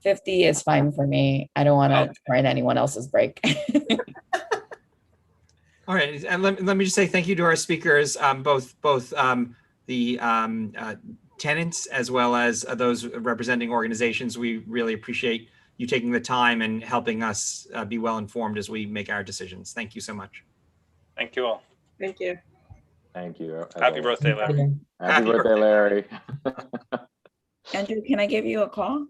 50 is fine for me. I don't want to turn anyone else's break. All right, and let me just say thank you to our speakers, both the tenants as well as those representing organizations. We really appreciate you taking the time and helping us be well informed as we make our decisions. Thank you so much. Thank you all. Thank you. Thank you. as Happy always. birthday, Larry. Happy birthday, Larry. Andrew, can I give you a call?